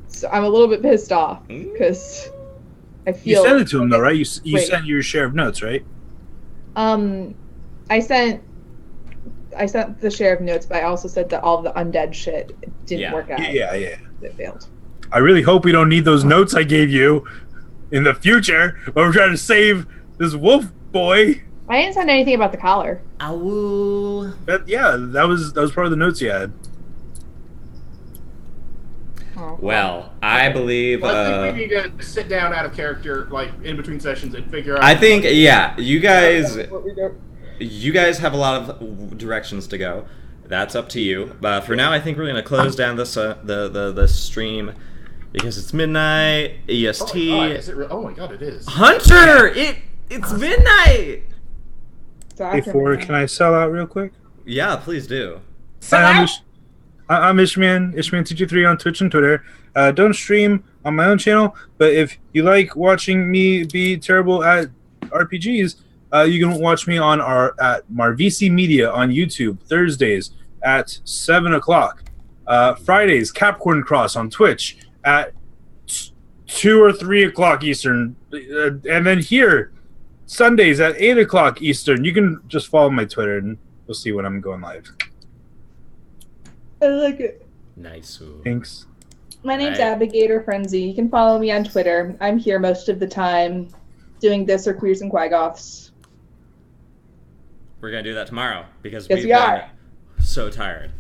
So I'm a little bit pissed off because I feel... You sent it to him though, right? You sent your share of notes, right? I sent the share of notes, but I also said that all the undead shit didn't work out. Yeah. It failed. I really hope we don't need those notes I gave you in the future when we're trying to save this wolf boy. I didn't send anything about the collar. Ow. That was part of the notes you had. Oh. Well, I believe. I think we need to sit down out of character, like in between sessions, and figure out. I think, you guys have a lot of directions to go. That's up to you. But for now, I think we're going to close down the stream because it's midnight EST. Oh my god, it is. Hunter, it's midnight. Hey, Foray, can I sell out real quick? Yeah, please do. I'm Ishman223 on Twitch and Twitter. Don't stream on my own channel, but if you like watching me be terrible at RPGs, you can watch me on at Marvisi Media on YouTube Thursdays at 7 o'clock. Fridays, Capricorn Cross on Twitch at 2 or 3 o'clock Eastern. And then here, Sundays at 8 o'clock Eastern. You can just follow my Twitter and you'll see when I'm going live. I like it. Nice. Thanks. My name's Abigator Frenzy. You can follow me on Twitter. I'm here most of the time doing this or Queers and Quagoffs. We're going to do that tomorrow because we are so tired.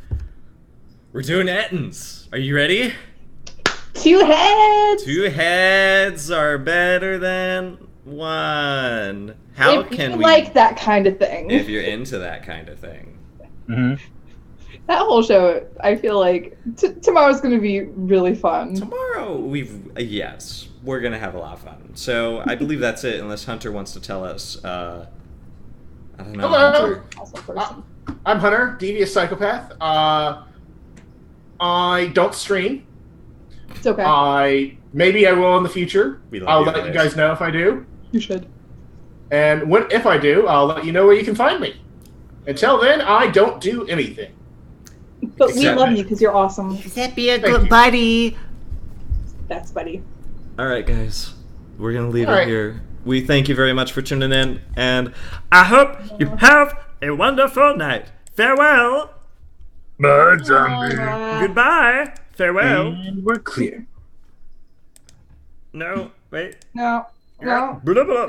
We're doing Ettins. Are you ready? 2 heads! 2 heads are better than One. How if can you we like that kind of thing? if you're into that kind of thing? That whole show, I feel like tomorrow's going to be really fun. Tomorrow yes, we're gonna have a lot of fun. So I believe that's it. Unless Hunter wants to tell us. I don't know. Hello. Hunter. Awesome person. I'm Hunter, devious psychopath. I don't stream. It's okay. Maybe I will in the future. We love I'll you let you guys know if I do. You should. And if I do, I'll let you know where you can find me. Until then, I don't do anything. But we Except- love you because you're awesome. That be a Thank good you. buddy. That's buddy. All right, guys, we're gonna leave All it right. here. We thank you very much for tuning in, and I hope you have a wonderful night. Farewell. Bye, zombie. Goodbye. Farewell. And we're clear. No, wait. No. Blah, blah, blah.